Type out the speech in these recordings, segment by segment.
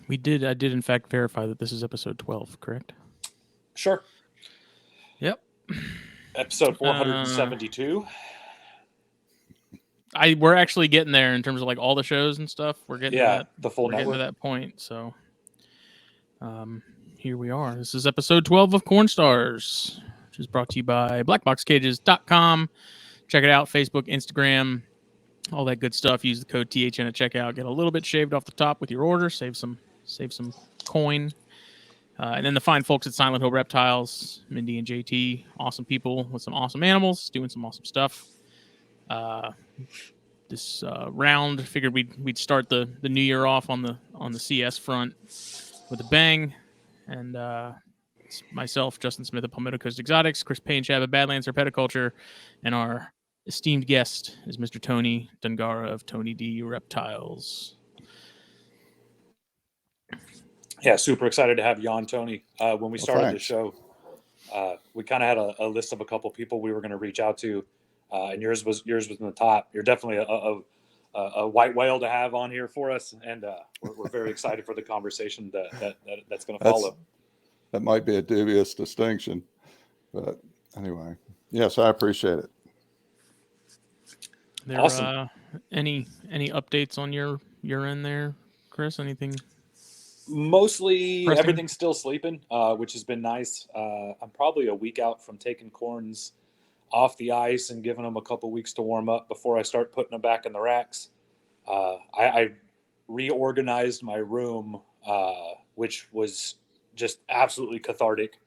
We did. I did, in fact, verify that this is episode 12, correct? Sure. Yep. Episode 472. We're actually getting there in terms of like all the shows and stuff. We're getting to that. The full we're network. getting to that point. So, here we are. This is episode 12 of CornStars, which is brought to you by BlackBoxCages.com. Check it out. Facebook, Instagram, all that good stuff. Use the code THN at checkout. Get a little bit shaved off the top with your order. Save some coin. And then the fine folks at Silent Hill Reptiles, Mindy and JT, awesome people with some awesome animals, doing some awesome stuff. This round, figured we'd start the new year off on the CS front with a bang, and it's myself, Justin Smith of Palmetto Coast Exotics, Chris Payne Chab of Badlands Herpetoculture, and our esteemed guest is Mr. Tony Dongarra of Tony D Reptiles. Yeah, super excited to have you on, Tony. When we started the show, we kind of had a list of a couple people we were going to reach out to, and yours was in the top. You're definitely a white whale to have on here for us, and we're very excited for the conversation that's going to follow. That might be a dubious distinction, but anyway, yes, I appreciate it. Awesome. Any updates on your end there, Chris? Anything? Mostly everything's still sleeping, which has been nice. I'm probably a week out from taking corns off the ice and giving them a couple weeks to warm up before I start putting them back in the racks. I reorganized my room, which was just absolutely cathartic.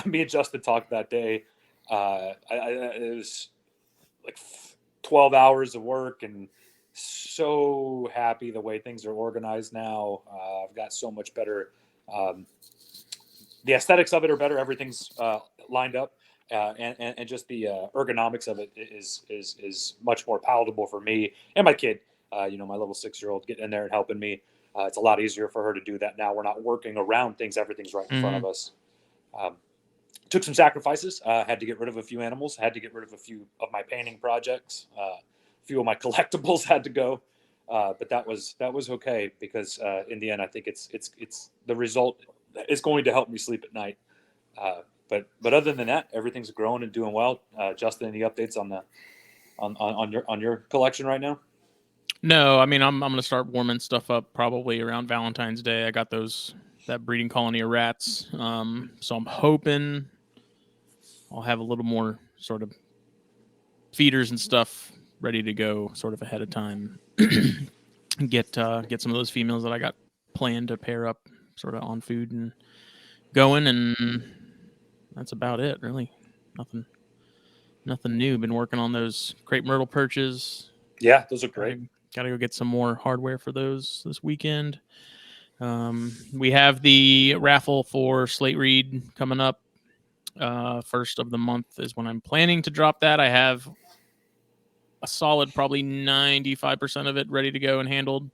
Me and Justin talked that day. It was like 12 hours of work, and so happy the way things are organized now. I've got so much better. The aesthetics of it are better. Everything's lined up, and just the ergonomics of it is much more palatable for me and my kid. My little 6-year-old getting in there and helping me. It's a lot easier for her to do that now. We're not working around things. Everything's right in front of us. Took some sacrifices. Had to get rid of a few animals. Had to get rid of a few of my painting projects. Few of my collectibles had to go, but that was okay because in the end, I think it's the result is going to help me sleep at night. But other than that, everything's growing and doing well. Justin, any updates on your collection right now? No, I mean I'm gonna start warming stuff up probably around Valentine's Day. I got that breeding colony of rats, so I'm hoping I'll have a little more sort of feeders and stuff ready to go sort of ahead of time. get some of those females that I got planned to pair up sort of on food and going, and that's about it really. Nothing new. Been working on those crepe myrtle perches. Yeah, those are great. Gotta go get some more hardware for those this weekend. We have the raffle for Slate Reed coming up. First of the month is when I'm planning to drop that. I have a solid probably 95% of it ready to go and handled.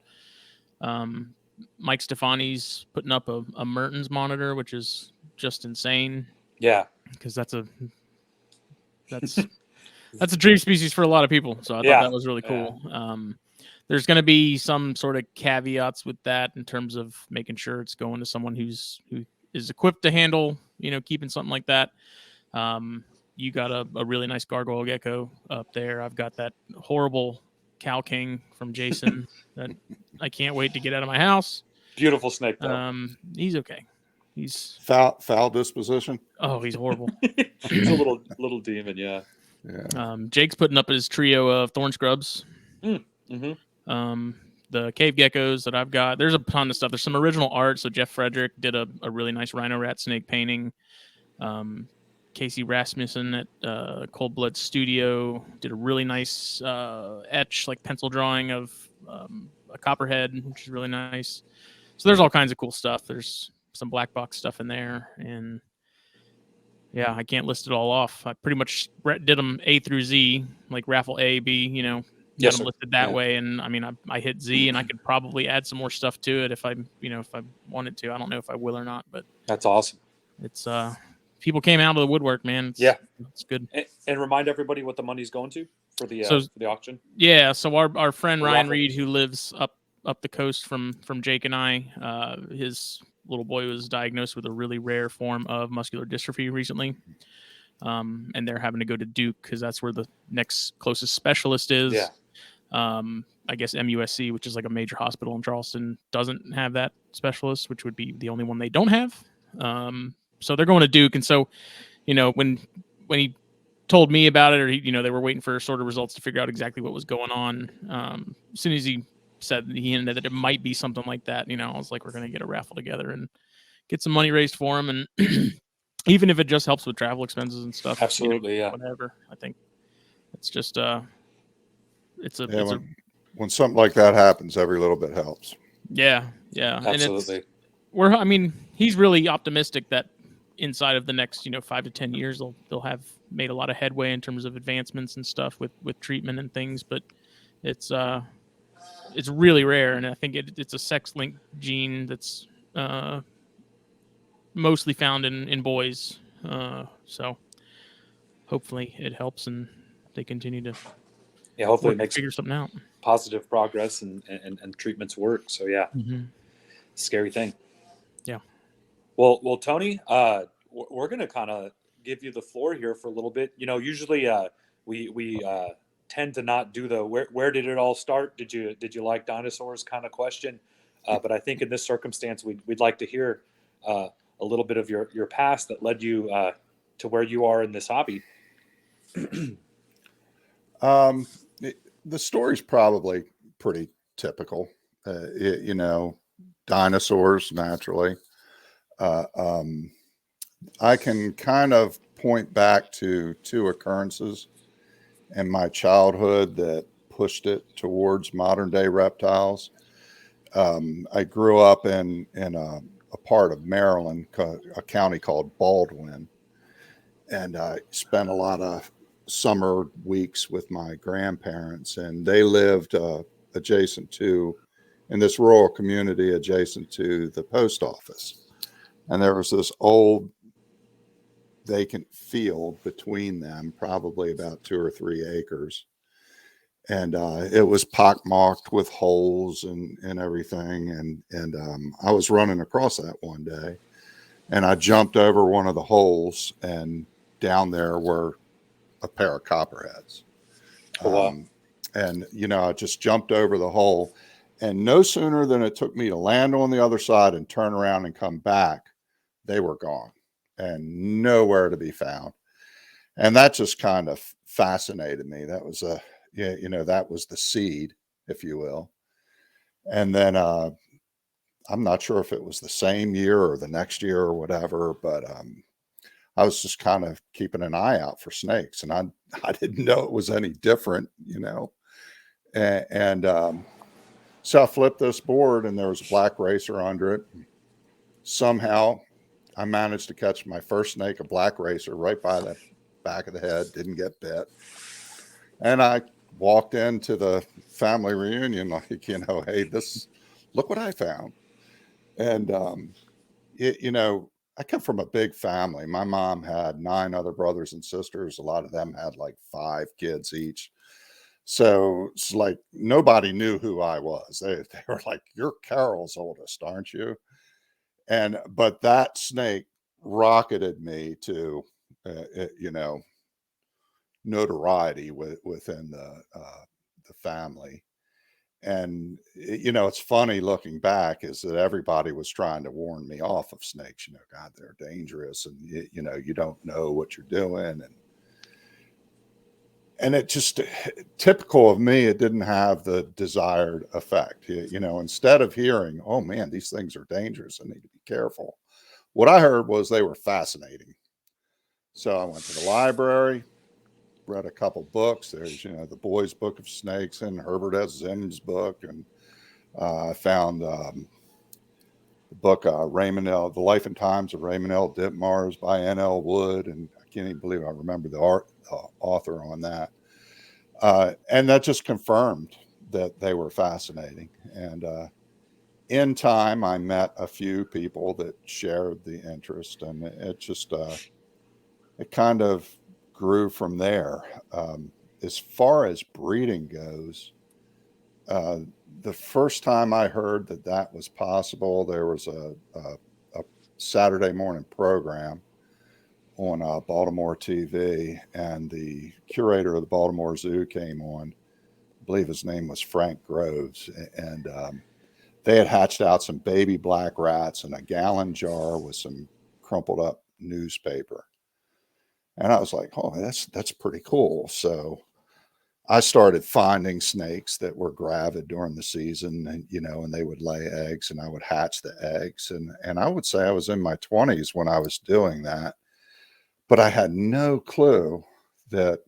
Mike Stefani's putting up a Mertens monitor, which is just insane. Yeah, because that's a dream species for a lot of people. So I thought that was really cool. Yeah. There's going to be some sort of caveats with that in terms of making sure it's going to someone who is equipped to handle, keeping something like that. You got a really nice gargoyle gecko up there. I've got that horrible cow king from Jason that I can't wait to get out of my house. Beautiful snake, though. He's okay. He's foul disposition. Oh, he's horrible. He's a little demon, yeah. Jake's putting up his trio of thorn scrubs. Mm-hmm. The cave geckos that I've got. There's a ton of stuff. There's some original art. So Jeff Frederick did a really nice rhino rat snake painting. Casey Rasmussen at Cold Blood Studio did a really nice etch, like pencil drawing of a copperhead, which is really nice. So there's all kinds of cool stuff. There's some BlackBox stuff in there, and yeah, I can't list it all off. I pretty much did them A through Z, like raffle A, B, yes, them listed that way. And I mean, I hit Z, and I could probably add some more stuff to it if I wanted to. I don't know if I will or not, but that's awesome. It's people came out of the woodwork, man. It's good. And remind everybody what the money's going to for the auction. Yeah, so our friend Ryan Reed, who lives up up the coast from Jake and I. His little boy was diagnosed with a really rare form of muscular dystrophy recently. And they're having to go to Duke because that's where the next closest specialist is. Yeah. I guess MUSC, which is like a major hospital in Charleston, doesn't have that specialist, which would be the only one they don't have. So they're going to Duke. And so, when he told me about it, or they were waiting for sort of results to figure out exactly what was going on. As soon as he said he hinted that it might be something like that, I was like, we're going to get a raffle together and get some money raised for him. And even if it just helps with travel expenses and stuff, Absolutely. Yeah. Whatever. I think it's just, when something like that happens, every little bit helps. Yeah. Absolutely. And he's really optimistic that inside of the next 5 to 10 years they'll have made a lot of headway in terms of advancements and stuff with treatment and things, but it's really rare, and I think it's a sex-linked gene that's mostly found in boys, so hopefully it helps and they continue to hopefully it makes figure something out. Positive progress and treatments work. So yeah. Mm-hmm. Scary thing. Yeah. Well, Tony, we're going to kind of give you the floor here for a little bit. Usually we tend to not do the where did it all start? Did you like dinosaurs kind of question? But I think in this circumstance, we'd like to hear a little bit of your past that led you to where you are in this hobby. The story's probably pretty typical. Dinosaurs, naturally. I can kind of point back to 2 occurrences in my childhood that pushed it towards modern day reptiles. I grew up in a part of Maryland, a county called Baldwin, and I spent a lot of summer weeks with my grandparents, and they lived adjacent to, in this rural community adjacent to the post office. And there was this old vacant field between them, probably about 2 or 3 acres. And it was pockmarked with holes and everything. And I was running across that one day, and I jumped over one of the holes, and down there were a pair of copperheads. Oh, wow. And, I just jumped over the hole, and no sooner than it took me to land on the other side and turn around and come back, they were gone and nowhere to be found. And that just kind of fascinated me. That was that was the seed, if you will. And then I'm not sure if it was the same year or the next year or whatever, but I was just kind of keeping an eye out for snakes, and I didn't know it was any different, and so I flipped this board, and there was a black racer under it. Somehow I managed to catch my first snake, a black racer, right by the back of the head, didn't get bit. And I walked into the family reunion like, hey, look what I found. And, I come from a big family. My mom had 9 other brothers and sisters. A lot of them had like 5 kids each. So it's like nobody knew who I was. They were like, "You're Carol's oldest, aren't you?" But that snake rocketed me to, notoriety within the family. And, it's funny looking back is that everybody was trying to warn me off of snakes. God, they're dangerous. And, you don't know what you're doing. And it just, typical of me, it didn't have the desired effect. Instead of hearing, oh man, these things are dangerous, I need to be careful, what I heard was they were fascinating. So I went to the library, read a couple books. There's, the Boys Book of Snakes and Herbert S. Zimm's book. And I found the book, Raymond L. The Life and Times of Raymond L. Ditmars by N.L. Wood. And I can't even believe I remember the author on that. And that just confirmed that they were fascinating. And in time, I met a few people that shared the interest. And it just, it kind of grew from there. As far as breeding goes, the first time I heard that that was possible, there was a Saturday morning program on Baltimore TV, and the curator of the Baltimore Zoo came on. I believe his name was Frank Groves, and they had hatched out some baby black rats in a gallon jar with some crumpled up newspaper. And I was like, oh, that's pretty cool. So I started finding snakes that were gravid during the season, and and they would lay eggs, and I would hatch the eggs. And I would say I was in my 20s when I was doing that, but I had no clue that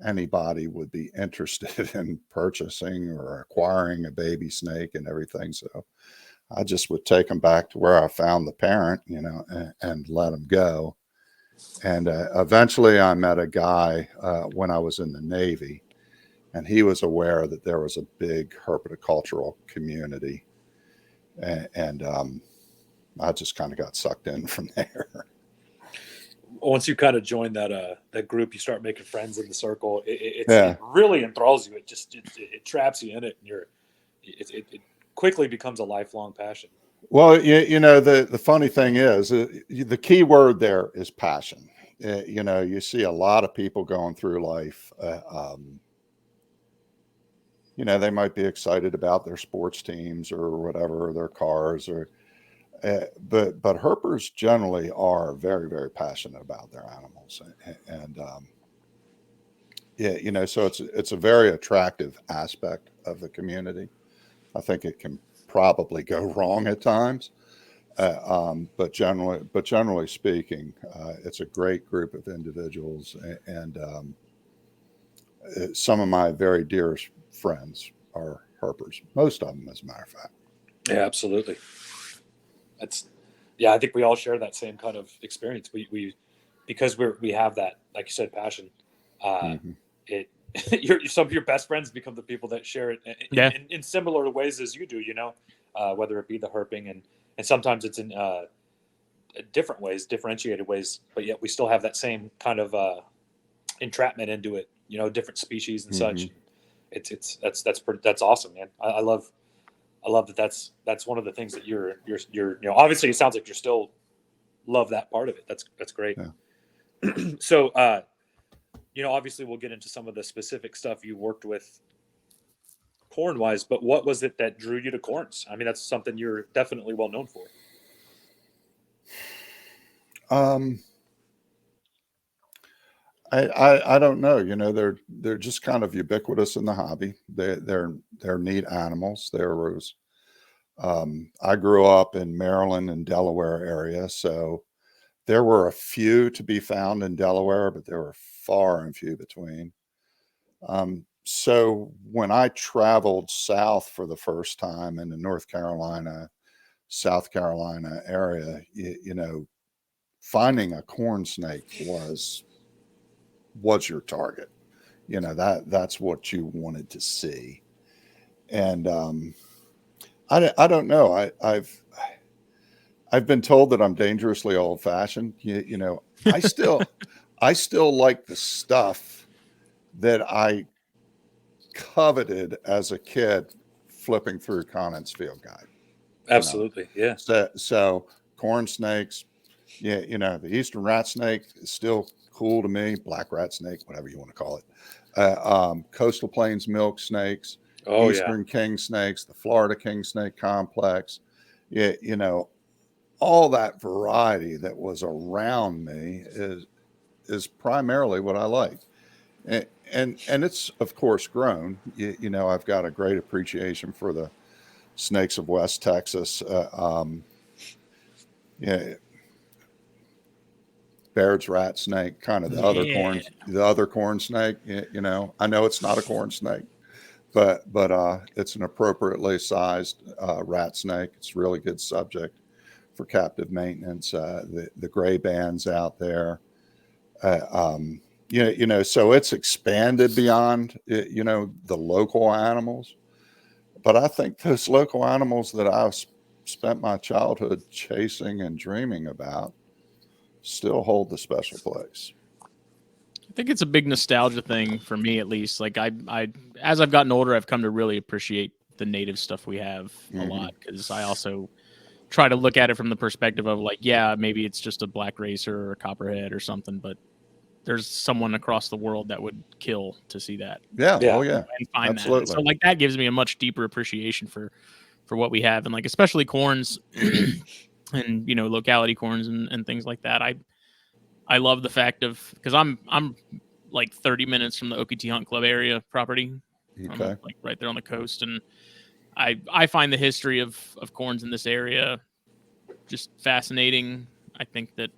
anybody would be interested in purchasing or acquiring a baby snake and everything. So I just would take them back to where I found the parent, and let them go. And eventually I met a guy when I was in the Navy, and he was aware that there was a big herpetocultural community. And I just kind of got sucked in from there. Once you kind of join that group, you start making friends in the circle. It really enthralls you. It traps you in it, and it quickly becomes a lifelong passion. Well, the funny thing is, the key word there is passion. You see a lot of people going through life. They might be excited about their sports teams or whatever, their cars, but herpers generally are very, very passionate about their animals, and so it's a very attractive aspect of the community. I think it can probably go wrong at times, but generally speaking, it's a great group of individuals, and some of my very dearest friends are herpers. Most of them, as a matter of fact. Yeah, absolutely. I think we all share that same kind of experience. We because we have that, like you said, passion. Some of your best friends become the people that share it in similar ways as you do. Whether it be the herping and sometimes it's in different ways, differentiated ways, but yet we still have that same kind of entrapment into it. Different species and such. That's awesome, man. I love that. That's one of the things that you're obviously it sounds like you're still love that part of it. That's great. Yeah. So obviously we'll get into some of the specific stuff you worked with corn wise, but what was it that drew you to corns? I mean, that's something you're definitely well known for. I don't know. They're just kind of ubiquitous in the hobby. They're neat animals. I grew up in Maryland and Delaware area, so there were a few to be found in Delaware, but there were far and few between. So when I traveled south for the first time in the North Carolina, South Carolina area, finding a corn snake was your target. That's what you wanted to see. And I don't know. I've been told that I'm dangerously old fashioned. I still like the stuff that I coveted as a kid flipping through Conant's Field Guide. Absolutely. Yeah. So corn snakes, the eastern rat snake is still cool to me. Black rat snake, whatever you want to call it. Coastal plains milk snakes, eastern king snakes, the Florida king snake complex. All that variety that was around me is primarily what I like. And it's of course grown. I've got a great appreciation for the snakes of West Texas. Baird's rat snake, kind of the other corn snake. I know it's not a corn snake, but it's an appropriately sized rat snake. It's a really good subject for captive maintenance. The gray bands out there. So it's expanded beyond, the local animals. But I think those local animals that I've spent my childhood chasing and dreaming about still hold the special place. I think it's a big nostalgia thing for me, at least. Like I as I've gotten older, I've come to really appreciate the native stuff we have a Mhm. lot, because I also try to look at it from the perspective of like, yeah, maybe it's just a black racer or a copperhead or something, but there's someone across the world that would kill to see that. Yeah. Yeah. Oh yeah. And find that. Absolutely. So like that gives me a much deeper appreciation for what we have, and like especially corns and locality corns and things like that. I love the fact of, because I'm like 30 minutes from the Okeechobee Hunt Club area property. I'm Okay. like right there on the coast, and I find the history of corns in this area just fascinating. I think that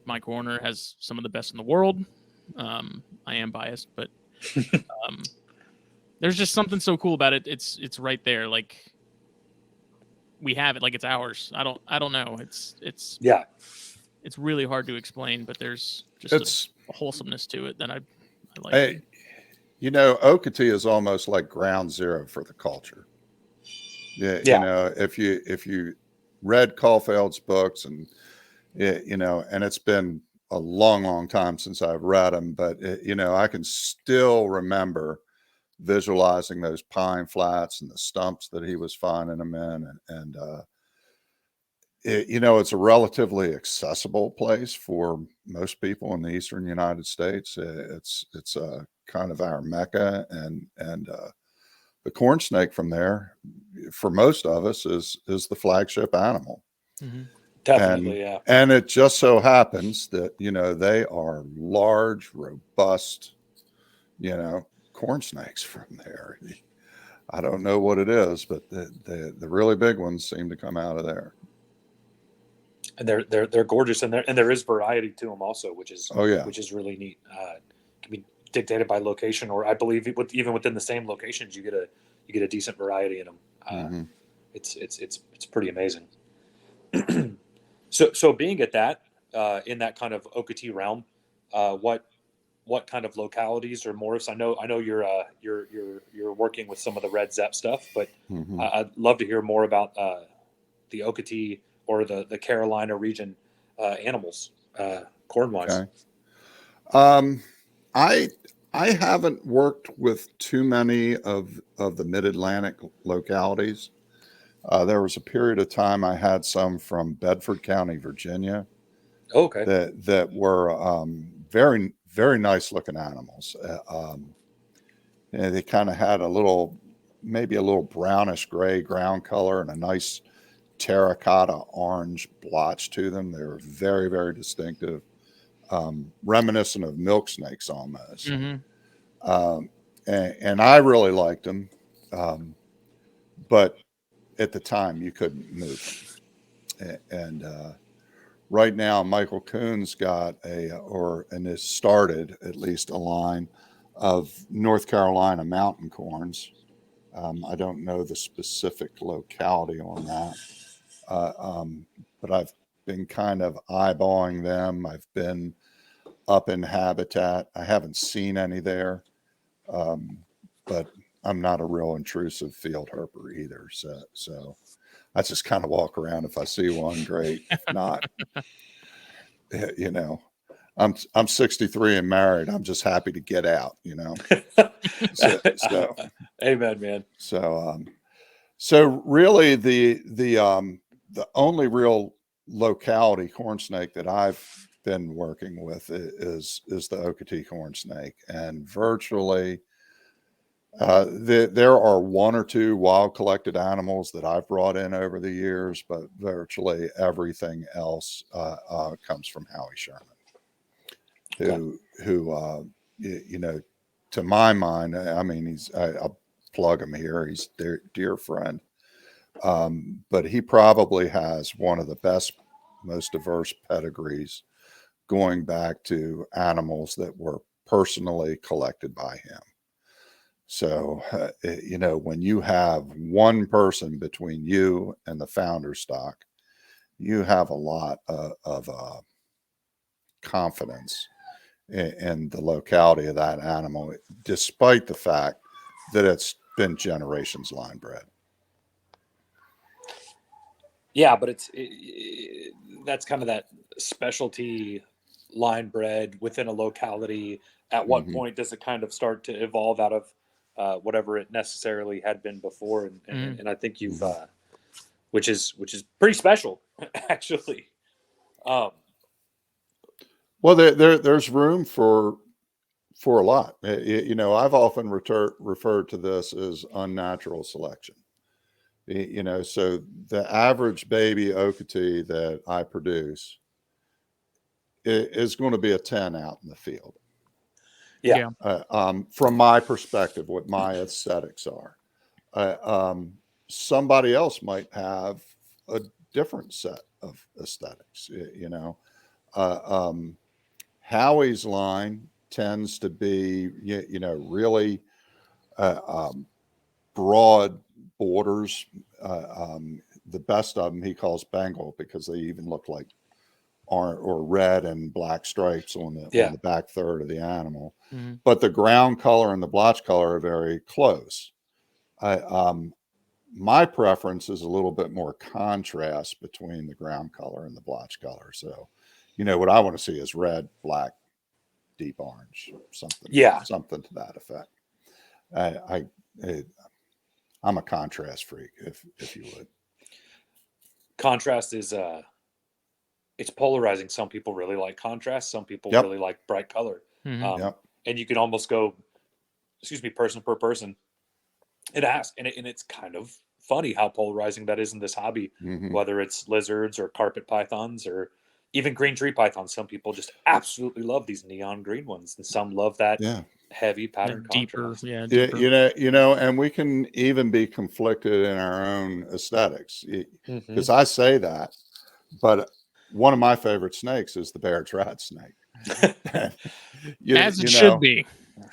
my corner has some of the best in the world. I am biased, but there's just something so cool about it. It's right there. Like we have it, like it's ours. I don't know. It's Yeah. it's really hard to explain, but there's just It's a wholesomeness to it that I like. hey, Okeechobee is almost like ground zero for the culture. Yeah. Yeah. If you read Caulfield's books, and and it's been a long time since I've read them, but I can still remember visualizing those pine flats and the stumps that he was finding them in, and it's a relatively accessible place for most people in the eastern United States. It's kind of our mecca, and the corn snake from there, for most of us, is the flagship animal. Mm-hmm. Definitely. Yeah. And it just so happens that they are large, robust, corn snakes from there. I don't know what it is, but the really big ones seem to come out of there. And they're gorgeous, and there is variety to them also, which is really neat. Can be dictated by location, or I believe even within the same locations, you get a decent variety in them. Mm-hmm. It's pretty amazing. So being at that in that kind of Okeechobee realm, what kind of localities or morphs? I know you're working with some of the Red Zepp stuff, but Mm-hmm. I'd love to hear more about the Okeechobee or the Carolina region animals, corn wise. Okay. I haven't worked with too many of the Mid-Atlantic localities. There was a period of time I had some from Bedford County, Virginia, Okay. that were very, very nice looking animals. They kind of had maybe a little brownish gray ground color and a nice terracotta orange blotch to them. They were very, very distinctive, reminiscent of milk snakes almost. Mm-hmm. And I really liked them, but at the time you couldn't move them. And right now, Michael Kuhn's got and has started at least a line of North Carolina mountain corns. I don't know the specific locality on that, but I've been kind of eyeballing them. I've been up in habitat. I haven't seen any there, but I'm not a real intrusive field herper either. So I just kind of walk around. If I see one, great. If not, I'm 63 and married. I'm just happy to get out. So Amen, man. So really the only real locality corn snake that I've been working with is the Okeechobee corn snake, and virtually there are one or two wild collected animals that I've brought in over the years, but virtually everything else comes from Howie Sherman, who to my mind, I mean, I'll plug him here. He's a dear friend. But he probably has one of the best, most diverse pedigrees, going back to animals that were personally collected by him. So, when you have one person between you and the founder stock, you have a lot of confidence in the locality of that animal, despite the fact that it's been generations line bred. Yeah, but that's kind of that specialty line bred within a locality. At what Mm-hmm. point does it kind of start to evolve out of whatever it necessarily had been before, and I think you've which is pretty special actually. Well, there's room for a lot. You know, I've often referred to this as unnatural selection. You know, so the average baby Okatee that I produce is going to be a 10 out in the field. Yeah. From my perspective, what my aesthetics are. Somebody else might have a different set of aesthetics. You know, Howie's line tends to be, you know, really broad borders. The best of them he calls Bengal because they even look like orange or red and black stripes on the back third of the animal. But the ground color and the blotch color are very close. My preference is a little bit more contrast between the ground color and the blotch color. So, you know, what I want to see is red, black, deep orange, something to that effect. I'm a contrast freak, if you would. Contrast is it's polarizing. Some people really like contrast. Some people really like bright color. And you can almost go, person per person, and ask, and it's kind of funny how polarizing that is in this hobby. Whether it's lizards or carpet pythons or even green tree pythons. Some people just absolutely love these neon green ones, and some love that heavy pattern deeper, contrast. You know, and we can even be conflicted in our own aesthetics because I say that, but one of my favorite snakes is the Baird's rat snake. As it should be.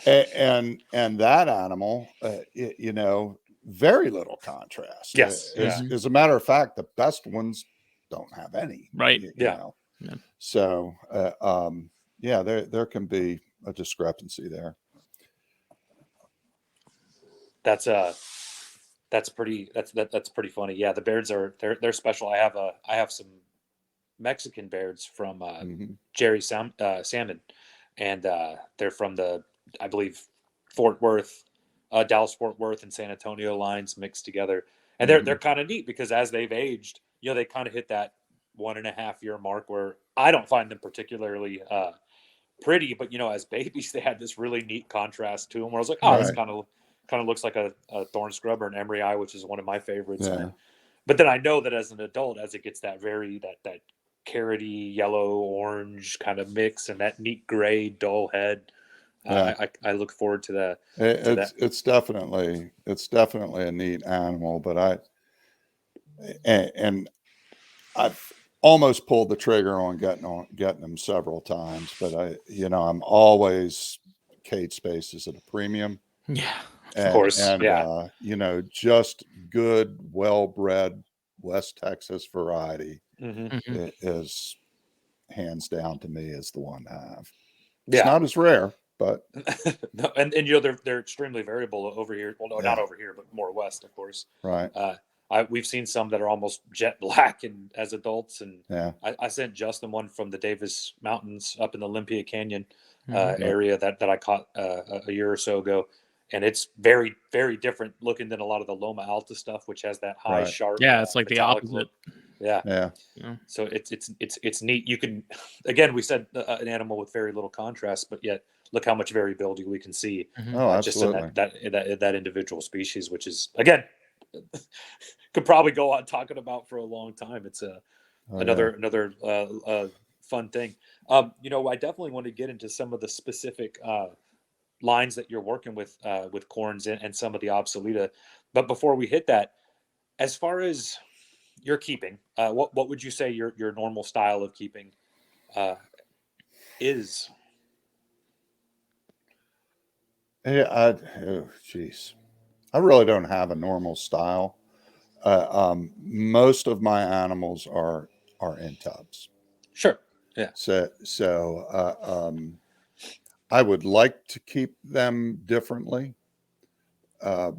And that animal, you know, very little contrast. Yes. As a matter of fact, the best ones don't have any. Right. You know? So, there can be a discrepancy there. That's pretty funny. Yeah, the Bairds they're special. I have some Mexican Bairds from Jerry Salmon, and they're from the, I believe, Fort Worth, Dallas Fort Worth and San Antonio lines mixed together, and they're kind of neat because as they've aged, you know, they kind of hit that 1.5 year mark where I don't find them particularly pretty, but you know, as babies, they had this really neat contrast to them where I was like, oh, this kind of looks like a thorn scrub or an emery eye, which is one of my favorites. But then I know that as an adult, as it gets that that carroty yellow orange kind of mix and that neat gray dull head, I look forward to that. It's definitely a neat animal, but I've almost pulled the trigger on getting them several times, but I'm always cage space is at a premium. Yeah, of course. And you know, just good, well-bred West Texas variety is hands down to me is the one to have. It's not as rare, but no, and you know they're extremely variable over here. Well, no, not over here, but more west, of course. Right. We've seen some that are almost jet black and as adults, and I sent Justin one from the Davis Mountains up in the Olympia Canyon area that I caught a year or so ago, and it's very, very different looking than a lot of the Loma Alta stuff, which has that high sharp. Yeah, it's like the opposite. Look. Yeah. So it's neat. You can, again, we said an animal with very little contrast, but yet look how much variability we can see just in that individual species, which is, again, could probably go on talking about for a long time. It's another fun thing. You know, I definitely want to get into some of the specific lines that you're working with corns and some of the obsoleta. But before we hit that, as far as your keeping, what would you say your normal style of keeping is? Yeah, geez, I really don't have a normal style. Most of my animals are in tubs. Sure. Yeah. So I would like to keep them differently, but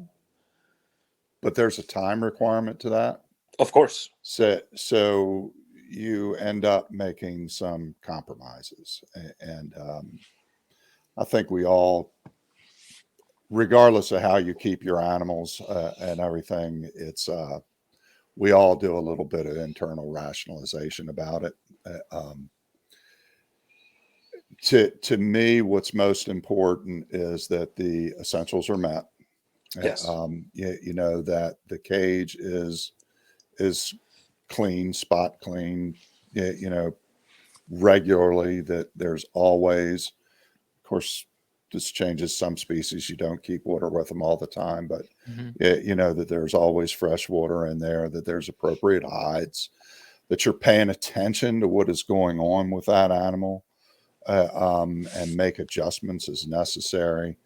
there's a time requirement to that. Of course. So you end up making some compromises, and I think we all regardless of how you keep your animals and everything, it's we all do a little bit of internal rationalization about it. To me, what's most important is that the essentials are met. Yes. You know, that the cage is clean, spot clean, you know, regularly, that there's always, of course, this changes some species. You don't keep water with them all the time, but you know, that there's always fresh water in there, that there's appropriate hides, that you're paying attention to what is going on with that animal, and make adjustments as necessary.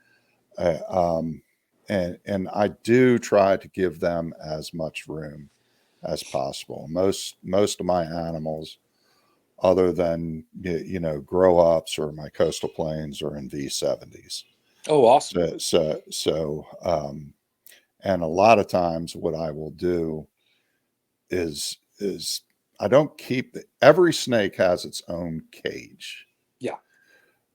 And I do try to give them as much room as possible. Most of my animals, other than you know, grow ups or my coastal plains, are in V70s. Oh, awesome. So and a lot of times what I will do is I don't keep every snake has its own cage. Yeah.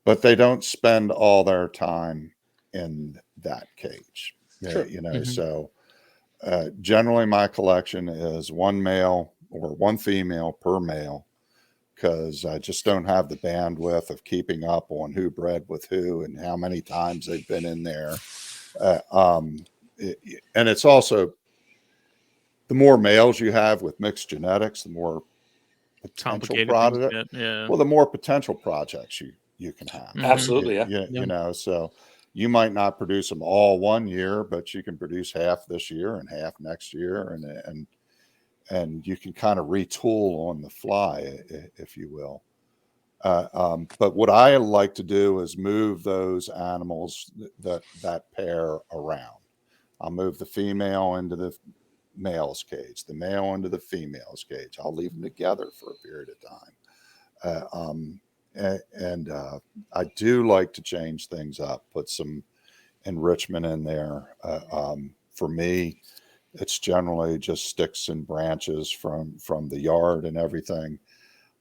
But they don't spend all their time in that cage. Sure. You know, so generally my collection is one male or one female per male, because I just don't have the bandwidth of keeping up on who bred with who and how many times they've been in there. And it's also, the more males you have with mixed genetics, the more potential product. Yeah. Well, the more potential projects you can have. Absolutely. Yeah. You know, so you might not produce them all one year, but you can produce half this year and half next year, and you can kind of retool on the fly, if you will. But what I like to do is move those animals, that pair, around. I'll move the female into the male's cage, the male into the female's cage. I'll leave them together for a period of time. And I do like to change things up, put some enrichment in there. For me, it's generally just sticks and branches from the yard and everything.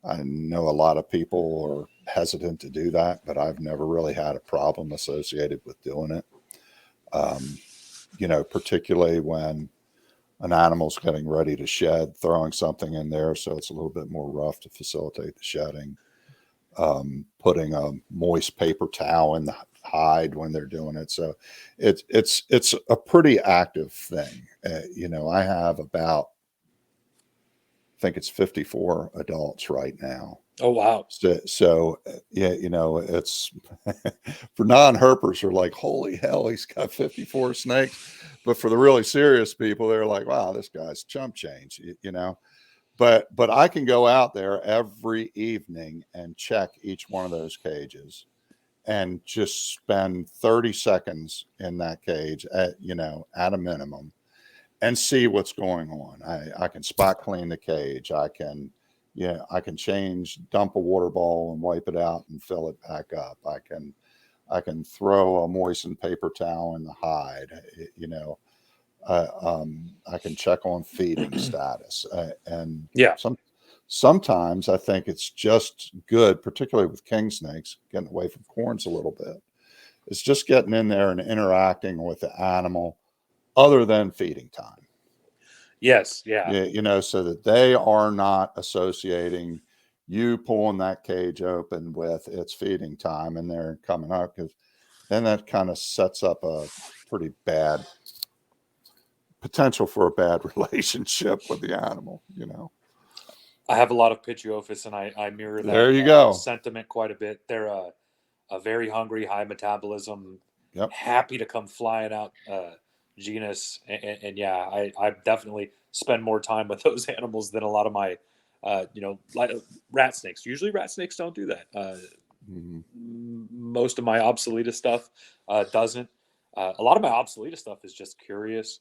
I know a lot of people are hesitant to do that, but I've never really had a problem associated with doing it. You know, particularly when an animal's getting ready to shed, throwing something in there so it's a little bit more rough to facilitate the shedding. Putting a moist paper towel in the hide when they're doing it. So it's a pretty active thing. You know, I have about, I think it's 54 adults right now. Oh, wow. So yeah, you know, it's for non-herpers are like, holy hell, he's got 54 snakes. But for the really serious people, they're like, wow, this guy's chump change, you know. But I can go out there every evening and check each one of those cages and just spend 30 seconds in that cage you know, at a minimum, and see what's going on. I can spot clean the cage. I can, yeah, I can dump a water ball and wipe it out and fill it back up. I can throw a moistened paper towel in the hide, you know. I can check on feeding status, and Yeah. sometimes I think it's just good, particularly with king snakes, getting away from corns a little bit. It's just getting in there and interacting with the animal, other than feeding time. Yes. Yeah. Yeah, you know, so that they are not associating you pulling that cage open with it's feeding time and they're coming up, because then that kind of sets up a pretty bad potential for a bad relationship with the animal, you know. I have a lot of Pituophis, and I mirror that There you go. sentiment quite a bit. They're a very hungry, high metabolism, Yep. happy to come flying out genus. And yeah, I definitely spend more time with those animals than a lot of my, you know, like rat snakes. Usually rat snakes don't do that. Most of my obsoleta stuff doesn't. A lot of my obsoleta stuff is just curious.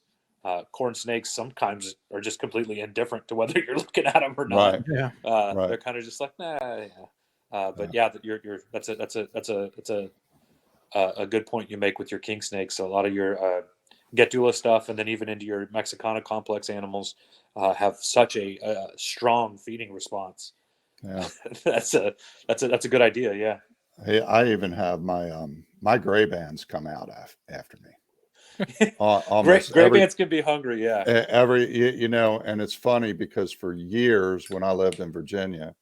Corn snakes sometimes are just completely indifferent to whether you're looking at them or not. Right. Yeah. Right. They're kind of just like, nah, yeah. But yeah, that's a good point you make with your king snakes. So a lot of your Getula stuff, and then even into your Mexicana complex animals, have such a strong feeding response. Yeah. that's a good idea. Yeah. Hey, I even have my my gray bands come out after me. almost Gray every bands can be hungry. Yeah. and it's funny because for years when I lived in Virginia,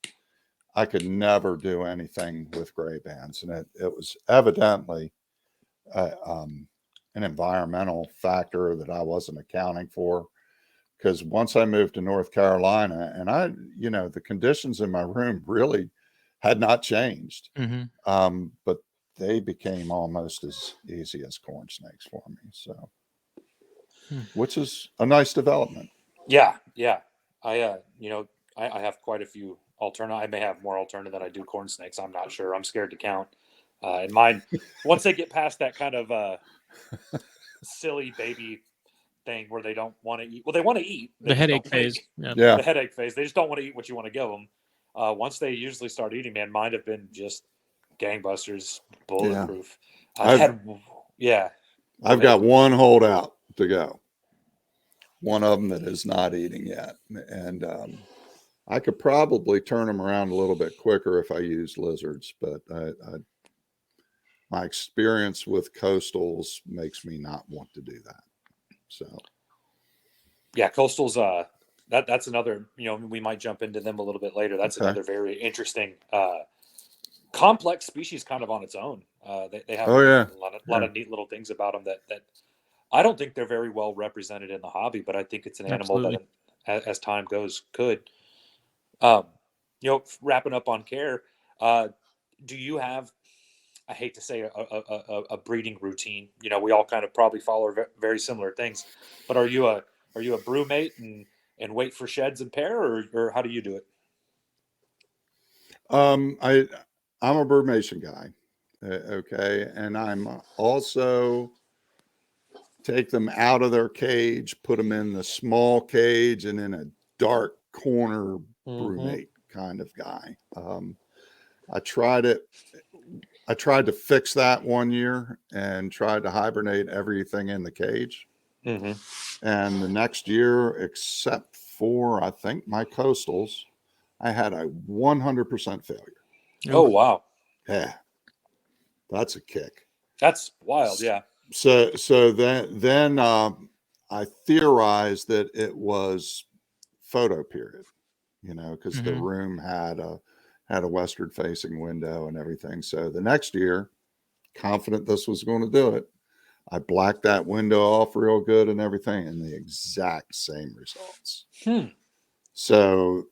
I could never do anything with gray bands, and it was evidently an environmental factor that I wasn't accounting for. Because once I moved to North Carolina, and the conditions in my room really had not changed, but they became almost as easy as corn snakes for me. So, which is a nice development. Yeah. I have quite a few alternative. I may have more alternative than I do corn snakes. I'm not sure. I'm scared to count. And mine, once they get past that kind of silly baby thing where they don't want to eat. Well, they want to eat. They The just headache don't phase. wanna eat. Yeah. The headache phase. They just don't want to eat what you want to give them. Once they usually start eating, man, mine have been just gangbusters, bulletproof. I've got one holdout to go. One of them that is not eating yet, and I could probably turn them around a little bit quicker if I used lizards, but my experience with coastals makes me not want to do that. So, yeah, coastals. That's another. We might jump into them a little bit later. That's another very interesting, complex species, kind of on its own. They have a lot of neat little things about them that I don't think they're very well represented in the hobby, but I think it's an animal that, as time goes, could. Wrapping up on care. Do you have? I hate to say a breeding routine. We all kind of probably follow very similar things. But are you a brewmate and wait for sheds and pair, or how do you do it? I'm a brumation guy, okay, and I'm also take them out of their cage, put them in the small cage, and in a dark corner brumate kind of guy. I tried to fix that one year and tried to hibernate everything in the cage. And the next year, except for, I think, my coastals, I had a 100% failure. Oh, wow. Yeah. That's a kick. That's wild. Yeah. So then I theorized that it was photo period, because the room had a westward facing window and everything. So the next year, confident this was going to do it, I blacked that window off real good and everything, and the exact same results. So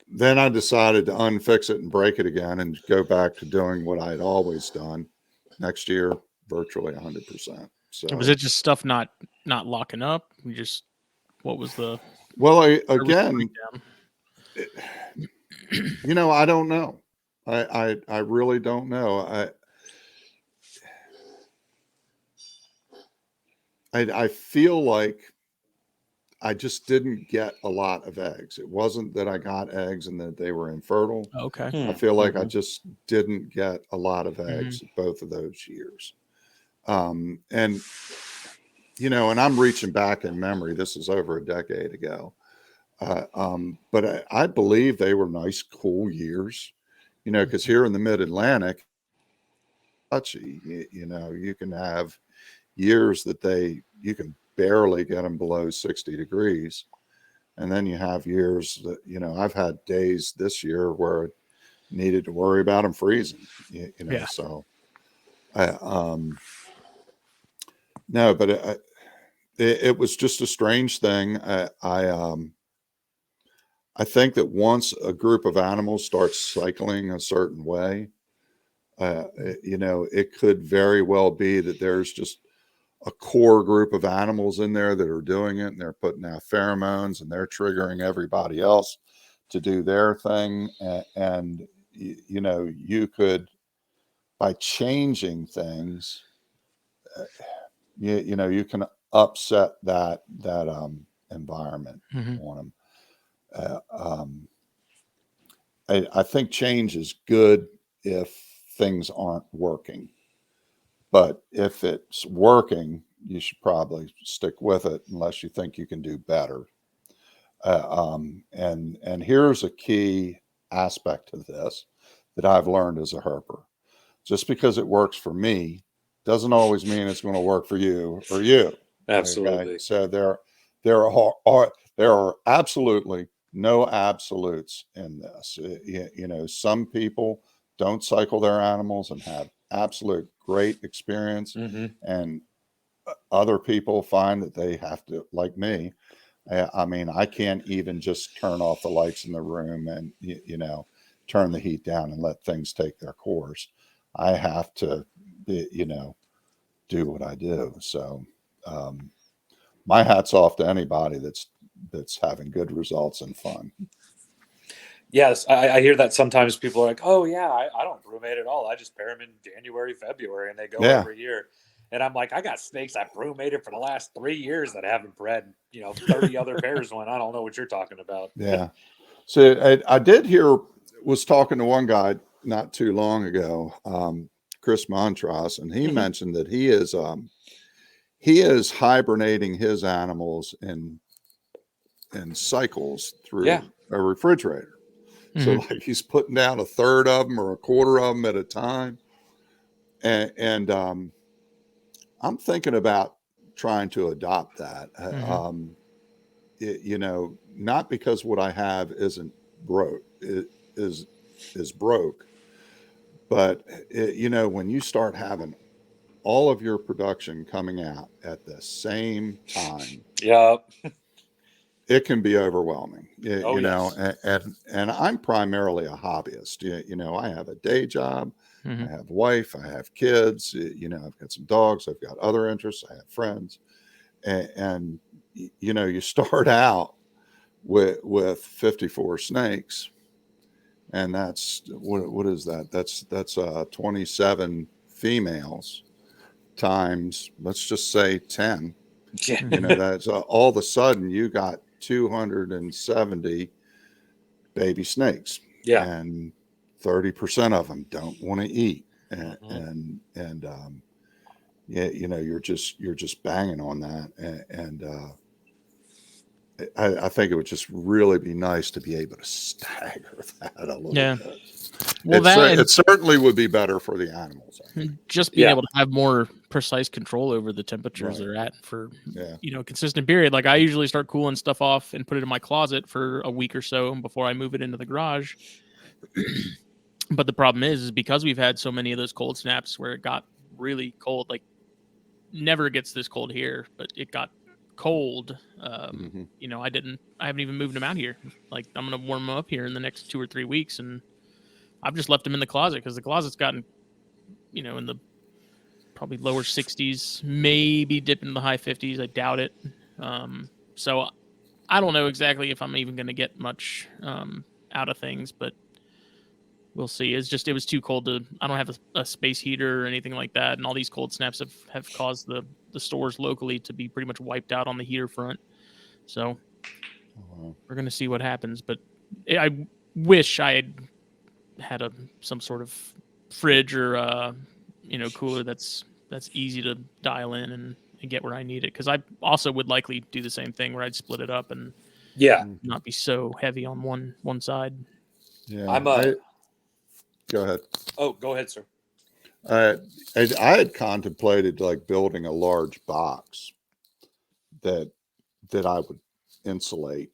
then I decided to unfix it and break it again and go back to doing what I had always done. Next year, virtually 100%. So was it just stuff not locking up? What was the? Well, I don't know. I really don't know. I feel like I just didn't get a lot of eggs. It wasn't that I got eggs and that they were infertile. Okay. I feel like I just didn't get a lot of eggs both of those years. And I'm reaching back in memory. This is over a decade ago. But I believe they were nice, cool years, because here in the mid-Atlantic, you can have years that you can barely get them below 60 degrees. And then you have years that, I've had days this year where I needed to worry about them freezing, so no, but it was just a strange thing. I think that once a group of animals starts cycling a certain way, it could very well be that there's just a core group of animals in there that are doing it, and they're putting out pheromones and they're triggering everybody else to do their thing. And you could, by changing things, you can upset that environment on them. I think change is good if things aren't working. But if it's working, you should probably stick with it unless you think you can do better. And here's a key aspect of this that I've learned as a herper. Just because it works for me doesn't always mean it's going to work for you or you. Absolutely. Okay? So there are absolutely no absolutes in this. You know, some people don't cycle their animals and have absolute great experience, and other people find that they have to, like me. I mean, I can't even just turn off the lights in the room and, you know, turn the heat down and let things take their course. I have to, you know, do what I do. So, my hat's off to anybody that's having good results and fun. Yes, I hear that sometimes people are like, oh, yeah, I don't brumate at all. I just pair them in January, February, and they go Yeah. every year. And I'm like, I got snakes I brumated for the last 3 years that haven't bred, you know, 30 other pairs when I don't know what you're talking about. Yeah. So I did hear, was talking to one guy not too long ago, Chris Montross, and he mentioned that he is hibernating his animals in cycles through a refrigerator. So like he's putting down a third of them or a quarter of them at a time. And I'm thinking about trying to adopt that. You know, not because what I have isn't broke, it is broke, but you know, when you start having all of your production coming out at the same time, it can be overwhelming. You know, and I'm primarily a hobbyist. You know, I have a day job, I have a wife, I have kids. You know, I've got some dogs, I've got other interests, I have friends, and you know, you start out with 54 snakes, and that's what is that? That's 27 females times, let's just say 10. You know, that's all of a sudden you got 270 baby snakes, and 30% of them don't want to eat, and yeah, you know, you're just banging on that, and I think it would just really be nice to be able to stagger that a little bit. Well, it certainly would be better for the animals. Just being able to have more precise control over the temperatures they're at for, you know, consistent period. Like I usually start cooling stuff off and put it in my closet for a week or so before I move it into the garage. But the problem is because we've had so many of those cold snaps where it got really cold, like never gets this cold here, but it got cold. You know, I haven't even moved them out here. Like I'm going to warm them up here in the next 2 or 3 weeks. And I've just left them in the closet because the closet's gotten, you know, in the probably lower 60s, maybe dip in the high 50s. I doubt it. So I don't know exactly if I'm even going to get much out of things, but we'll see. It was too cold to, I don't have a space heater or anything like that. And all these cold snaps have caused the stores locally to be pretty much wiped out on the heater front. So we're going to see what happens. But I wish I had some sort of fridge or, you know, cooler that's easy to dial in and get where I need it. Cause I also would likely do the same thing where I'd split it up and not be so heavy on one side. Yeah. Go ahead. Oh, go ahead, sir. I had contemplated like building a large box that I would insulate,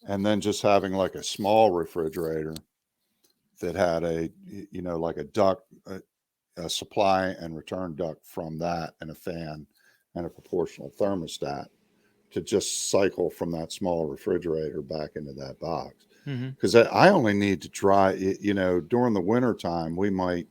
and then just having like a small refrigerator that had a, you know, like a duct, a supply and return duct from that, and a fan and a proportional thermostat to just cycle from that small refrigerator back into that box. Because I only need to dry, you know, during the winter time, we might,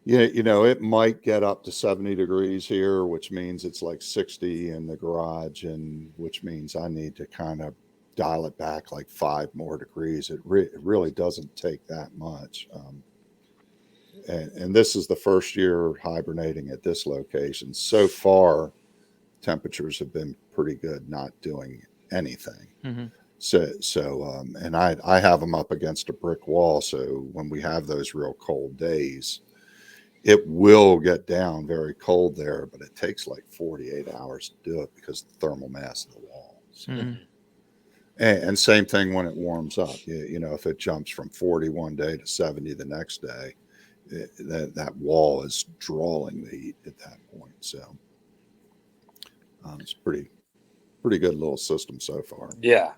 you know, it might get up to 70 degrees here, which means it's like 60 in the garage, and which means I need to kind of dial it back like 5 more degrees. It really doesn't take that much. And this is the first year hibernating at this location. So far, temperatures have been pretty good, not doing anything. So and I have them up against a brick wall. So when we have those real cold days, it will get down very cold there, but it takes like 48 hours to do it because of the thermal mass of the wall. So, and same thing when it warms up. You know, if it jumps from 40 one day to 70 the next day, that wall is drawing the heat at that point. So it's pretty good little system so far. Yeah.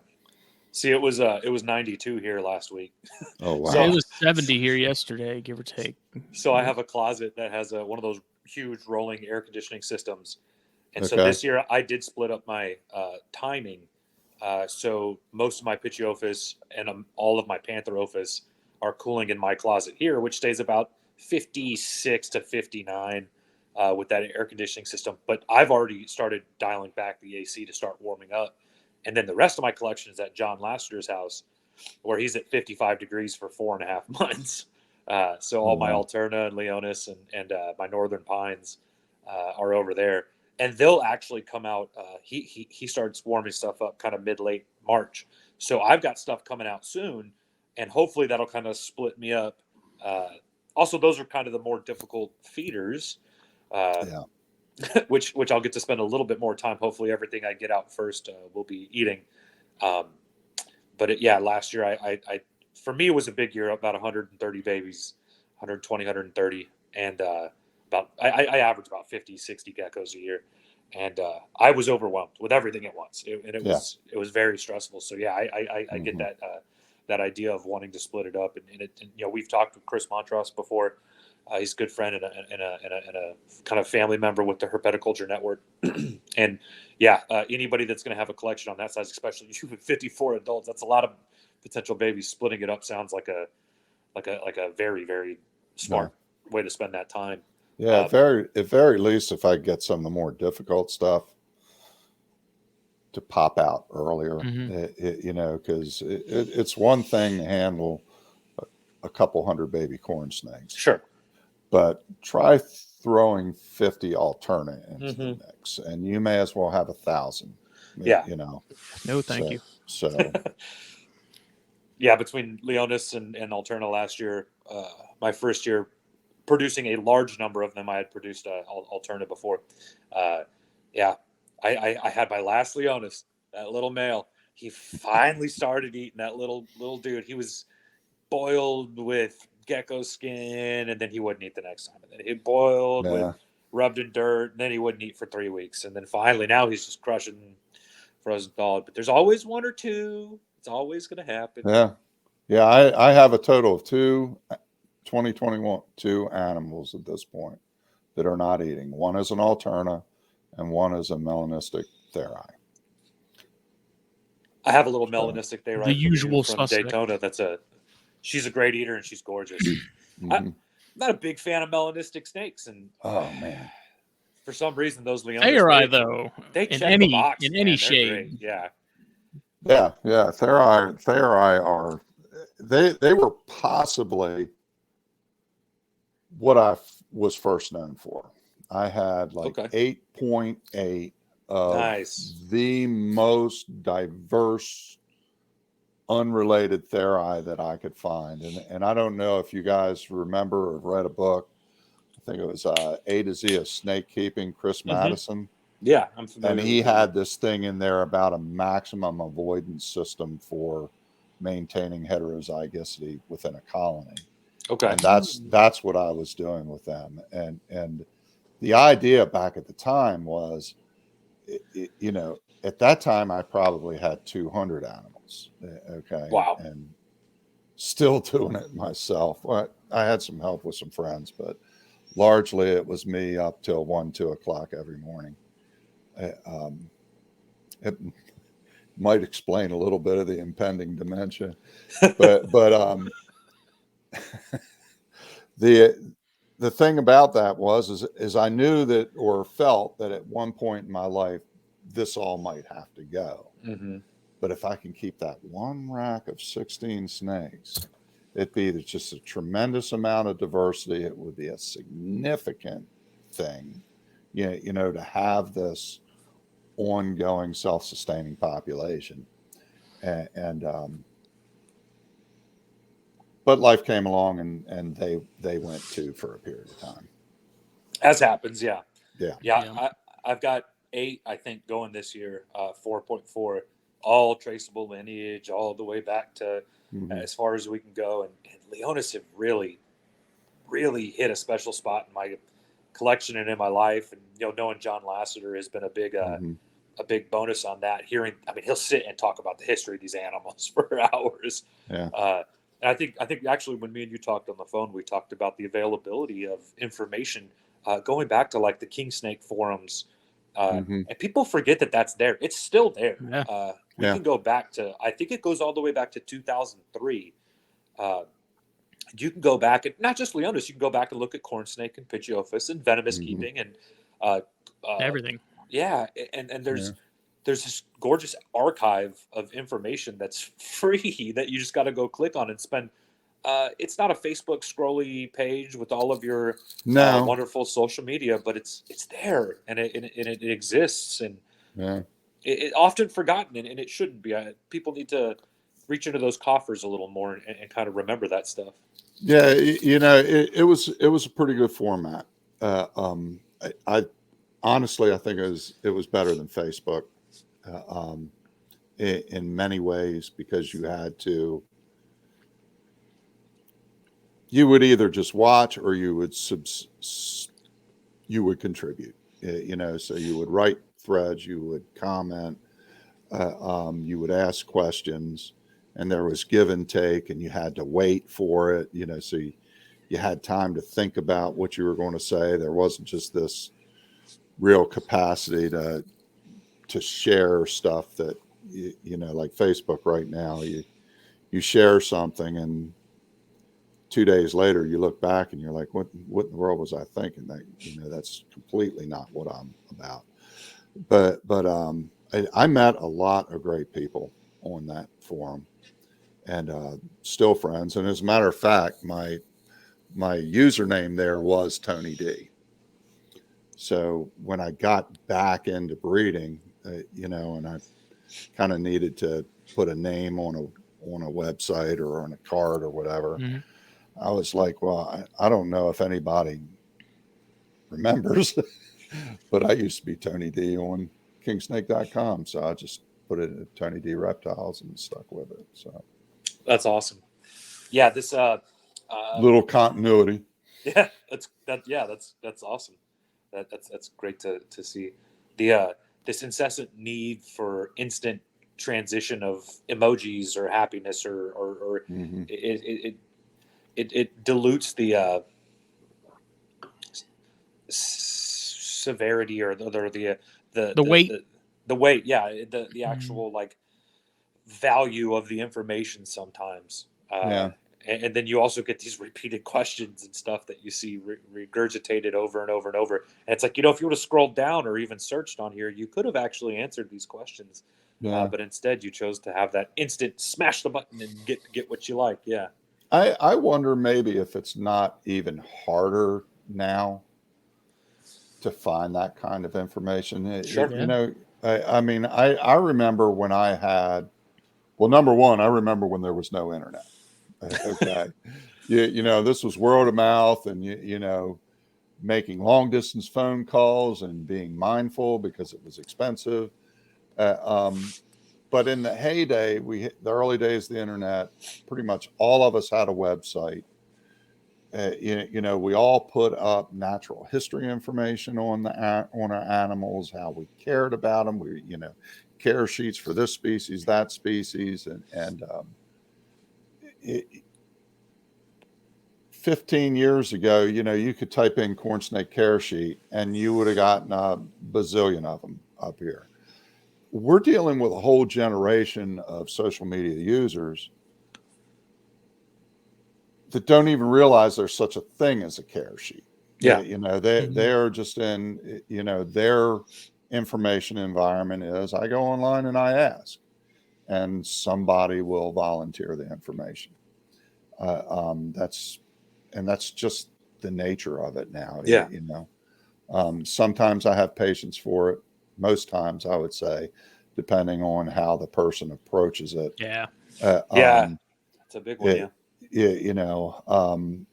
See, it was 92 here last week. Oh wow! So- It was 70 here yesterday, give or take. So I have a closet that has one of those huge rolling air conditioning systems. And so Okay. this year I did split up my timing. So most of my Pituophis and all of my Pantherophis are cooling in my closet here, which stays about 56 to 59 with that air conditioning system. But I've already started dialing back the AC to start warming up. And then the rest of my collection is at John Lassiter's house, where he's at 55 degrees for 4.5 months. So all my wow. Alterna and Leonis and my Northern Pines are over there. And they'll actually come out. He starts warming stuff up kind of mid-late March. So I've got stuff coming out soon, and hopefully that'll kind of split me up. Also, those are kind of the more difficult feeders, Yeah. which I'll get to spend a little bit more time. Hopefully everything I get out first will be eating. But last year I for me it was a big year, about 130 babies, 120, 130, and I average about 50, 60 geckos a year, and I was overwhelmed with everything at once, it was very stressful. So I get that idea of wanting to split it up, and we've talked with Chris Montross before. He's a good friend and a kind of family member with the Herpetoculture Network, and anybody that's going to have a collection on that size, especially you with 54 adults, that's a lot of potential babies. Splitting it up sounds like a very, very smart way to spend that time. Yeah, at very least, if I get some of the more difficult stuff to pop out earlier, because it's one thing to handle a couple hundred baby corn snakes. Sure. But try throwing 50 Alterna into the mix, and you may as well have 1,000. Yeah. No, thank you. So between Leonis and Alterna last year, my first year producing a large number of them, I had produced Alterna before. I had my last Leonis, that little male. He finally started eating that little dude. He was boiled with gecko skin, and then he wouldn't eat the next time. And then he boiled with rubbed in dirt, and then he wouldn't eat for 3 weeks. And then finally, now he's just crushing frozen thawed. But there's always one or two. It's always going to happen. Yeah. I have a total of 2 animals at this point that are not eating. One is an Alterna, and one is a melanistic Theri. I have a little melanistic Theri. The usual from suspect. Daytona. She's a great eater, and she's gorgeous. I'm not a big fan of melanistic snakes, and oh man, for some reason those Leonis Theri though, they in check any the box, in man. any They're shade. great. Yeah. Theri are they were possibly what I was first known for. I had 8.8 of the most diverse unrelated Theri that I could find. And I don't know if you guys remember or read a book. I think it was A to Z of Snake Keeping, Chris Madison. Yeah, I'm familiar. And he had this thing in there about a maximum avoidance system for maintaining heterozygosity within a colony. Okay. And that's what I was doing with them. And the idea back at the time was, at that time I probably had 200 animals. Okay. Wow. And still doing it myself. Well, I had some help with some friends, but largely it was me up till 1, 2 o'clock every morning. It might explain a little bit of the impending dementia, but the thing about that is I knew that, or felt that at one point in my life, this all might have to go. Mm-hmm. But if I can keep that one rack of 16 snakes, it'd be just a tremendous amount of diversity. It would be a significant thing, to have this ongoing self-sustaining population. But life came along and they went too for a period of time. As happens, yeah. Yeah. I've got 8, I think, going this year, 4.4, all traceable lineage, all the way back to as far as we can go. And Leonis have really, really hit a special spot in my collection and in my life. And knowing John Lasseter has been a big bonus on that. Hearing, I mean, he'll sit and talk about the history of these animals for hours. Yeah. And I think actually when me and you talked on the phone, we talked about the availability of information going back to like the king snake forums. And people forget that that's there. It's still there. Yeah. We can go back to, I think it goes all the way back to 2003. You can go back and not just Leonis, you can go back and look at corn snake and Pituophis and venomous keeping and everything. Yeah, and there's this gorgeous archive of information that's free that you just got to go click on and spend. It's not a Facebook scrolly page with all of your wonderful social media, but it's there and it exists, and it often forgotten, and it shouldn't be. People need to reach into those coffers a little more and kind of remember that stuff. Yeah, it was a pretty good format. I honestly, I think it was better than Facebook in many ways, because you would either just watch or you would contribute. So you would write threads, you would comment, you would ask questions, and there was give and take, and you had to wait for it. So you had time to think about what you were going to say. There wasn't just this real capacity to share stuff that like Facebook right now, you share something and 2 days later you look back and you're like, what in the world was I thinking? That that's completely not what I'm about. But I met a lot of great people on that forum, and still friends. And as a matter of fact, my username there was Tony D. So when I got back into breeding, and I kind of needed to put a name on a website or on a card or whatever, I was like, well, I don't know if anybody remembers, but I used to be Tony D on kingsnake.com. So I just put it at Tony D Reptiles and stuck with it. So that's awesome. Yeah, this little continuity. Yeah, that's awesome. That's great to see. This incessant need for instant transition of emojis or happiness or it dilutes the severity or the weight. The weight. Yeah, the actual like value of the information sometimes. And then you also get these repeated questions and stuff that you see regurgitated over and over and over. And it's like, if you would have scrolled down or even searched on here, you could have actually answered these questions. But instead you chose to have that instant smash the button and get what you like. Yeah. I wonder maybe if it's not even harder now to find that kind of information. Sure. I mean, I remember when I had, well, number one, I remember when there was no internet. Okay. This was word of mouth, and, making long distance phone calls and being mindful because it was expensive. But in the heyday, the early days of the internet, pretty much all of us had a website. We all put up natural history information on our animals, how we cared about them. We, care sheets for this species, that species, and 15 years ago, you could type in corn snake care sheet and you would have gotten a bazillion of them up here. We're dealing with a whole generation of social media users that don't even realize there's such a thing as a care sheet. Yeah. They are just in, their information environment is I go online and I ask, and somebody will volunteer the information. That's just the nature of it now. Yeah. Sometimes I have patience for it. Most times I would say, depending on how the person approaches it. Yeah. It's a big one.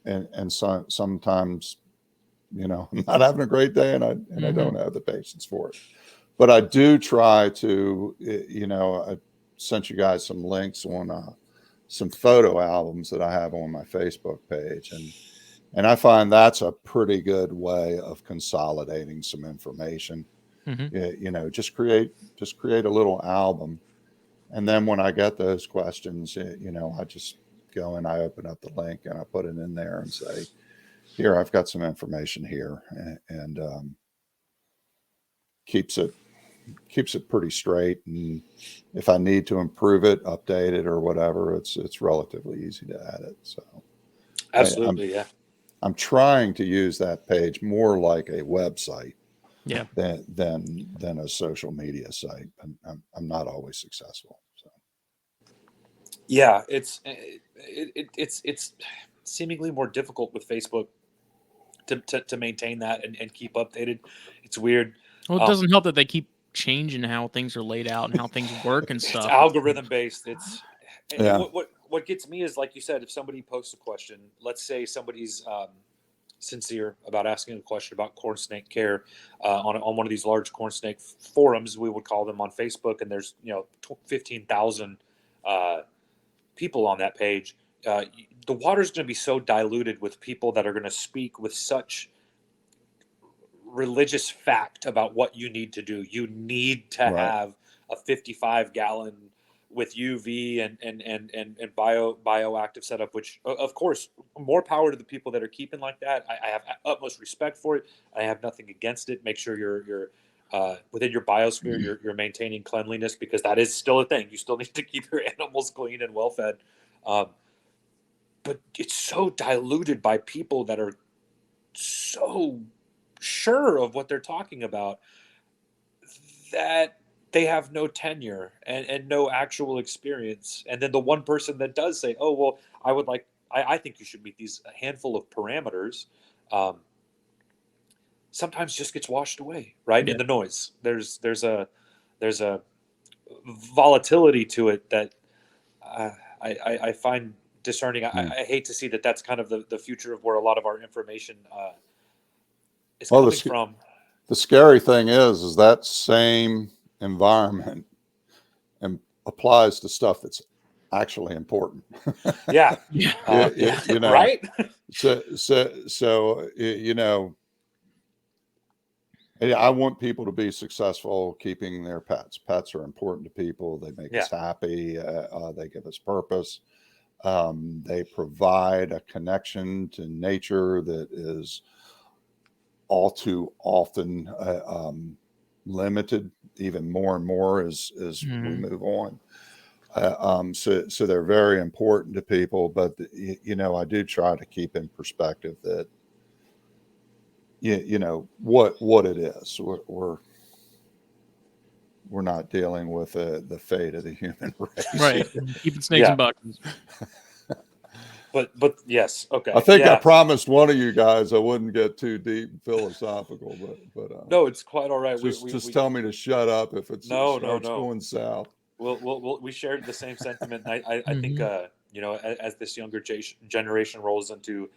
And sometimes, I'm not having a great day and I don't have the patience for it, but I do try to, I sent you guys some links on, some photo albums that I have on my Facebook page. And I find that's a pretty good way of consolidating some information. Just create a little album. And then when I get those questions, I just go and I open up the link and I put it in there and say, here, I've got some information here, and keeps it pretty straight. And if I need to improve it, update it, or whatever, it's relatively easy to edit. So absolutely, I'm trying to use that page more like a website, than a social media site. I'm not always successful. So yeah, it's seemingly more difficult with Facebook to maintain that and keep updated. It's weird. Well, it doesn't help that they keep changing how things are laid out and how things work and stuff. It's algorithm based. What gets me is, like you said, if somebody posts a question, let's say somebody's sincere about asking a question about corn snake care on one of these large corn snake forums, we would call them, on Facebook, and there's 15,000 people on that page. The water's going to be so diluted with people that are going to speak with such religious fact about what you need to do. You need to have a 55-gallon with UV and bioactive setup, which of course, more power to the people that are keeping like that. I have utmost respect for it. I have nothing against it. Make sure you're within your biosphere, you're maintaining cleanliness, because that is still a thing. You still need to keep your animals clean and well fed. But it's so diluted by people that are so sure of what they're talking about that they have no tenure and no actual experience. And then the one person that does say, oh, well, I think you should meet these handful of parameters, sometimes just gets washed away, right? In the noise. There's a volatility to it that I find discerning. I hate to see that that's kind of the future of where a lot of our information is coming from. The scary thing is that same environment and applies to stuff that's actually important. Right? I want people to be successful keeping their pets. Pets are important to people. They make us happy. They give us purpose. They provide a connection to nature that is all too often limited, even more and more as we move on. So they're very important to people, but I do try to keep in perspective that what it is. We're not dealing with the fate of the human race, right? Keeping snakes and buckets. But yes, okay. I think I promised one of you guys I wouldn't get too deep and philosophical, but no, it's quite all right. Just tell me to shut up if it starts going south. We shared the same sentiment. I think as this younger generation rolls into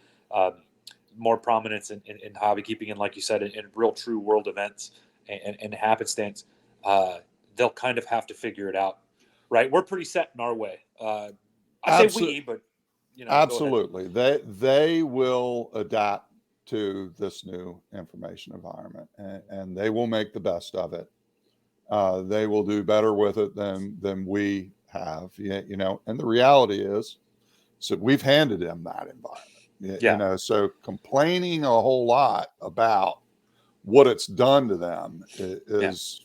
more prominence in hobby keeping, and like you said, in real true world events and happenstance, they'll kind of have to figure it out, right? We're pretty set in our way. I say we, but absolutely, they will adapt to this new information environment, and they will make the best of it. They will do better with it than we have, and the reality is, so we've handed them that environment, so complaining a whole lot about what it's done to them is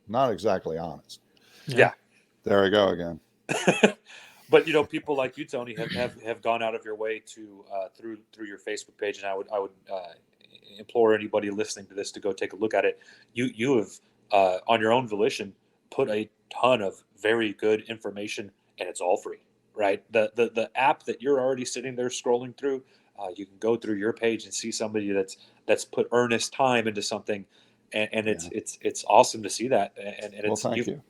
not exactly honest. There we go again. But people like you, Tony, have gone out of your way to through your Facebook page, and I would implore anybody listening to this to go take a look at it. You have on your own volition put a ton of very good information, and it's all free, right? The app that you're already sitting there scrolling through, you can go through your page and see somebody that's put earnest time into something, and it's awesome to see that. And it's, thank you.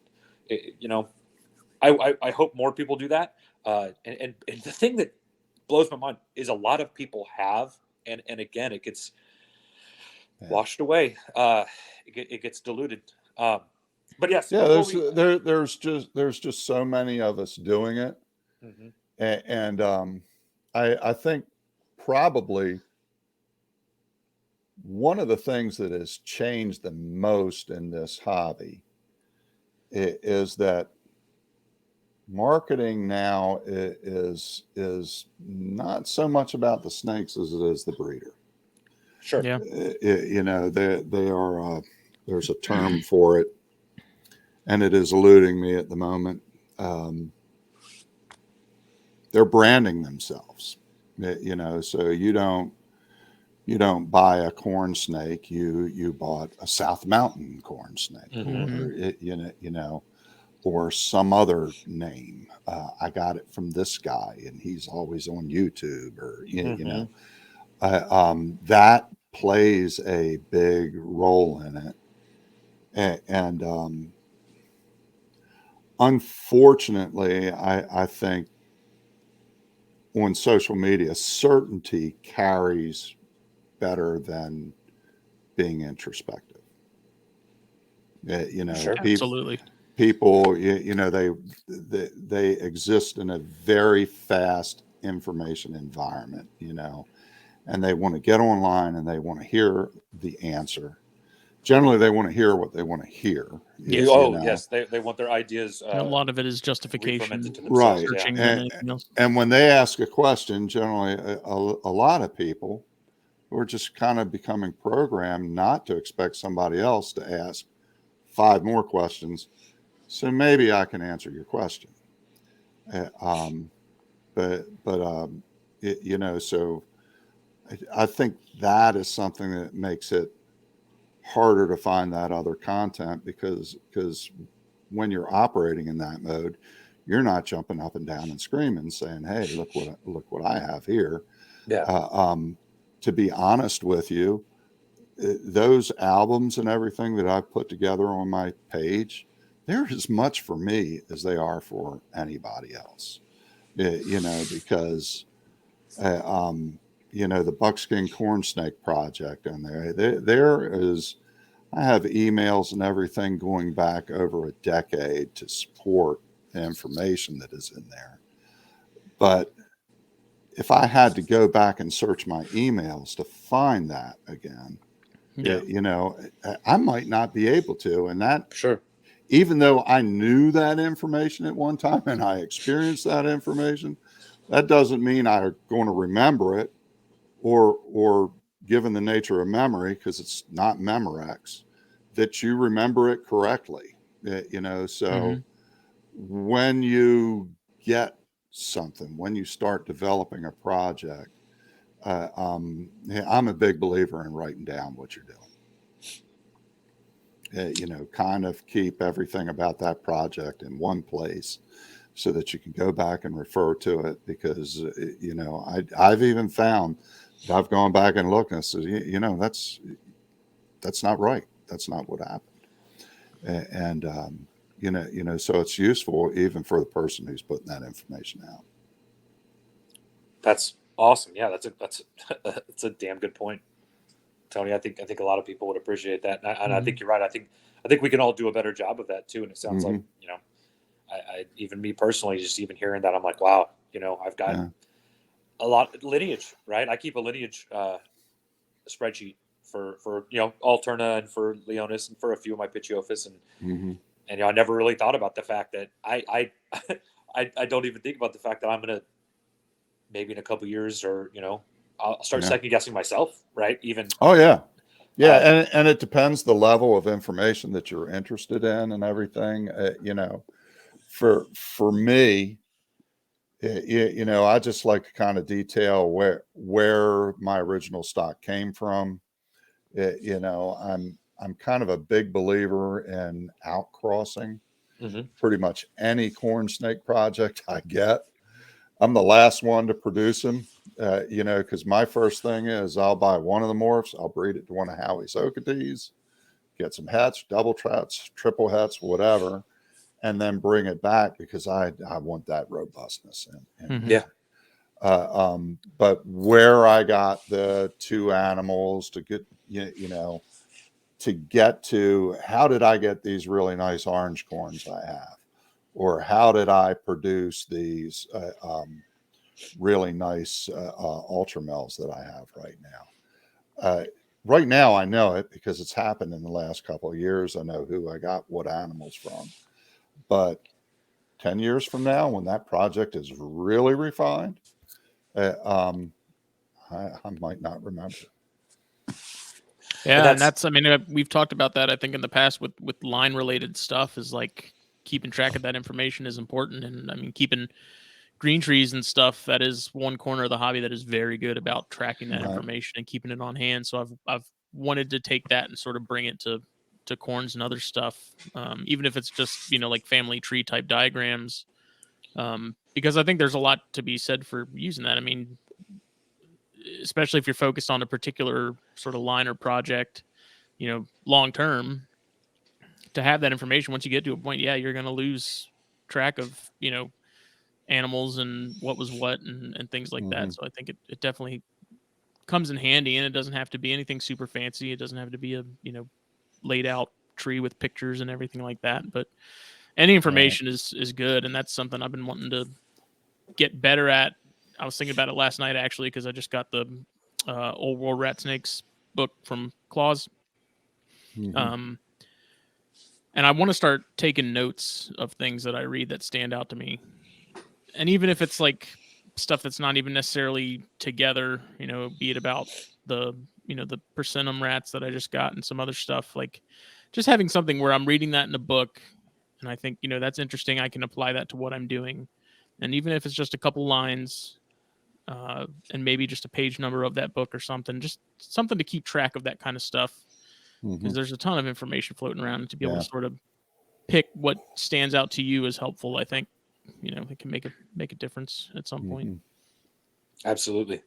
I hope more people do that. And the thing that blows my mind is a lot of people have, and again, it gets washed away. It gets diluted. But yes, there's just so many of us doing it, and I think probably one of the things that has changed the most in this hobby is that marketing now is not so much about the snakes as it is the breeder. Sure. Yeah. You know, they are there's a term for it, and it is eluding me at the moment. They're branding themselves. You know, so you don't buy a corn snake. You bought a South Mountain corn snake, or you know, or some other name. I got it from this guy, and he's always on YouTube, or you know, that plays a big role in it, and unfortunately, I think on social media, certainty carries better than being introspective. You know, Sure. Absolutely. people, you know, they exist in a very fast information environment, you know, and they want to get online and they want to hear the answer. Generally, they want to hear what they want to hear. Yes. You know? Yes, they want their ideas. And a lot of it is justification, re-fermented to themselves, right? searching than anything else. And when they ask a question, generally, a lot of people are just kind of becoming programmed not to expect somebody else to ask 5 more questions. So maybe I can answer your question. You know, so I think that is something that makes it harder to find that other content, because when you're operating in that mode, you're not jumping up and down and screaming saying, hey, look what I have here. Yeah. To be honest with you, those albums and everything that I've put together on my page, they're as much for me as they are for anybody else. You know, because you know, the Buckskin Corn Snake Project, and there is, I have emails and everything going back over a decade to support the information that is in there. But if I had to go back and search my emails to find that again, you know, I might not be able to. And that, Sure. even though I knew that information at one time and I experienced that information, that doesn't mean I'm going to remember it, or given the nature of memory, because it's not Memorex, that you remember it correctly. You know, so when you get something, when you start developing a project, I'm a big believer in writing down what you're doing. You know, kind of keep everything about that project in one place so that you can go back and refer to it, because you know, I've even found that I've gone back and looked and I said, you know, that's not right. That's not what happened. And you know, so it's useful even for the person who's putting that information out. That's awesome. Yeah, that's a damn good point, Tony. I think a lot of people would appreciate that, and I think you're right. I think we can all do a better job of that too. And it sounds like, you know, I even me personally, just even hearing that, I'm like, wow, you know, I've got a lot of lineage, right? I keep a lineage spreadsheet for you know, Alterna and for Leonis and for a few of my Pitiophis, and you know, I never really thought about the fact that I don't even think about the fact that I'm gonna, maybe in a couple years, or you know, I'll start second guessing myself, right? Even and it depends the level of information that you're interested in and everything. You know, for me, you know, I just like to kind of detail where my original stock came from. You know, I'm kind of a big believer in outcrossing. Pretty much any corn snake project I get, I'm the last one to produce them. You know, because my first thing is I'll buy one of the morphs, I'll breed it to one of Howie's Oketees, get some hets, double hets, triple hets, whatever, and then bring it back, because I want that robustness. But where I got the 2 animals to get, you know, to get to, how did I get these really nice orange corns I have, or how did I produce these really nice ultra males that I have right now. Right now, I know it because it's happened in the last couple of years. I know who I got what animals from. But 10 years from now, when that project is really refined, I might not remember. Yeah, and that's, I mean, we've talked about that, I think, in the past with line related stuff, is like keeping track of that information is important. And I mean, keeping green trees and stuff, that is one corner of the hobby that is very good about tracking that information and keeping it on hand. So I've wanted to take that and sort of bring it to corns and other stuff, even if it's just, you know, like family tree type diagrams, because I think there's a lot to be said for using that. I mean, especially if you're focused on a particular sort of line or project, you know, long term, to have that information. Once you get to a point, yeah, you're going to lose track of, you know, animals and what was what and things like that. So I think it definitely comes in handy, and it doesn't have to be anything super fancy. It doesn't have to be a, you know, laid out tree with pictures and everything like that. But any information is good, and that's something I've been wanting to get better at. I was thinking about it last night, actually, because I just got the Old World Rat Snakes book from Claus. And I want to start taking notes of things that I read that stand out to me. And even if it's like stuff that's not even necessarily together, you know, be it about the, you know, the percentum rats that I just got and some other stuff, like just having something where I'm reading that in a book and I think, you know, that's interesting. I can apply that to what I'm doing. And even if it's just a couple lines, and maybe just a page number of that book or something, just something to keep track of that kind of stuff. Because there's a ton of information floating around, and to be able to sort of pick what stands out to you as helpful, I think, you know, it can make a difference at some point. Absolutely.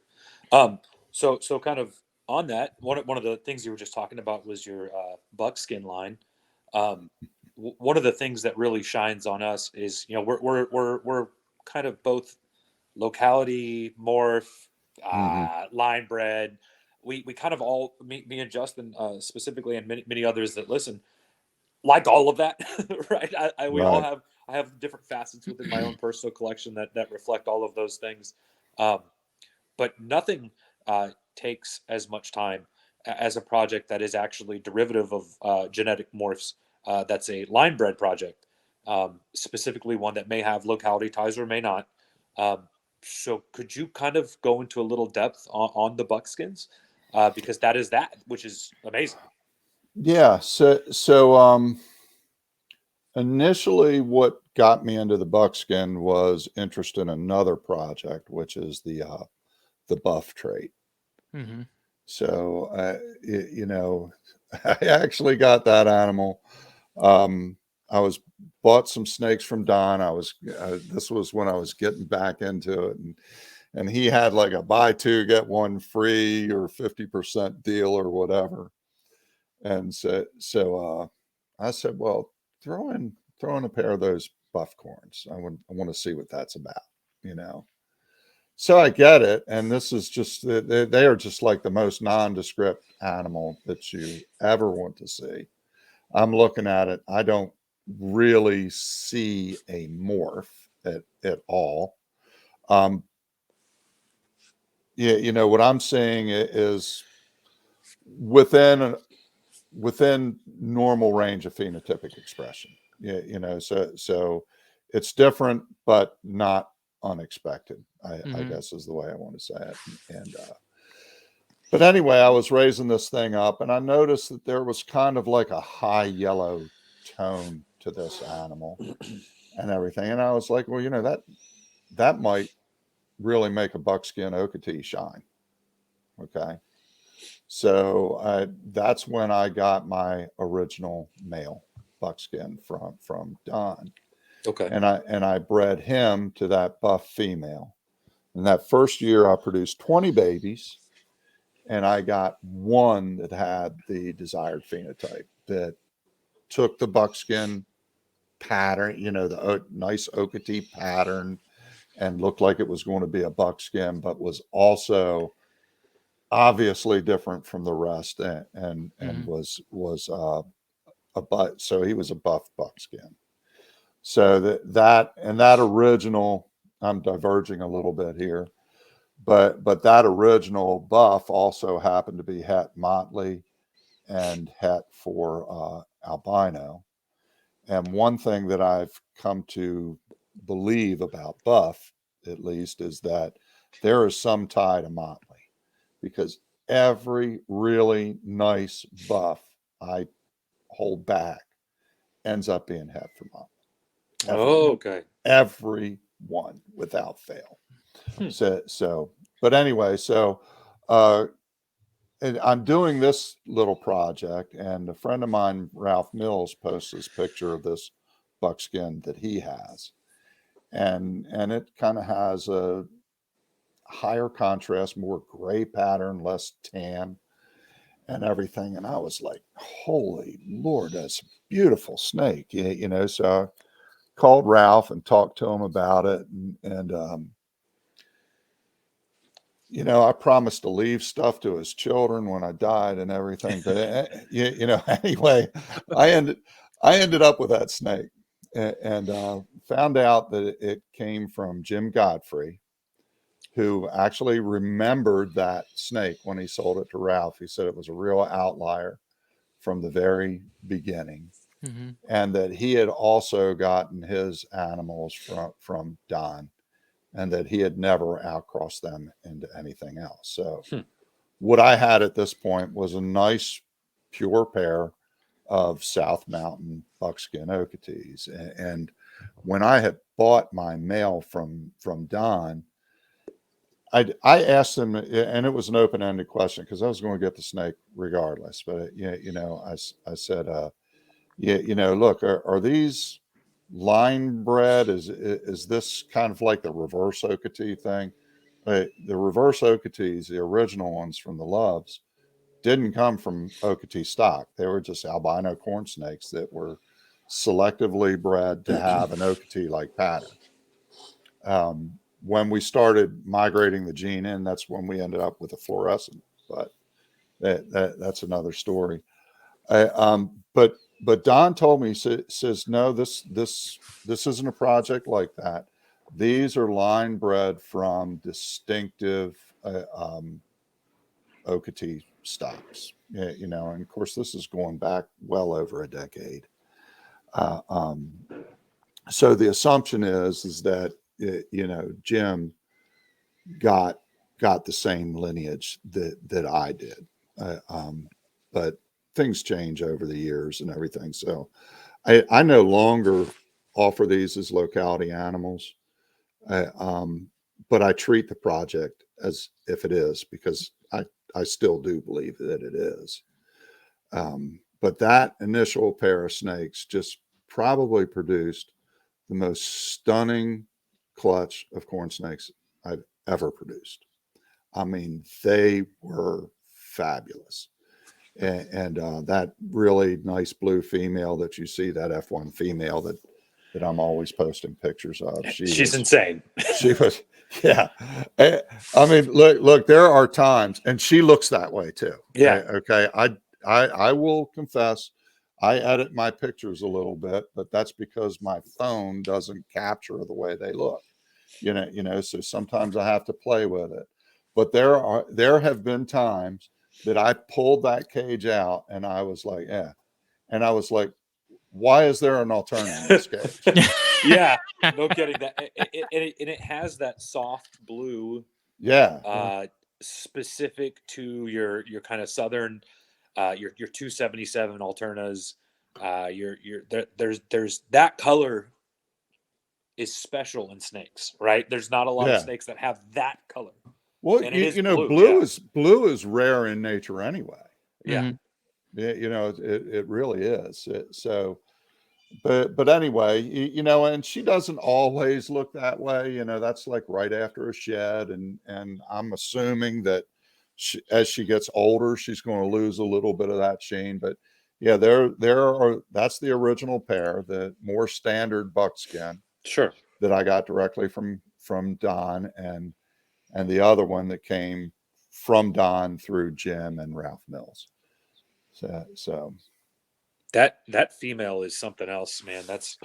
So kind of on that, one of the things you were just talking about was your buckskin line. One of the things that really shines on us is, you know, we're kind of both locality, morph, line bred. We kind of all, me and Justin specifically, and many others that listen, like all of that, right? I have different facets within my own personal collection that reflect all of those things, but nothing takes as much time as a project that is actually derivative of genetic morphs. That's a line bred project, specifically one that may have locality ties or may not. So could you kind of go into a little depth on the buckskins? Because that is that, which is amazing. Yeah. So initially what got me into the buckskin was interest in another project, which is the buff trait. So, you know, I actually got that animal. I bought some snakes from Don. This was when I was getting back into it, and he had like a buy two, get one free or 50% deal or whatever. And so I said, well, throw in a pair of those buff corns. I want to see what that's about, you know. So I get it, and this is just they are just like the most nondescript animal that you ever want to see. I'm looking at it. I don't really see a morph at all. Yeah, you know what I'm seeing is within normal range of phenotypic expression. Yeah, you know, so it's different, but not unexpected. I guess is the way I want to say it. And but anyway, I was raising this thing up, and I noticed that there was kind of like a high yellow tone to this animal and everything. And I was like, well, you know, that might really make a buckskin Okatee shine. Okay. So that's when I got my original male buckskin from Don. Okay. And I bred him to that buff female. And that first year I produced 20 babies, and I got one that had the desired phenotype that took the buckskin pattern, you know, the nice Okatee pattern, and looked like it was going to be a buckskin, but was also obviously different from the rest, and was a so he was a buff buckskin. So that original I'm diverging a little bit here, but that original buff also happened to be het motley and het for albino. And one thing that I've come to believe about buff, at least, is that there is some tie to motley, because every really nice buff I hold back ends up being het for motley. Okay. Every one without fail. So, but anyway, and I'm doing this little project, and a friend of mine, Ralph Mills, posts this picture of this buckskin that he has, and it kind of has a higher contrast, more gray pattern, less tan, and everything. And I was like, "Holy Lord, that's a beautiful snake!" So I called Ralph and talked to him about it, and I promised to leave stuff to his children when I died and everything. But anyway, I ended up with that snake, and found out that it came from Jim Godfrey, who actually remembered that snake when he sold it to Ralph. He said it was a real outlier from the very beginning, and that he had also gotten his animals from Don, and that he had never outcrossed them into anything else. So what I had at this point was a nice pure pair of South Mountain buckskin Okeetees. And when I had bought my male from Don, I asked him, and it was an open-ended question because I was going to get the snake regardless. But I said, look, are these line bred? Is this kind of like the reverse Okatee thing? The reverse Okeetees, the original ones from the Loves, didn't come from Okatee stock. They were just albino corn snakes that were selectively bred to have an Okatee-like pattern. When we started migrating the gene in, that's when we ended up with a fluorescent. But that's another story. But Don told me, says, no, this isn't a project like that. These are line bred from distinctive Okatee stocks, and of course this is going back well over a decade. So the assumption is that Jim got the same lineage that I did, but things change over the years and everything. So I no longer offer these as locality animals, but I treat the project as if it is, because I still do believe that it is. But that initial pair of snakes just probably produced the most stunning clutch of corn snakes I've ever produced. I mean, they were fabulous. And that really nice blue female that you see, that F1 female that I'm always posting pictures of. She's insane. She was, yeah. I mean, look, there are times, and she looks that way too. Yeah. Okay. I will confess, I edit my pictures a little bit, but that's because my phone doesn't capture the way they look. So sometimes I have to play with it. But there have been times that I pulled that cage out and I was like, yeah. And I was like, why is there an alternative in this cage? Yeah, no kidding. That it has that soft blue. Yeah. Specific to your kind of southern, your 277 Alternas. There's that color is special in snakes, right? There's not a lot of snakes that have that color. Well, blue is rare in nature anyway. Yeah. It really is. But anyway, and she doesn't always look that way. That's like right after a shed, and I'm assuming that as she gets older, she's going to lose a little bit of that sheen. But yeah, that's the original pair, the more standard buckskin. Sure. That I got directly from Don, and the other one that came from Don through Jim and Ralph Mills. So that female is something else, man. That's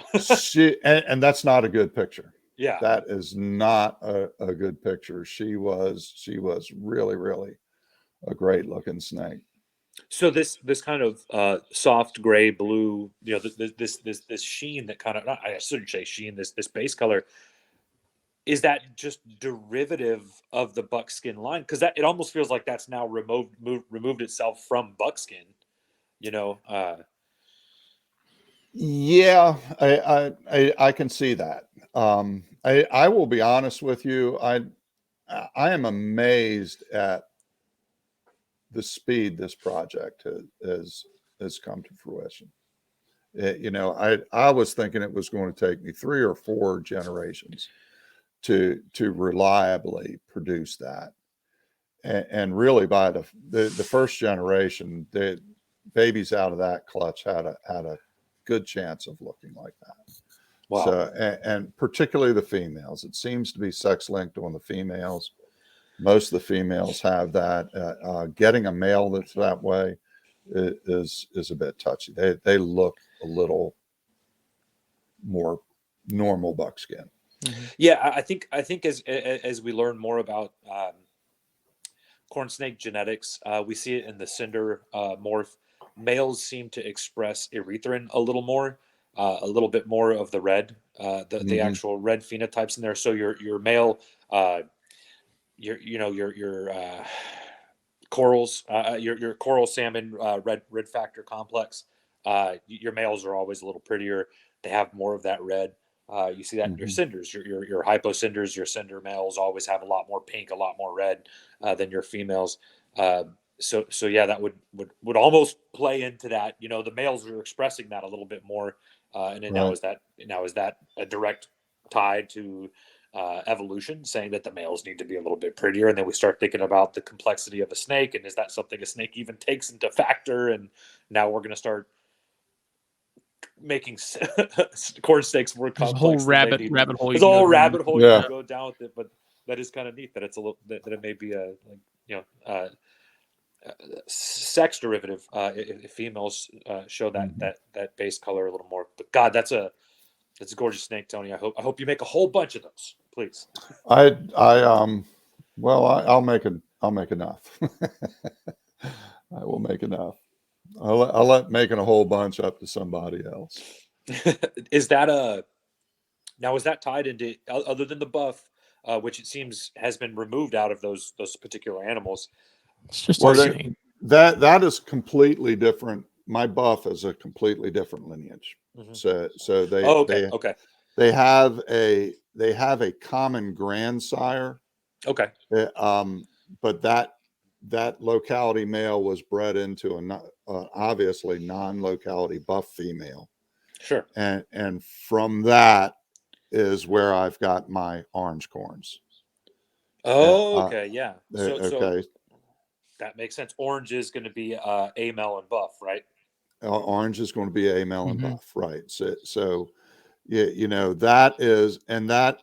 and that's not a good picture. Yeah. That is not a good picture. She was really, really a great looking snake. So this kind of soft gray blue, you know, this sheen that kind of, I shouldn't say sheen, this base color, is that just derivative of the buckskin line? Because that, it almost feels like that's now removed itself from buckskin. You know, Yeah, I can see that. I will be honest with you. I am amazed at the speed this project has come to fruition. You know, I was thinking it was going to take me 3 or 4 generations to reliably produce that, and really by the first generation, the babies out of that clutch had a good chance of looking like that. wow. So, and particularly the females, it seems to be sex linked on the females. Most of the females have that. Getting a male that's that way is a bit touchy. They look a little more normal buckskin. Mm-hmm. Yeah, I think as we learn more about corn snake genetics, we see it in the cinder morph. Males seem to express erythrin a little more, a little bit more of the red, the actual red phenotypes in there. So your male, your corals, your coral salmon red factor complex. Your males are always a little prettier. They have more of that red. You see that in your cinders. Your hypocinders, your cinder males always have a lot more pink, a lot more red than your females. So yeah, that would almost play into that. You know, the males are expressing that a little bit more, and then Right. now is that a direct tie to evolution, saying that the males need to be a little bit prettier, and then we start thinking about the complexity of a snake, and is that something a snake even takes into factor? And now we're going to start making corn snakes more There's a whole complex than they need. rabbit hole you There's a can go whole down. rabbit hole you Yeah. can go down with it, but that is kind of neat that it's a little that it may be a, like, you know, sex derivative if females show that base color a little more. But God, that's a gorgeous snake, Tony. I hope you make a whole bunch of those, please. Well, I'll make enough. I will make enough. I'll let making a whole bunch up to somebody else. Is that is that tied into, other than the buff, which it seems has been removed out of those particular animals? It's just Well, a snake. that is completely different. My buff is a completely different lineage. Mhm. So Okay. they have a common grandsire. Okay. But that locality male was bred into obviously non-locality buff female, Sure. and from that is where I've got my orange corns. Okay. Yeah. So Okay, that makes sense. Orange is going to be a male and buff, right? orange is going to be a male and Mm-hmm. buff, right? So yeah, you know, that is, and that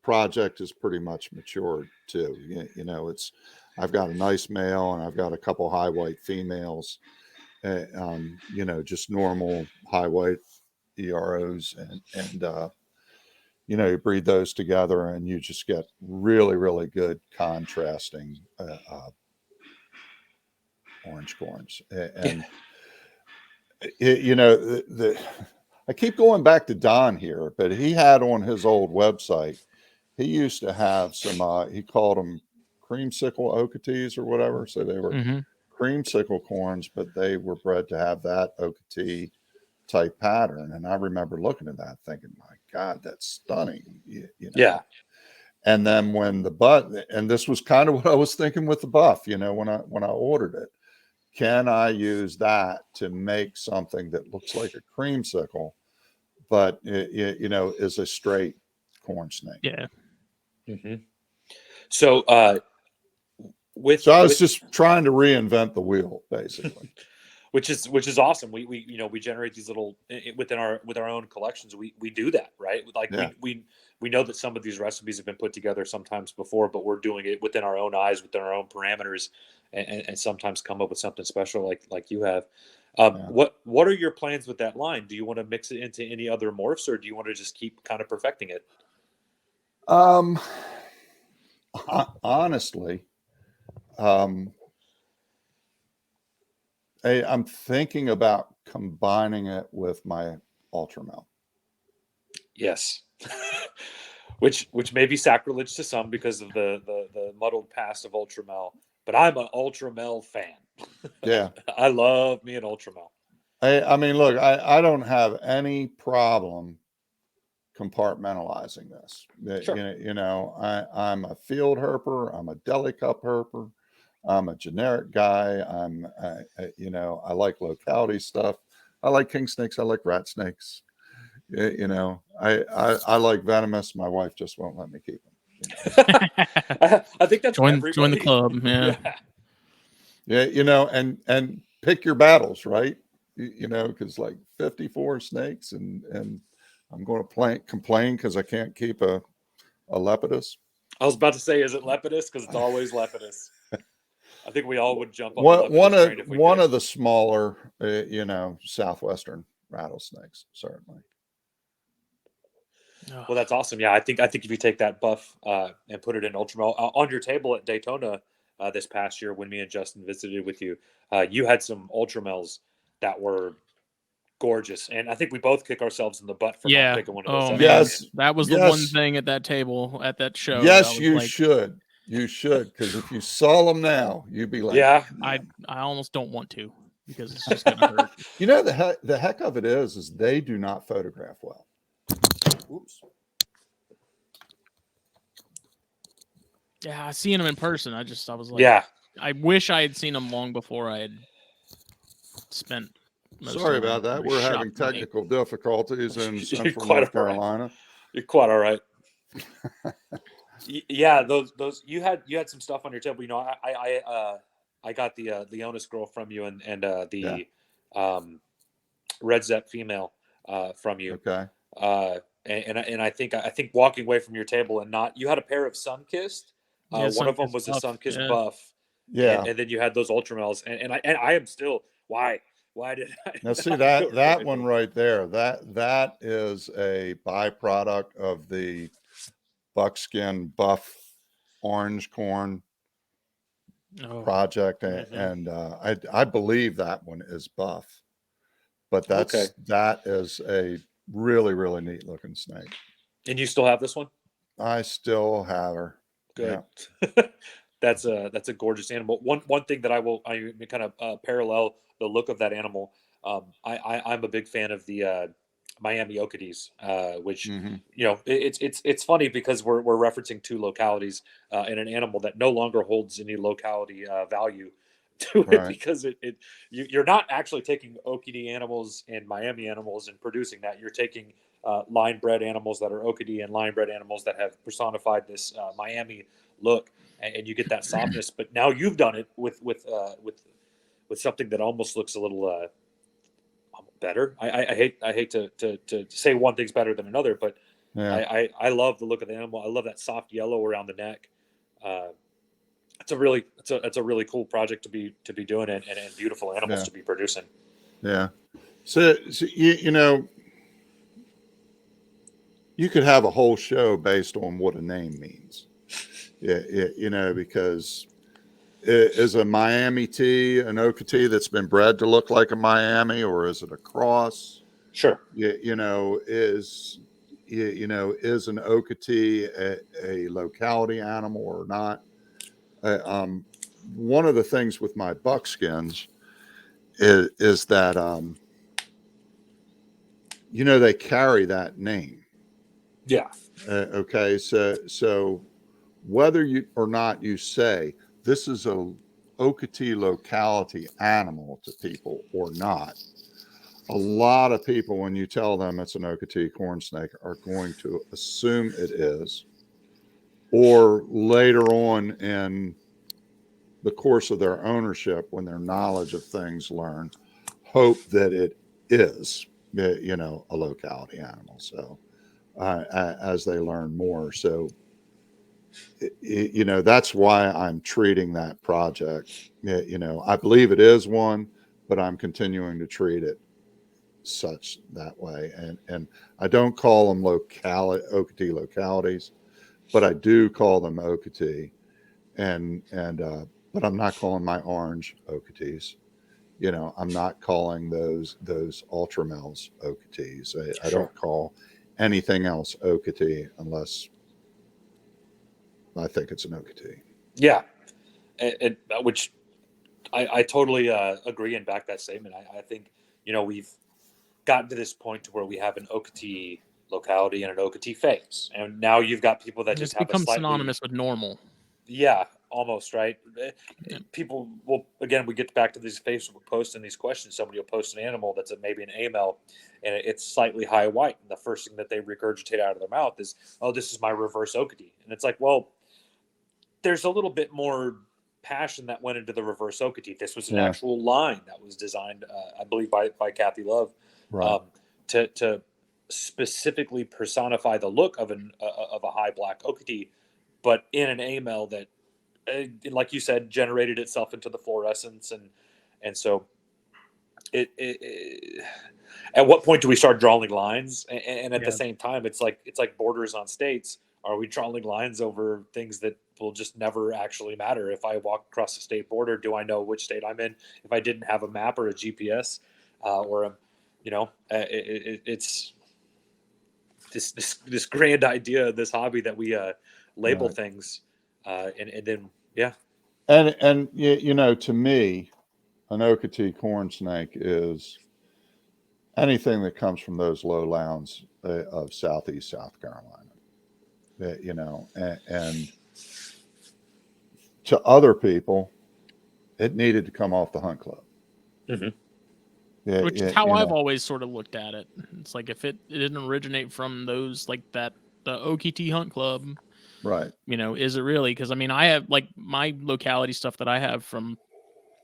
project is pretty much matured too. You know, I've got a nice male and I've got a couple high white females. You know, just normal high white EROs, and you know, you breed those together and you just get really, really good contrasting orange corns. And you know, I keep going back to Don here, but he had on his old website, he used to have some, he called them creamsicle oketees or whatever. So they were Mm-hmm. creamsicle corns, but they were bred to have that oketee type pattern. And I remember looking at that thinking, my God, that's stunning. You know? Yeah. And then when and this was kind of what I was thinking with the buff, you know, when I ordered it, can I use that to make something that looks like a creamsicle, but you know, is a straight corn snake? Yeah. Mm-hmm. So So I was just trying to reinvent the wheel, basically. which is awesome. We you know, we generate these little with our own collections. We do that, right? Like Yeah. we know that some of these recipes have been put together sometimes before, but we're doing it within our own eyes, within our own parameters, and sometimes come up with something special like you have. Yeah. What are your plans with that line? Do you want to mix it into any other morphs, or do you want to just keep kind of perfecting it? Honestly, I'm thinking about combining it with my Ultramel. Yes. which may be sacrilege to some because of the muddled past of Ultramel, but I'm an Ultramel fan. Yeah. I love me an Ultramel. I mean, look, I don't have any problem compartmentalizing this. Sure. I'm a field herper. I'm a deli cup herper. I'm a generic guy. I like locality stuff. I like king snakes. I like rat snakes. I like venomous. My wife just won't let me keep them. I think that's join the club. Yeah. Yeah. And pick your battles, right? Because like 54 snakes and I'm going to complain because I can't keep a Lepidus. I was about to say, is it Lepidus? Because it's always Lepidus. I think we all would jump up one of the smaller, southwestern rattlesnakes, certainly. Well, that's awesome. Yeah, I think if you take that buff and put it in Ultramel on your table at Daytona this past year when me and Justin visited with you, you had some Ultramels that were gorgeous, and I think we both kick ourselves in the butt for not picking one of those. Yes, that was the one thing at that table at that show. Yes, you should. You should, because if you saw them now, you'd be like, "Yeah." I almost don't want to because it's just gonna hurt. The heck of it is they do not photograph well. Oops. Yeah, seeing them in person, I was like, yeah. I wish I had seen them long before I had spent. Sorry about that. We're having technical difficulties in Central North Carolina. You're quite all right. Yeah, those you had some stuff on your table. I got the Leonis girl from you and the Red Zep female from you. Okay. And I think walking away from your table and not, you had a pair of Sunkissed. One of them was a Sunkissed buff. Yeah. And then you had those Ultramels, and I am still why did I now see that one right there? That is a byproduct of the buckskin buff orange corn project, and I believe that one is buff, but that is a really, really neat looking snake. And you still have this one? I still have her. Good. Yeah. That's a gorgeous animal. One thing that I kind of parallel the look of that animal. I'm a big fan of the Miami Okides, which it's funny because we're referencing two localities and an animal that no longer holds any locality value to it, because you're not actually taking Okide animals and Miami animals and producing that. You're taking line bred animals that are Okide and line bred animals that have personified this Miami look, and you get that softness. But now you've done it with something that almost looks a little better. I hate to say one thing's better than another, but I love the look of the animal. I love that soft yellow around the neck. It's a really cool project to be doing and beautiful animals to be producing. Yeah. So you could have a whole show based on what a name means. Yeah, because is a Miami T an Okite that's been bred to look like a Miami, or is it a cross? Sure. Is an Okite a locality animal or not? One of the things with my buckskins is that they carry that name. Yeah. Okay. So whether you or not you say this is a Okite locality animal to people or not, a lot of people, when you tell them it's an Okite corn snake, are going to assume it is, or later on in the course of their ownership, when their knowledge of things learn, hope that it is, a locality animal. So as they learn more. So, that's why I'm treating that project. I believe it is one, but I'm continuing to treat it such that way. And I don't call them Okite localities. but I do call them Okatee, but I'm not calling my orange Okatees. You know, I'm not calling those ultra males Okatees. I don't call anything else Okatee unless I think it's an Okatee. Yeah, which I totally agree and back that statement. I think, you know, we've gotten to this point to where we have an Okatee locality and an Okatee phase, and now you've got people that just It's have a become slightly synonymous with normal. Yeah, almost right. Yeah. People will, again, we get back to these Facebook posts and these questions. Somebody will post an animal that's maybe an AML, and it's slightly high white, and the first thing that they regurgitate out of their mouth is, "Oh, this is my reverse Okatee," and it's like, well, there's a little bit more passion that went into the reverse Okatee. This was an actual line that was designed, I believe, by Kathy Love, Right. To specifically personify the look of a high black Okatee, but in an AML that, like you said, generated itself into the fluorescence, and so it at what point do we start drawing lines? And at the same time, it's like borders on states. Are we drawing lines over things that will just never actually matter? If I walk across the state border, do I know which state I'm in if I didn't have a map or a GPS, or a, you know, it's this grand idea, this hobby that we label things, and then And you know, to me, an Okatee corn snake is anything that comes from those lowlands of southeast South Carolina. You know, and to other people, it needed to come off the hunt club. Mm-hmm. Yeah, which is how I've always sort of looked at it. It's like if it didn't originate from those like that, the OKT Hunt Club, right? You know, is it really? Because I mean, I have like my locality stuff that I have from,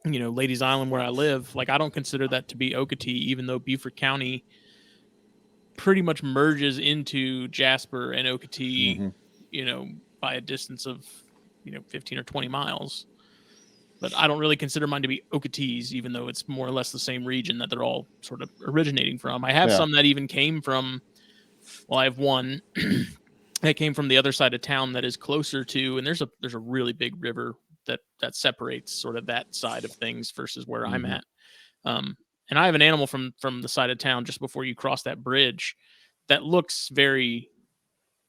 you know, Ladies Island where I live. Like I don't consider that to be Okatee, even though Beaufort County pretty much merges into Jasper and Okatee, Mm-hmm. you know, by a distance of, you know, 15 or 20 miles. But I don't really consider mine to be Okatees, even though it's more or less the same region that they're all sort of originating from. I have some that even came from, well, I have one that came from the other side of town that is closer to, and there's a really big river that separates sort of that side of things versus where I'm at. And I have an animal from the side of town just before you cross that bridge that looks very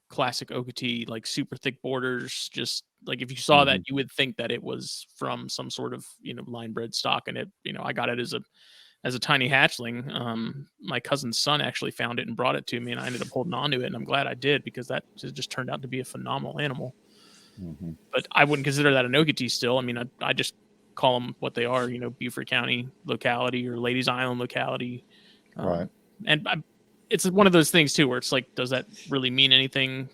classic Okatee, like super thick borders. Just like if you saw that, you would think that it was from some sort of, you know, line bred stock. And it, you know, I got it as a tiny hatchling. My cousin's son actually found it and brought it to me, and I ended up holding on to it, and I'm glad I did because that just turned out to be a phenomenal animal. But I wouldn't consider that an Okatee still. I mean, I just call them what they are, you know, Beaufort County locality or Ladies Island locality. Right. And it's one of those things too, where it's like, does that really mean anything?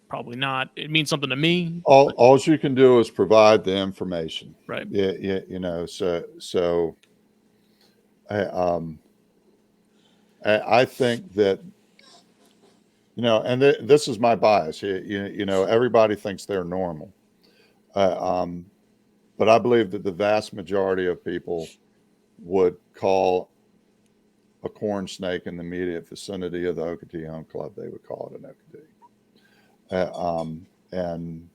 Probably not. It means something to me. All you can do is provide the information. Right. Yeah. You know, so I think that, you know, and this is my bias. You know, everybody thinks they're normal. But I believe that the vast majority of people would call a corn snake in the immediate vicinity of the Okatee Hunt Club, they would call it an Okatee.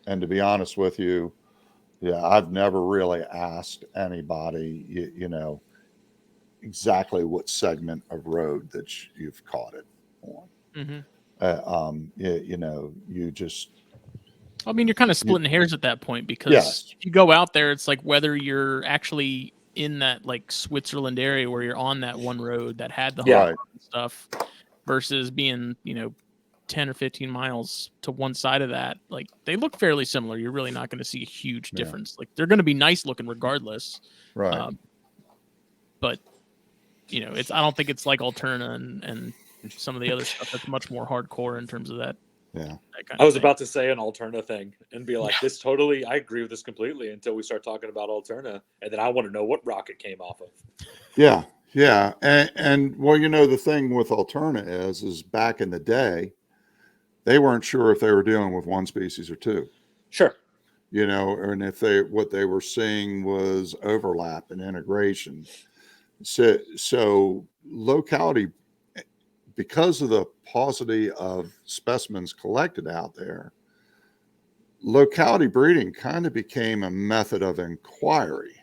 And to be honest with you, yeah, I've never really asked anybody, you know, exactly what segment of road that you've caught it on. You know, you just. I mean, you're kind of splitting hairs at that point because if you go out there, it's like whether you're actually in that like Switzerland area where you're on that one road that had the hunt stuff versus being, you know, 10 or 15 miles to one side of that. Like they look fairly similar. You're really not going to see a huge difference. Like they're going to be nice looking regardless. Right. But you know, I don't think it's like Alterna and some of the other stuff that's much more hardcore in terms of that. Yeah. I was about to say an Alterna thing and be like, this totally, I agree with this completely until we start talking about Alterna. And then I want to know what rock it came off of. Yeah. Yeah. And well, you know, the thing with Alterna is back in the day, they weren't sure if they were dealing with one species or two. Sure. You know, and if what they were seeing was overlap and integration. So locality because of the paucity of specimens collected out there, locality breeding kind of became a method of inquiry.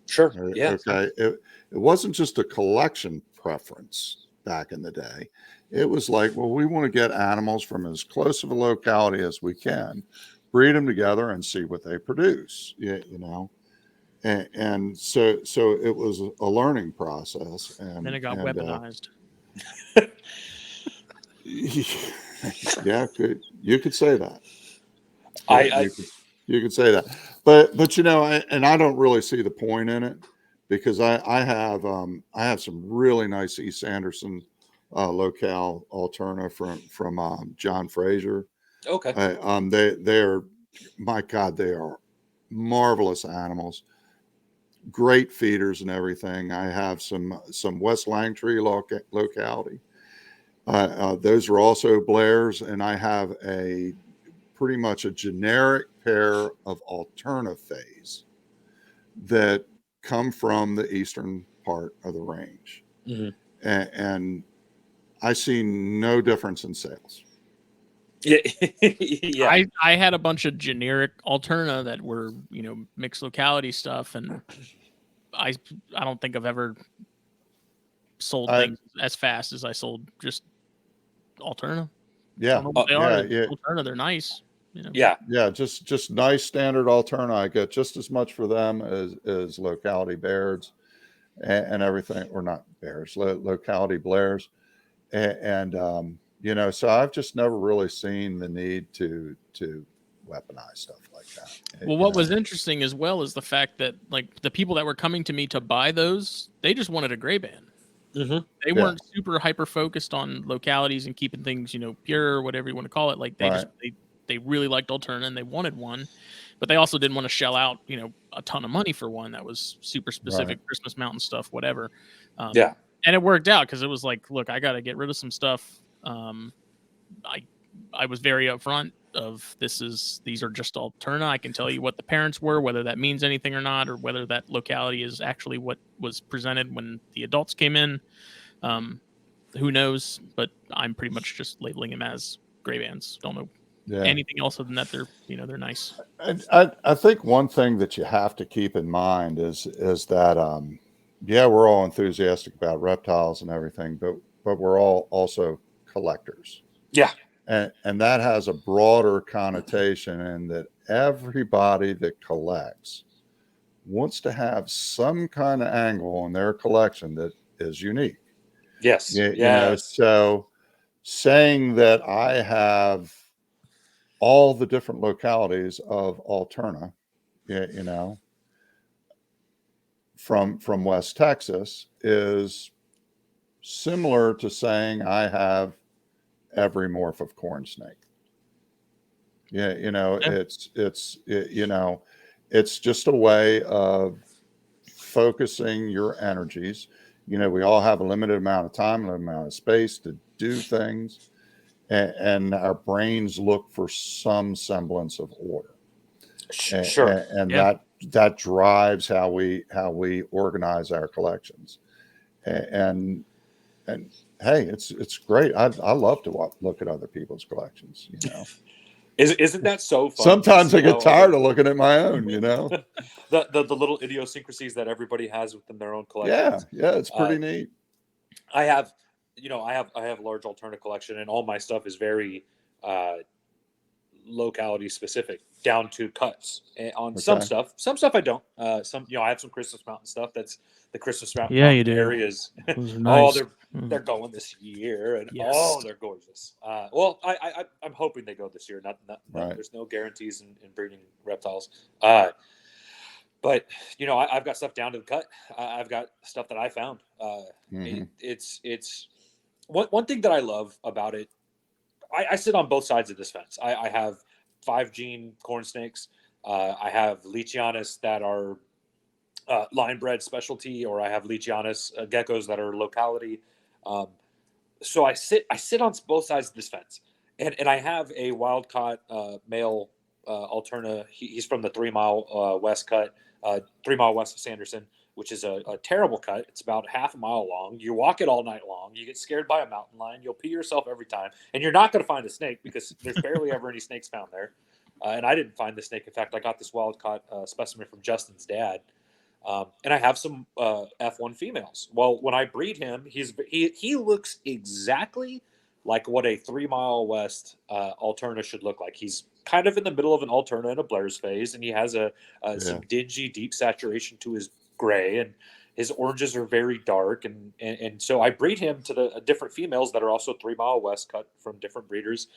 Sure. Yeah. Okay. It wasn't just a collection preference back in the day. It was like, well, we want to get animals from as close of a locality as we can, breed them together and see what they produce, you know. And so it was a learning process. And then it got weaponized. Yeah, you could say that. I You could say that, but you know, I don't really see the point in it, because I have some really nice East Anderson locale alterna from John Fraser. okay. They're, my God, they are marvelous animals, great feeders and everything. I have some West Langtree locality. Those are also Blairs, and I have pretty much a generic pair of alterna phase that come from the eastern part of the range. Mm-hmm. And I see no difference in sales. Yeah. Yeah. I had a bunch of generic alterna that were, you know, mixed locality stuff, and I don't think I've ever sold things as fast as I sold just alterna. Yeah. Don't know what they are. Yeah. Alterna, they're nice. You know? Yeah. Just nice standard alterna. I get just as much for them as locality Bairds and everything, or not Bears, locality Blairs. And you know, so I've just never really seen the need to weaponize stuff like that. Well, what was interesting as well is the fact that, like, the people that were coming to me to buy those, they just wanted a gray band. Mm-hmm. They weren't super hyper focused on localities and keeping things, you know, pure or whatever you want to call it. Like, they really liked alterna and they wanted one, but they also didn't want to shell out, you know, a ton of money for one that was super specific, Christmas Mountain stuff, whatever. Yeah. And it worked out, because it was like, look, I got to get rid of some stuff. I was very upfront of these are just alterna. I can tell you what the parents were, whether that means anything or not, or whether that locality is actually what was presented when the adults came in. Who knows? But I'm pretty much just labeling them as gray bands. Don't know anything else other than that. They're nice. I think one thing that you have to keep in mind is that we're all enthusiastic about reptiles and everything, but we're all also collectors. Yeah. And that has a broader connotation in that everybody that collects wants to have some kind of angle on their collection that is unique. Yes. You know, so saying that I have all the different localities of alterna, you know, from West Texas is similar to saying I have every morph of corn snake. Yeah, you know, it's you know, it's just a way of focusing your energies. You know, we all have a limited amount of time, limited amount of space to do things, and our brains look for some semblance of order. Sure. And that drives how we organize our collections. And hey, it's great. I love to look at other people's collections, you know. Isn't that so fun? Sometimes I get tired of looking at my own, you know. the little idiosyncrasies that everybody has within their own collections. Yeah, it's pretty neat. I have a large alternative collection, and all my stuff is very locality specific, down to cuts. And on some stuff I don't. Some, you know, I have some Christmas Mountain stuff. That's the Christmas Mountain you do. areas. Those are nice. They're going this year, and yes. they're gorgeous. Well, I'm hoping they go this year. Not right. There's no guarantees in breeding reptiles. But you know, I've got stuff down to the cut. I've got stuff that I found. It's one thing that I love about it. I sit on both sides of this fence. I have 5-gene corn snakes. I have Leachianus that are line bred specialty, or I have Leachianus geckos that are locality. So I sit on both sides of this fence, and I have a wild caught male alterna. He's from the 3 Mile West cut, 3 Mile west of Sanderson. which is a terrible cut. It's about half a mile long. You walk it all night long. You get scared by a mountain lion. You'll pee yourself every time, and you're not going to find a snake because there's barely ever any snakes found there. And I didn't find the snake. In fact, I got this wild caught specimen from Justin's dad. And I have some F1 females. Well, when I breed him, he looks exactly like what a 3 Mile West Alterna should look like. He's kind of in the middle of an Alterna and a Blair's phase, and he has some dingy, deep saturation to his gray, and his oranges are very dark. And so I breed him to the different females that are also 3 Mile West cut from different breeders.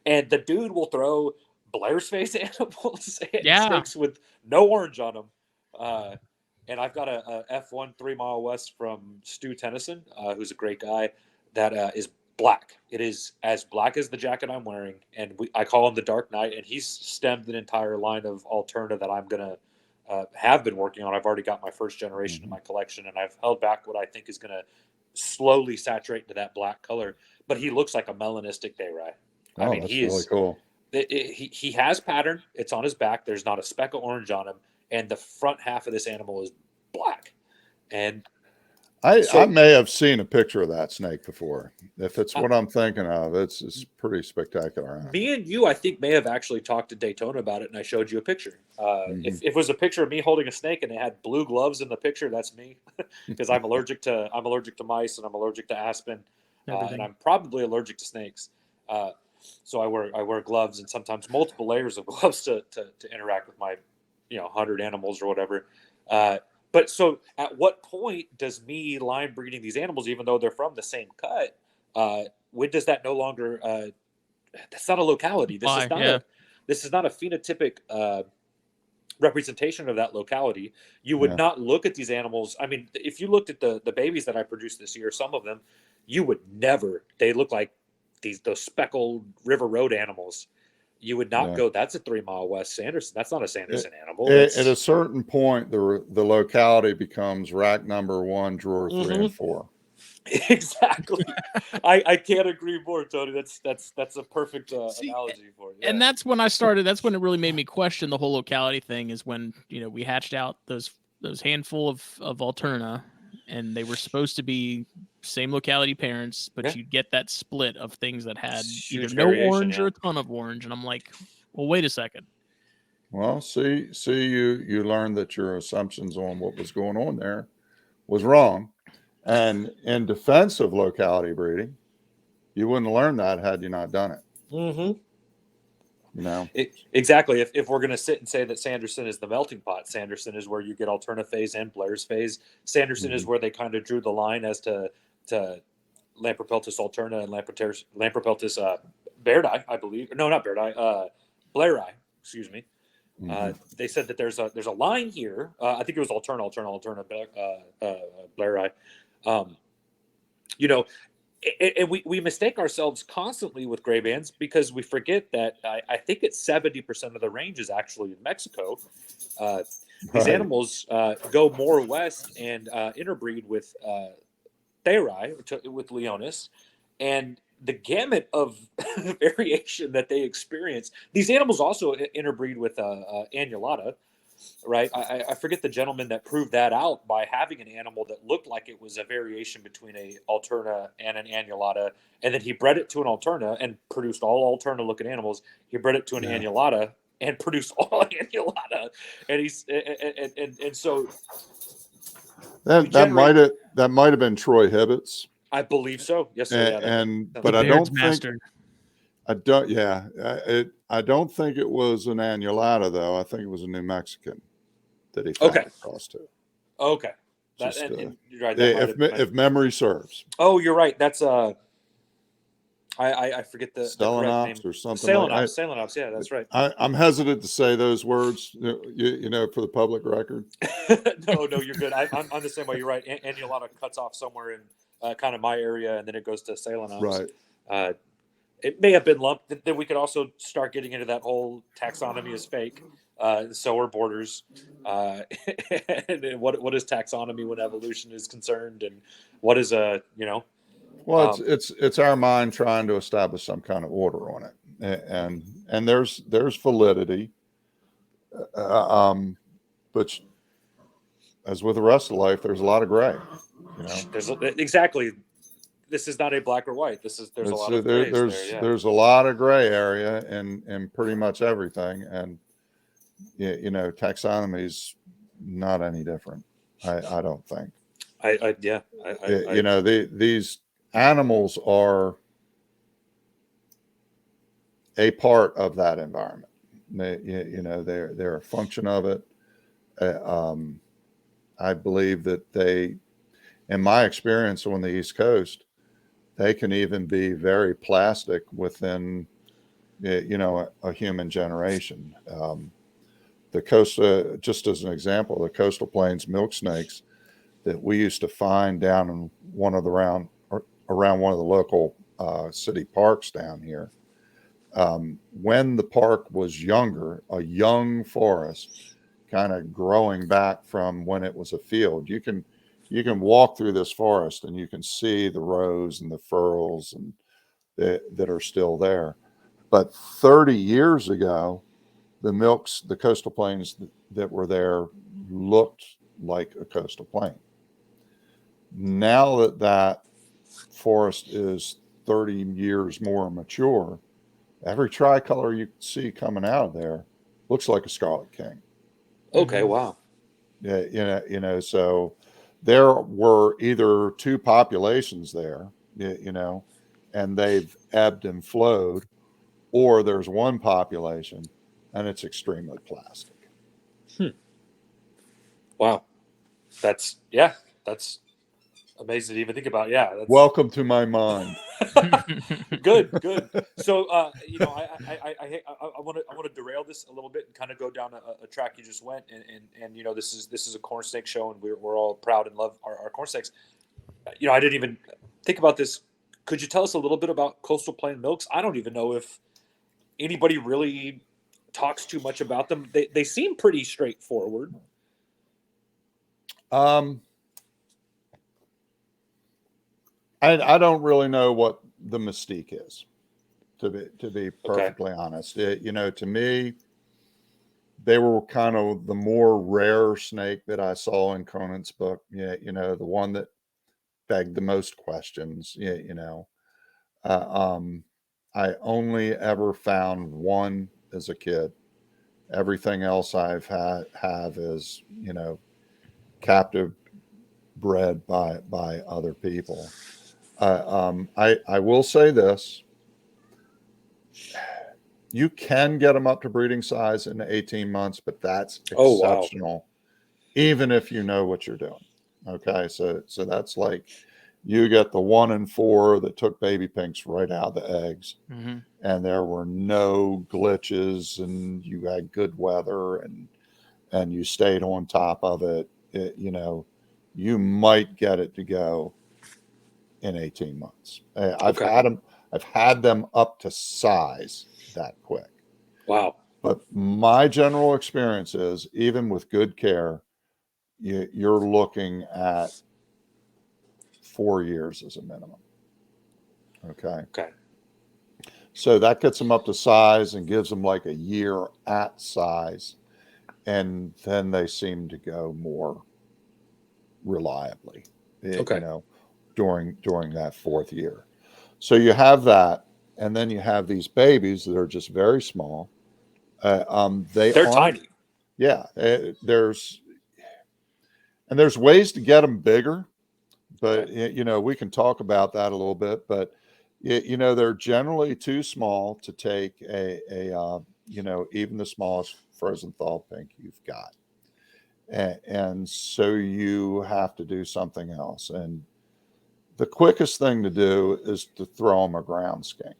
And the dude will throw Blair's face animals and snakes with no orange on them. And I've got a F1 3 Mile West from Stu Tennyson, who's a great guy, that is black. It is as black as the jacket I'm wearing, and I call him the Dark Knight, and he's stemmed an entire line of Alterna that I'm going to have been working on. I've already got my first generation in my collection, and I've held back what I think is going to slowly saturate into that black color. But he looks like a melanistic Dayrai. Oh, I mean, that's really cool. He has pattern. It's on his back. There's not a speck of orange on him, and the front half of this animal is black. And I may have seen a picture of that snake before. If it's what I'm thinking of, it's pretty spectacular. Me and you, I think, may have actually talked to Daytona about it, and I showed you a picture. If it was a picture of me holding a snake and it had blue gloves in the picture, that's me, because I'm allergic to mice, and I'm allergic to aspen, and I'm probably allergic to snakes. So I wear gloves, and sometimes multiple layers of gloves to interact with my 100 animals or whatever. But so at what point does me line breeding these animals, even though they're from the same cut, when does that no longer, that's not a locality. This is not a phenotypic representation of that locality. You would not look at these animals. I mean, if you looked at the babies that I produced this year, some of them, you would never, they look like those speckled River Road animals. You would not go, that's a 3 Mile West Sanderson. That's not a Sanderson animal. At a certain point, the locality becomes rack number 1, drawer 3 and 4. Exactly. I can't agree more, Tony. That's a perfect analogy for it. Yeah. And that's when I started. That's when it really made me question the whole locality thing. Is when we hatched out those handful of Alterna, and they were supposed to be same locality parents, but you'd get that split of things that had either no orange or a ton of orange. And I'm like, well, wait a second. Well, see, you learned that your assumptions on what was going on there was wrong. And in defense of locality breeding, you wouldn't have learned that had you not done it. Mm-hmm. Exactly. If we're going to sit and say that Sanderson is the melting pot, Sanderson is where you get Alterna phase and Blair's phase. Sanderson is where they kind of drew the line as to Lampropeltis Alterna and Lampropeltis Bairdi, I believe. No, not Bairdi. Blairii, excuse me. They said that there's a line here. I think it was Alterna, Blairii. And we mistake ourselves constantly with gray bands because we forget that I think it's 70% of the range is actually in Mexico. These animals go more west and interbreed with Dayrai, with Leonis, and the gamut of variation that they experience. These animals also interbreed with Annulata, right? I forget the gentleman that proved that out by having an animal that looked like it was a variation between a Alterna and an Annulata, and then he bred it to an Alterna and produced all Alterna looking animals. He bred it to an Annulata and produced all Annulata, and so that might have been Troy Hibbett's. I believe so. Yes, sir. But I don't think I don't think it was an Annulata though. I think it was a New Mexican that he found across to. Okay. And you're right. If memory serves. Oh, you're right. That's I forget the Stellanops or something. Stellanops, yeah, that's right. I'm hesitant to say those words, for the public record. No, you're good. I'm the same way. You're right. Annulata cuts off somewhere in kind of my area, and then it goes to Stellanops. Right. It may have been lumped. Then we could also start getting into that whole taxonomy is fake. So are borders. And what is taxonomy when evolution is concerned, and what is Well, it's our mind trying to establish some kind of order on it, and there's validity, but as with the rest of life, there's a lot of gray. You know, exactly. This is not a black or white. There's a lot of grays there. Yeah. There's a lot of gray area in pretty much everything, and you know, taxonomy's not any different. I don't think. You know, these animals are a part of that environment. You know, they're a function of it. I believe that they, in my experience on the East Coast, they can even be very plastic within, you know, a human generation. The coast, just as an example, the coastal plains milk snakes that we used to find down in one of the around one of the local city parks down here. When the park was younger, a young forest, kind of growing back from when it was a field, you can walk through this forest and you can see the rows and the furrows and that are still there. But 30 years ago, the coastal plains that were there looked like a coastal plain. Now that forest is 30 years more mature, every tricolor you see coming out of there looks like a scarlet king. Okay, wow. Yeah, you know, so there were either two populations there, you know, and they've ebbed and flowed, or there's one population and it's extremely plastic. Wow. That's amazing to even think about. Yeah. Welcome to my mind. Good. So, you know, I want to derail this a little bit and kind of go down a track you just went, and you know, this is a corn snake show, and we're all proud and love our corn snakes. You know, I didn't even think about this. Could you tell us a little bit about coastal plain milks? I don't even know if anybody really talks too much about them. They seem pretty straightforward. I don't really know what the mystique is, to be perfectly honest. You know, to me, they were kind of the more rare snake that I saw in Conant's book. Yeah, you know, the one that begged the most questions. Yeah, you know, I only ever found one as a kid. Everything else I've have is, you know, captive bred by other people. I will say this: you can get them up to breeding size in 18 months, but that's exceptional, wow, even if you know what you're doing. Okay, so that's like you get the 1 in 4 that took baby pinks right out of the eggs, and there were no glitches, and you had good weather, and you stayed on top of it. You know, you might get it to go in 18 months. I've had them up to size that quick. Wow. But my general experience is, even with good care, you're looking at 4 years as a minimum. Okay. So that gets them up to size and gives them like a year at size. And then they seem to go more reliably, you know, during that 4th year. So you have that. And then you have these babies that are just very small. They're tiny. Yeah. There's ways to get them bigger, but you know, we can talk about that a little bit, but you know, they're generally too small to take a you know, even the smallest frozen thaw pink you've got. And so you have to do something else. And the quickest thing to do is to throw them a ground skink.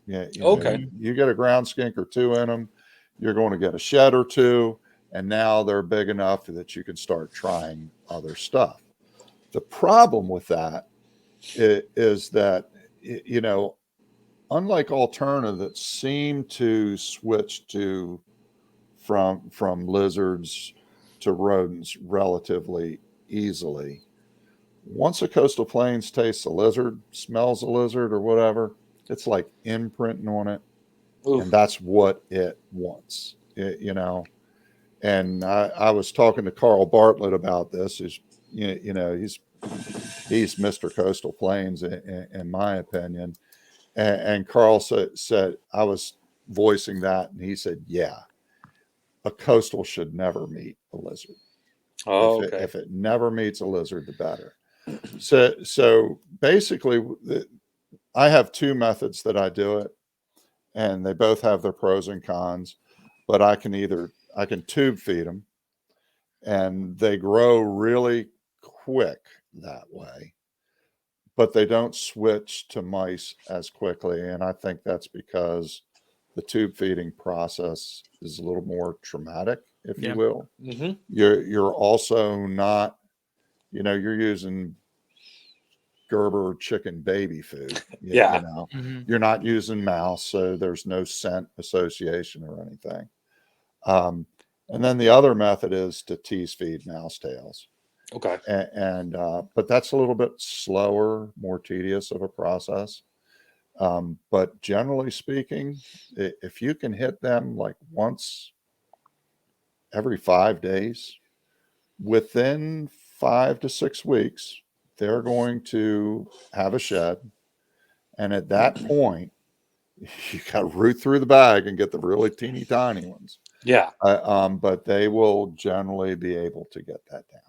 Yeah. You know, you get a ground skink or 2 in them, you're going to get a shed or 2. And now they're big enough that you can start trying other stuff. The problem with that is that, you know, unlike Alterna that seem to switch from lizards to rodents relatively easily, once a coastal plains tastes a lizard, smells a lizard or whatever, it's like imprinting on it. Oof. And that's what it wants, you know. And I was talking to Carl Bartlett about this. He's Mr. Coastal Plains in my opinion. And Carl said I was voicing that, and he said, "Yeah, a coastal should never meet a lizard. Oh, okay. If it never meets a lizard, the better." So basically, I have two methods that I do it, and they both have their pros and cons. But I can tube feed them, and they grow really quick that way, but they don't switch to mice as quickly. And I think that's because the tube feeding process is a little more traumatic, if you will. Mm-hmm. You're also not, you're using Gerber chicken baby food. Yeah. You're not using mouse, so there's no scent association or anything. And then the other method is to tease feed mouse tails. Okay. But that's a little bit slower, more tedious of a process. But generally speaking, if you can hit them like once every 5 days, within 5 to 6 weeks, they're going to have a shed. And at that point, you got to root through the bag and get the really teeny tiny ones. Yeah. But they will generally be able to get that down.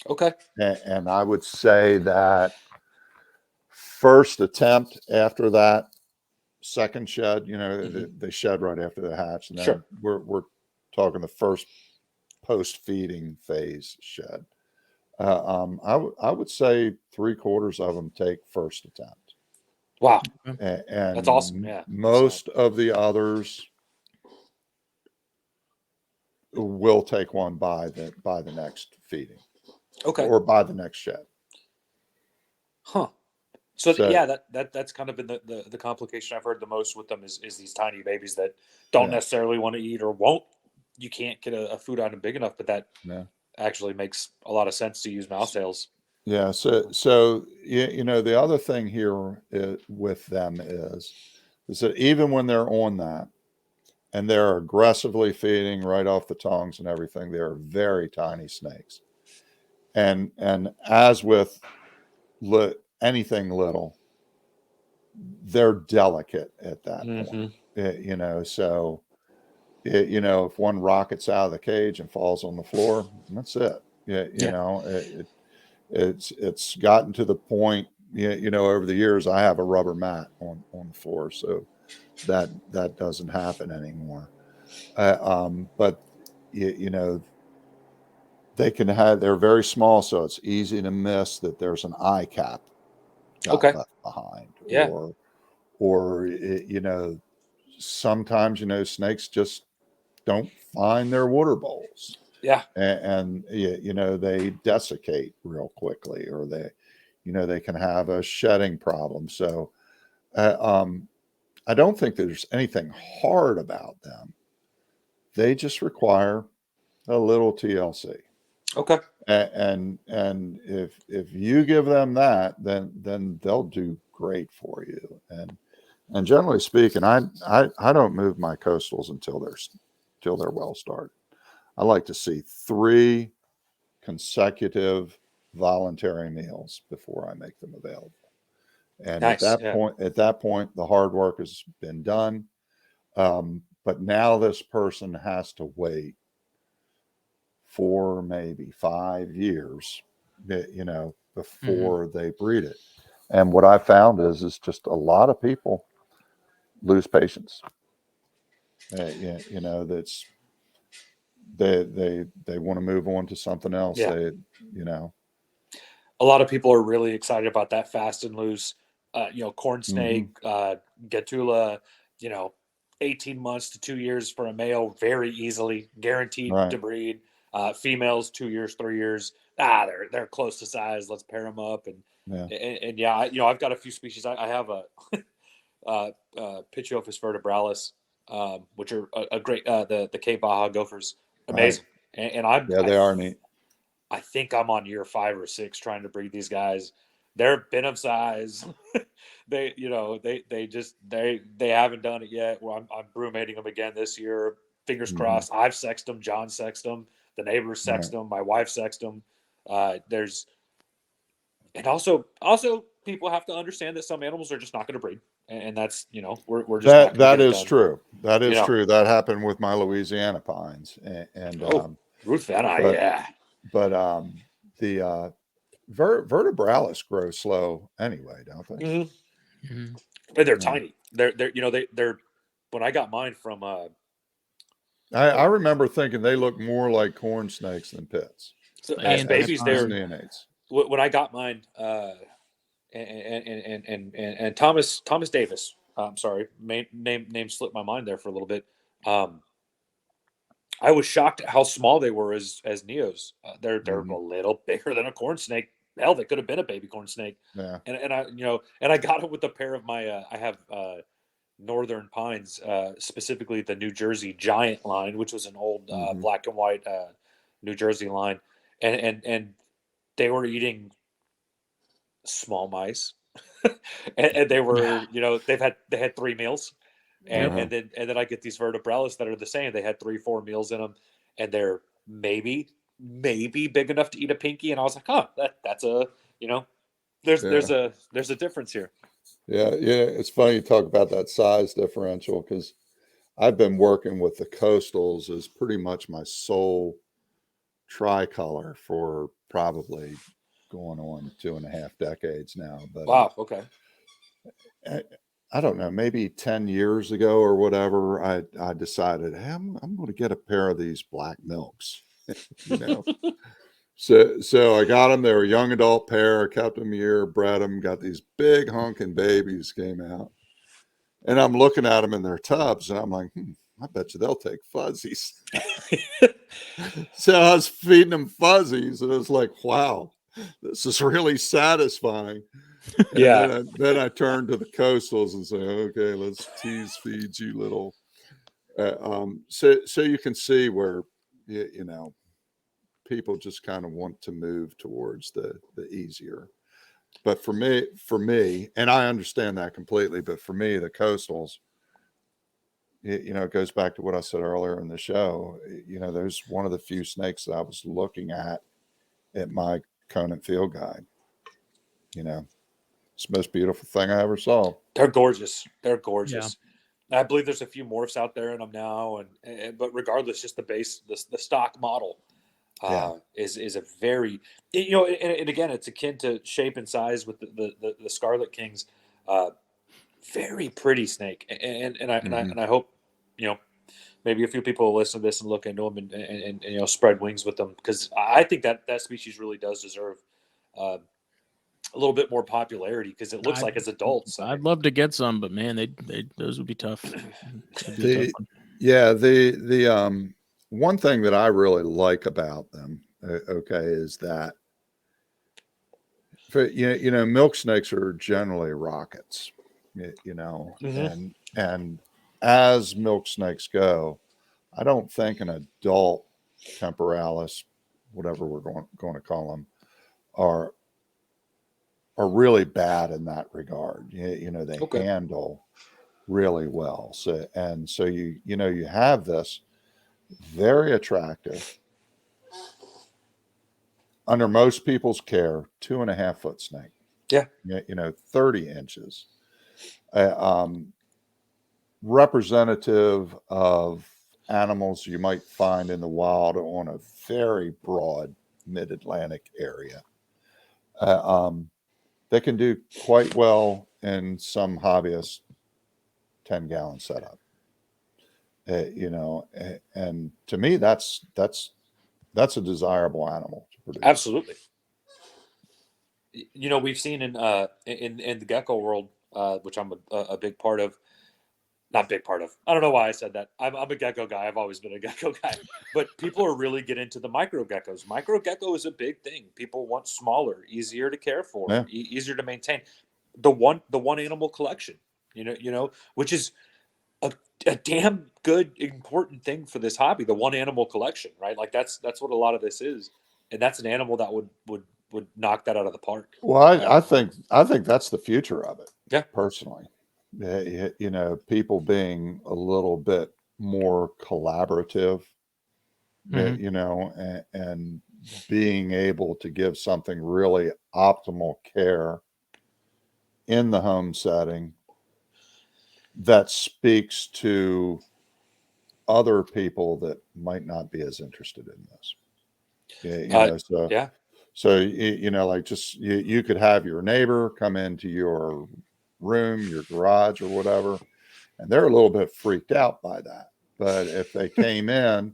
Okay. And I would say that first attempt after that second shed, they shed right after the hatch. And then Sure. we're talking the first post-feeding phase shed. I would say 3/4 of them take first attempt. Wow. And That's awesome. Yeah. most of the others will take one by the next feeding. Okay. Or by the next shed. Huh. So yeah, that's kind of been the complication I've heard the most with them is these tiny babies that don't necessarily want to eat or won't. You can't get a food item big enough, but that actually makes a lot of sense to use mouse tails. Yeah. So the other thing here with them is that even when they're on that and they're aggressively feeding right off the tongues and everything, they're very tiny snakes. And as with anything little, they're delicate at that point. So if one rockets out of the cage and falls on the floor, that's it. It's gotten to the point, over the years, I have a rubber mat on the floor, so that doesn't happen anymore. But they're very small, so it's easy to miss that there's an eye cap got left behind. Yeah. Or sometimes, snakes just don't find their water bowls. Yeah. And they desiccate real quickly, or they can have a shedding problem. So I don't think there's anything hard about them. They just require a little TLC. Okay. And if you give them that, then they'll do great for you. And generally speaking, I don't move my coastals until they're well started. I like to see 3 consecutive voluntary meals before I make them available. And nice. at that point, the hard work has been done. But now this person has to wait 4, maybe 5 years, before they breed it. And what I found is just a lot of people lose patience. That's they want to move on to something else. Yeah. A lot of people are really excited about that fast and loose. Corn snake, Gatula, 18 months to 2 years for a male, very easily guaranteed to breed. Females, 2 years, 3 years. They're close to size. Let's pair them up. And I've got a few species. I have a Pitiophis vertebralis, which are a great the Cape Baja gophers, amazing. Right. They are neat. I think I'm on year 5 or 6 trying to breed these guys. They're bin of size. They haven't done it yet. Well, I'm broom mating them again this year. fingers crossed. I've sexed them. John sexed them. The neighbors sexed them. My wife sexed them. And also people have to understand that some animals are just not going to breed. And that's, we're just that is true. That is true. That happened with my Louisiana pines, and Ruth Van Eye, yeah. But the vertebralis grow slow anyway, don't they? Mm-hmm. Mm-hmm. But they're tiny. They're when I got mine from I remember thinking they look more like corn snakes than pits. So as babies, they're neonates. When I got mine, and Thomas Davis. I'm sorry, name slipped my mind there for a little bit. I was shocked at how small they were as neos. They're a little bigger than a corn snake. Hell, they could have been a baby corn snake. Yeah. And I got it with a pair of my I have northern pines, specifically the New Jersey Giant line, which was an old black and white New Jersey line, and they were eating small mice, and they were they had 3 meals. And then I get these vertebralis that are the same. They had 3-4 meals in them, and they're maybe big enough to eat a pinky. And I was like, oh, that's a there's a difference here. Yeah, it's funny you talk about that size differential, because I've been working with the coastals as pretty much my sole tricolor for probably going on 2.5 decades now. But wow, okay. I don't know, maybe 10 years ago or whatever, I decided, hey, I'm going to get a pair of these black milks, So I got them. They were a young adult pair. I kept them a year, bred them, got these big honking babies came out. And I'm looking at them in their tubs, and I'm like, I bet you they'll take fuzzies. So I was feeding them fuzzies, and it was like, wow, this is really satisfying. And then I turned to the coastals and say, okay, let's tease feed you little. So you can see where, people just kind of want to move towards the easier. But for me, and I understand that completely, but for me, the coastals, it goes back to what I said earlier in the show. There's one of the few snakes that I was looking at my Conant field guide. It's the most beautiful thing I ever saw. They're gorgeous. Yeah. I believe there's a few morphs out there in them now, but regardless, just the base, the stock model is a very, and again, it's akin to shape and size with the Scarlet Kings. Very pretty snake, and I hope maybe a few people will listen to this and look into them and spread wings with them, because I think that species really does deserve a little bit more popularity, because it looks like as adults. I'd love to get some, but man, those would be tough. The one thing that I really like about them, is that milk snakes are generally rockets, and as milk snakes go, I don't think an adult temporalis, whatever we're going to call them, are really bad in that regard. They handle really well. So you have this very attractive, under most people's care, 2.5 foot snake. Yeah. 30 inches. Representative of animals you might find in the wild on a very broad mid-Atlantic area. They can do quite well in some hobbyist 10-gallon setup. And to me, that's a desirable animal to produce. Absolutely. We've seen in the gecko world, which I'm a big part of. Not big part of. I don't know why I said that. I'm a gecko guy. I've always been a gecko guy. But people are really getting into the micro geckos. Micro gecko is a big thing. People want smaller, easier to care for, easier to maintain. The one animal collection, which is a damn good, important thing for this hobby. The one animal collection, right? Like that's what a lot of this is, and that's an animal that would knock that out of the park. Well, I think that's the future of it. Yeah, personally. People being a little bit more collaborative, Mhm. you know, and being able to give something really optimal care in the home setting that speaks to other people that might not be as interested in this. Yeah, you know, Yeah. so you know, like just you could have your neighbor come into your room, your garage, or whatever, and they're a little bit freaked out by that. But if they came in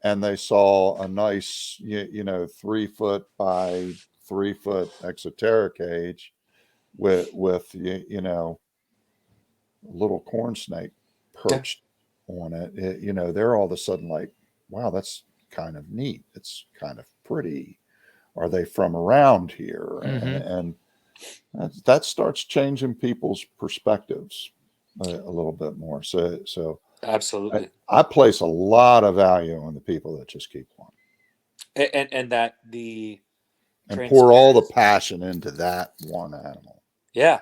and they saw a nice, you know, 3 foot by 3 foot exoteric cage with you know, a little corn snake Yeah. perched on it, you know, they're all of a sudden like, wow, that's kind of neat. It's kind of pretty. Are they from around here? Mhm. And that starts changing people's perspectives a little bit more. So Absolutely. I place a lot of value on the people that just keep one And that the and pour all the transparency. passion into that one animal. Yeah.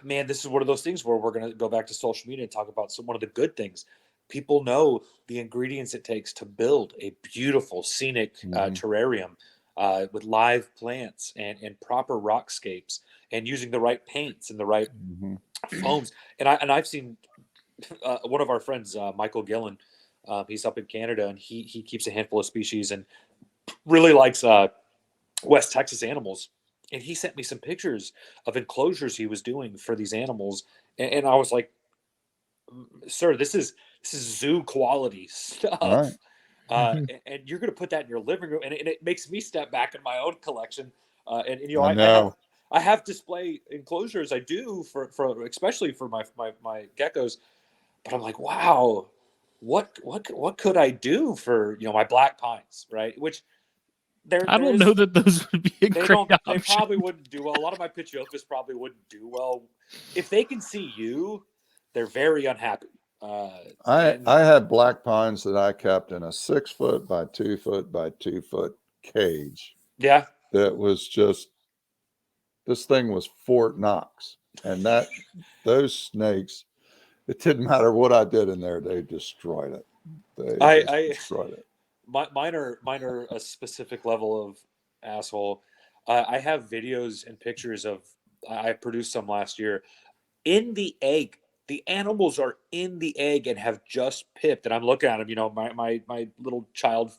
Man, this is one of those things where we're going to go back to social media and talk about one of the good things. People know the ingredients it takes to build a beautiful scenic Mm-hmm. terrarium with live plants and proper rockscapes, and using the right paints and the right Mm-hmm. foams. I've seen one of our friends, Michael Gillen. He's up in Canada, and he keeps a handful of species and really likes West Texas animals. And he sent me some pictures of enclosures he was doing for these animals, and I was like, "Sir, this is zoo quality Right. stuff, Mhm. and you're going to put that in your living room." And it makes me step back in my own collection, and you know, I I have know. I have display enclosures. I do for especially for my geckos, but I'm like, wow, what could I do for my black pines, right? Which I there don't know is. that those would be a They great don't. They option. probably wouldn't do well. A lot of my Pituophis probably wouldn't do well. If they can see you, they're very unhappy. And I had black pines that I kept in a 6 foot by 2 foot by 2 foot cage yeah, that was just, this thing was Fort Knox. And those snakes, it didn't matter what I did in there, they destroyed it. They just I destroyed it. mine are a specific level of asshole. I have videos and pictures of. I produced some last year in the egg. The animals are in the egg and have just pipped, and I'm looking at them. My little child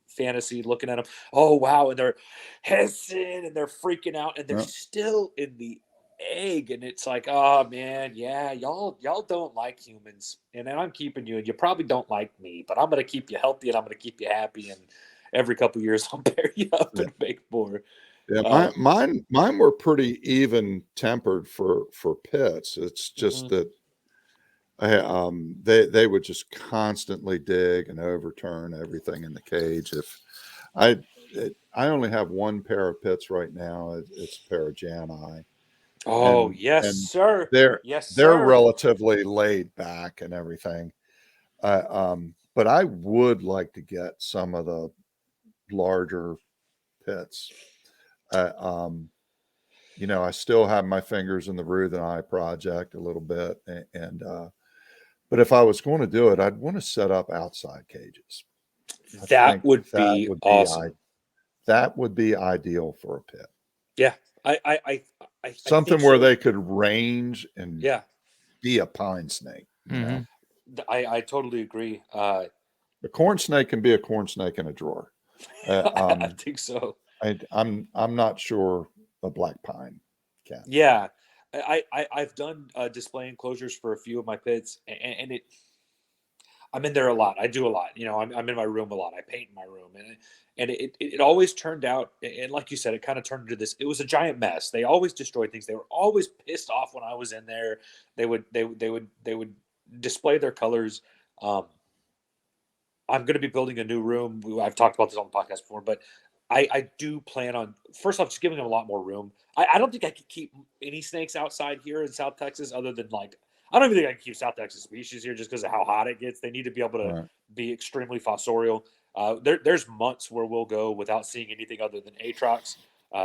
fantasy looking at them. Oh wow, and they're hissing and they're freaking out, and they're Yeah. still in the egg, and it's like, oh man, yeah, y'all don't like humans, and I'm keeping you, and you probably don't like me, but I'm gonna keep you healthy and I'm gonna keep you happy, and every couple of years I'll pair you up Yeah. and make more. Yeah, Uh, mine were pretty even tempered for pits. It's just mhm. that they would just constantly dig and overturn everything in the cage. If I I only have one pair of pits right now. It's a pair of Jani, Oh and yes, and sir. they're Yes, they're sir. relatively laid back and everything. But I would like to get some of the larger pits. Uh, um, you know, I still have my fingers in the Ruth and I project a little bit, and but if I was going to do it, I'd want to set up outside cages. I That think would that be would be awesome. that would be ideal for a pit. Yeah, I think Something where so. they could range and Yeah, be a pine snake, you know. Mhm. I totally agree. A corn snake can be a corn snake in a drawer. Uh, I um, think so. I'm not sure a black pine can. Yeah, I've done display enclosures for a few of my pits, and I'm in there a lot. I do a lot. I'm in my room a lot. I paint in my room, and it always turned out. And like you said, it kind of turned into this. It was a giant mess. They always destroyed things. They were always pissed off when I was in there. They would display their colors. Um, I'm going to be building a new room. I've talked about this on the podcast before, but I do plan on, first off, just giving them a lot more room. I don't think I could keep any snakes outside here in South Texas, other than like, I don't even think I can keep South Texas species here just because of how hot it gets. They need to be able to Right. be extremely fossorial. There's months where we'll go without seeing anything other than atrox.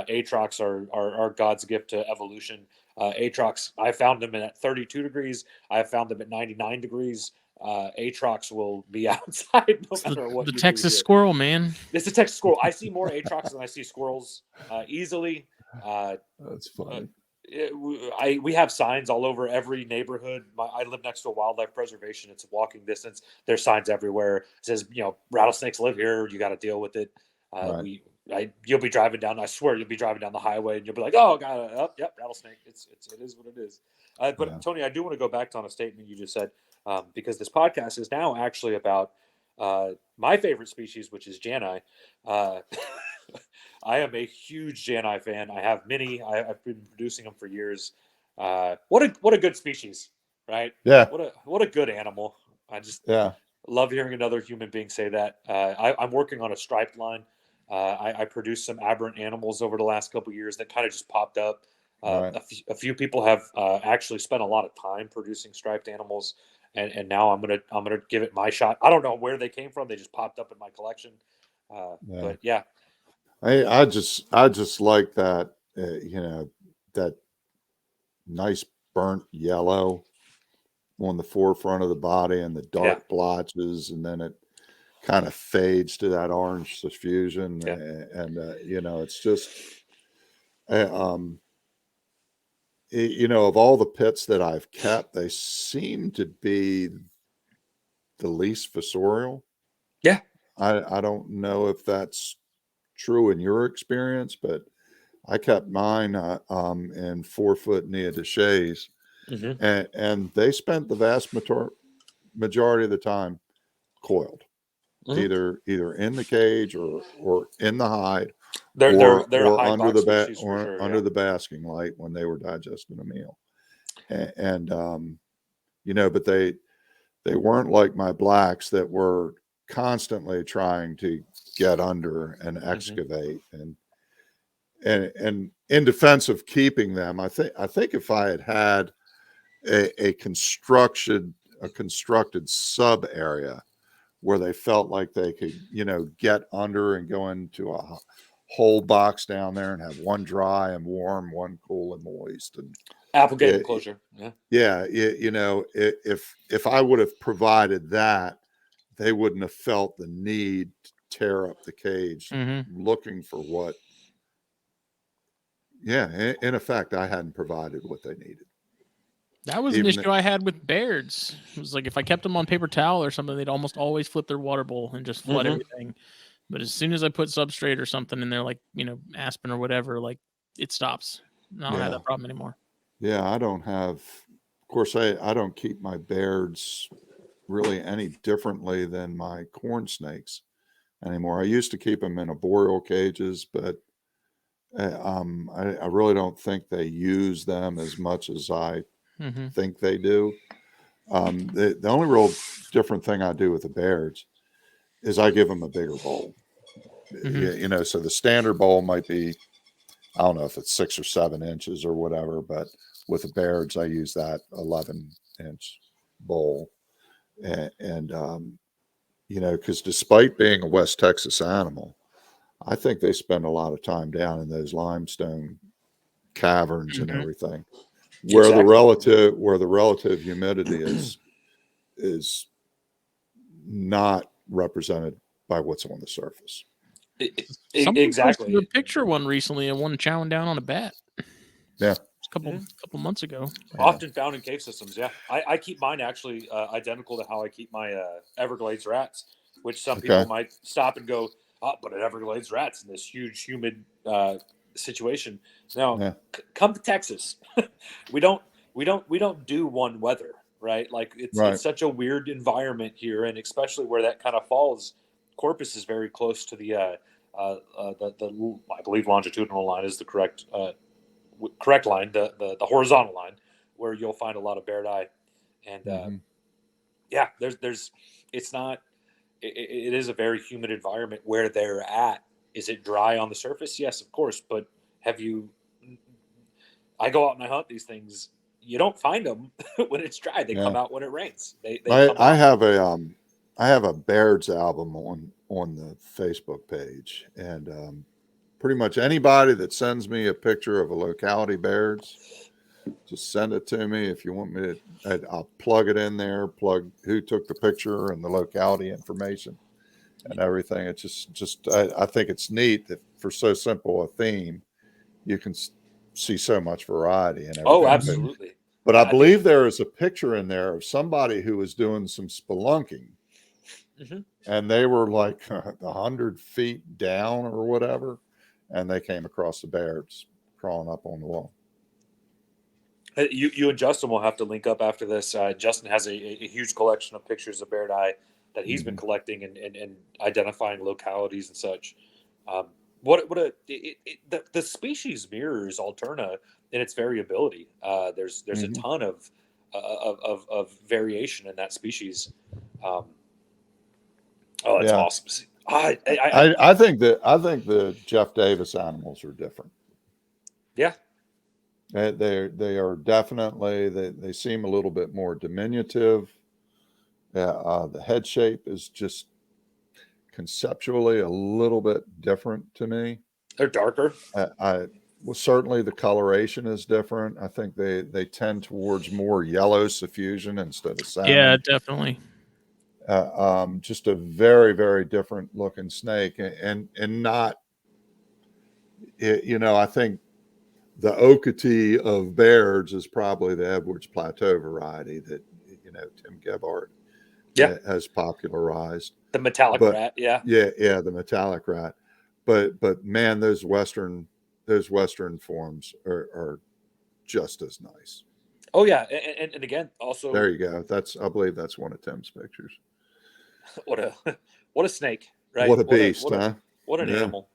Atrox are God's gift to evolution. Atrox, I found them at 32 degrees. I found them at 99 degrees. Atrox will be outside no matter what The you Texas do here. squirrel, man. It's a Texas squirrel. I see more Atrox than I see squirrels easily. That's funny. We have signs all over every neighborhood. I live next to a wildlife preservation. It's a walking distance. There's signs everywhere. It says, rattlesnakes live here. You got to deal with it. Right. You'll be driving down. I swear, you'll be driving down the highway and you'll be like, "Oh, yep, rattlesnake." It is what it is. But Yeah. Tony, I do want to go back on a statement you just said, because this podcast is now actually about my favorite species, which is Jani. I am a huge Jani fan. I have many. I've been producing them for years. What a good species, right? Yeah. What a good animal. I just love hearing another human being say that. I'm working on a striped line. I produced some aberrant animals over the last couple of years that kind of just popped up. Right. A few people have actually spent a lot of time producing striped animals, and now I'm gonna give it my shot. I don't know where they came from; they just popped up in my collection. But yeah, I just like that, that nice burnt yellow on the forefront of the body and the dark blotches, and then it kind of fades to that orange suffusion. And it's just, of all the pits that I've kept, they seem to be the least fossorial. Yeah. I don't know if that's true in your experience, but I kept mine in 4-foot Neodaches, and they spent the vast majority of the time coiled, either in the cage or in the hide, they're a hide under box the species for sure, under the basking light when they were digesting a meal, and but they weren't like my blacks that were constantly trying to get under and excavate. And in defense of keeping them, I think if I had a constructed sub area where they felt like they could, get under and go into a whole box down there and have one dry and warm, one cool and moist, and Applegate enclosure. If I would have provided that, they wouldn't have felt the need to tear up the cage looking for what. Yeah, in effect, I hadn't provided what they needed. That was an issue I had with Bairds. It was like if I kept them on paper towel or something, they'd almost always flip their water bowl and just flood everything. But as soon as I put substrate or something in there, like, aspen or whatever, like it stops. I don't have that problem anymore. Yeah, I don't have, of course, I don't keep my Bairds really any differently than my corn snakes anymore. I used to keep them in arboreal cages, but I really don't think they use them as much as I think they do. The only real different thing I do with the Bairds is I give them a bigger bowl. So the standard bowl might be, I don't know if it's 6 or 7 inches or whatever, but with the Bairds, I use that 11-inch bowl. And because despite being a West Texas animal, I think they spend a lot of time down in those limestone caverns and everything, where the relative humidity is not represented by what's on the surface. Exactly. A picture one recently and one chowing down on a bat. Yeah. A couple months ago. Often found in cave systems. Yeah. I keep mine actually identical to how I keep my Everglades rats, which some people might stop and go, "Oh, but an Everglades rat's in this huge humid situation." Now, come to Texas. we don't do one weather, right? Like it's such a weird environment here, and especially where that kind of falls. Corpus is very close to the I believe longitudinal line is the correct line, the horizontal line, where you'll find a lot of Baird eye, and there's it's not. It is a very humid environment where they're at. Is it dry on the surface? Yes, of course. But I go out and I hunt these things. You don't find them when it's dry. They come out when it rains. I have a Baird's album on the Facebook page, and pretty much anybody that sends me a picture of a locality Baird's, just send it to me. If you want me to, I'll plug it in there, plug who took the picture and the locality information and everything. It's just I think it's neat that for so simple a theme, you can see so much variety and everything. Oh, absolutely. But I believe there is a picture in there of somebody who was doing some spelunking, and they were like 100 feet down or whatever, and they came across the Baird's crawling up on the wall. You and Justin will have to link up after this. Justin has a huge collection of pictures of Baird eye that he's been collecting and identifying localities and such. The species mirrors Alterna in its variability. There's a ton of variation in that species. It's awesome. I think the Jeff Davis animals are different. Yeah. They are definitely, they seem a little bit more diminutive. The head shape is just conceptually a little bit different to me. They're darker. Well, certainly the coloration is different. I think they tend towards more yellow suffusion instead of salmon. Yeah, definitely. Just a very, very different looking snake, and not, I think the Okatee of Baird's is probably the Edwards Plateau variety that, Tim Gebhardt has popularized. The metallic rat, yeah. Yeah, the metallic rat. But man, those western forms are just as nice. Oh yeah, and again, also there you go. I believe that's one of Tim's pictures. What a snake, right? What a beast, huh? What an animal.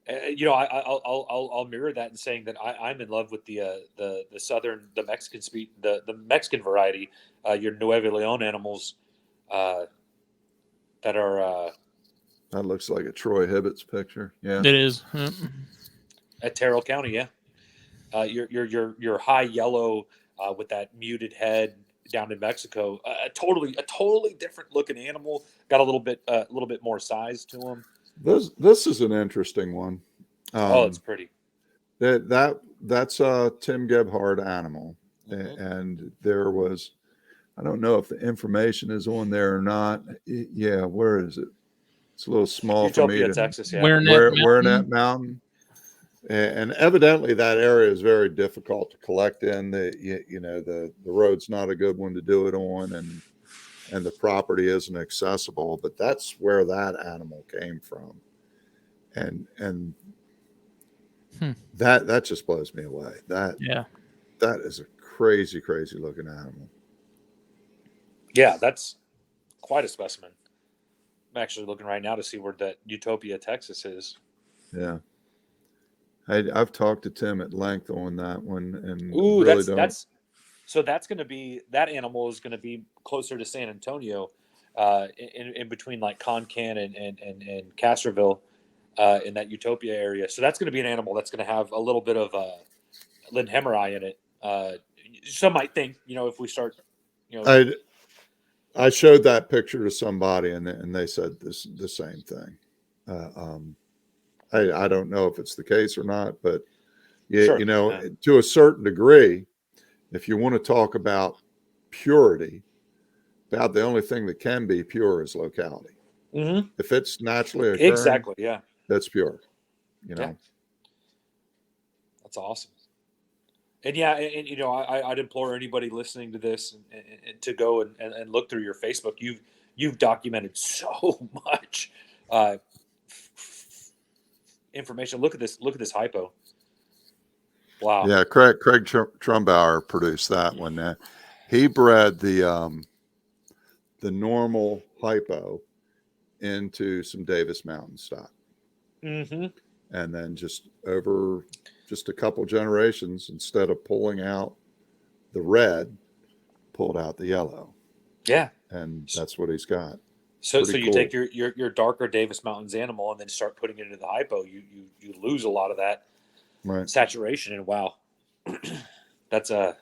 I'll mirror that in saying that I'm in love with the Mexican variety, your Nuevo Leon animals, that are. That looks like a Troy Hibbett's picture. Yeah, it is. At Terrell County, yeah. Your high yellow with that muted head down in Mexico, a totally different looking animal. Got a little bit more size to him. This is an interesting one. It's pretty. That's a Tim Gebhardt animal, and there was, I don't know if the information is on there or not. Yeah, where is it? It's a little small Utopia, for me. Texas, yeah. Where in that mountain? And evidently that area is very difficult to collect in. The road's not a good one to do it on, and the property isn't accessible. But that's where that animal came from, and that just blows me away. That is a crazy looking animal. Yeah, that's quite a specimen. I'm actually looking right now to see where that Utopia, Texas is. Yeah. I've talked to Tim at length on that one, and that animal is going to be closer to San Antonio, in between like Concan and Castroville, in that Utopia area. So that's going to be an animal that's going to have a little bit of Lindhemeri in it. Some might think, if we start, I showed that picture to somebody, and they said the same thing. I don't know if it's the case or not, but to a certain degree, if you want to talk about purity, about the only thing that can be pure is locality. Mm-hmm. If it's naturally occurring, exactly, yeah, that's pure. Yeah. That's awesome. And yeah, and I'd implore anybody listening to this and to go and look through your Facebook. You've documented so much information. Look at this hypo. Wow. Yeah, Craig Trumbauer produced that one. He bred the normal hypo into some Davis Mountain stock, and then just over a couple generations, instead of pulling out the red, pulled out the yellow. Yeah, and that's what he's got. So you take your darker Davis Mountains animal and then start putting it into the hypo. You lose a lot of that saturation, and wow, that's an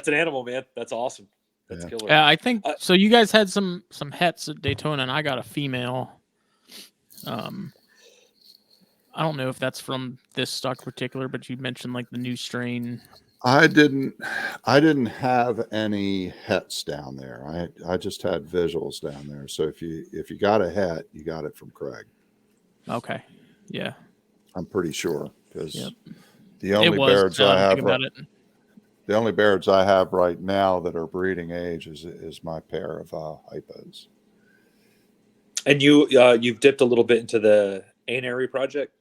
animal, man. That's awesome. That's killer. Yeah, I think so. You guys had some hets at Daytona, and I got a female. I don't know if that's from this stock in particular, but you mentioned like the new strain. I didn't have any hets down there. I just had visuals down there. So if you got a het, you got it from Craig. Okay. Yeah. I'm pretty sure, because Yep. the only birds I have about it. the only birds I have right now that are breeding age is my pair of hypos. And you've dipped a little bit into the aviary project.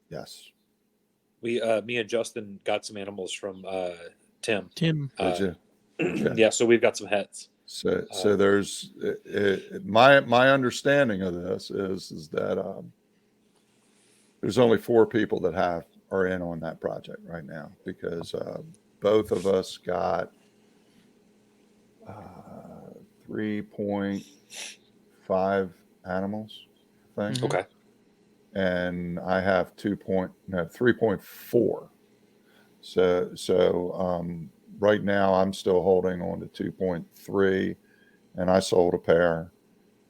Yes. Me and Justin got some animals from Tim. Did you? Okay. Yeah, so we've got some hets. So there's my understanding of this is that there's only 4 people that are in on that project right now, because both of us got 3.5 animals, I think. Okay. And I have 3.4. So right now I'm still holding on to 2.3, and I sold a pair,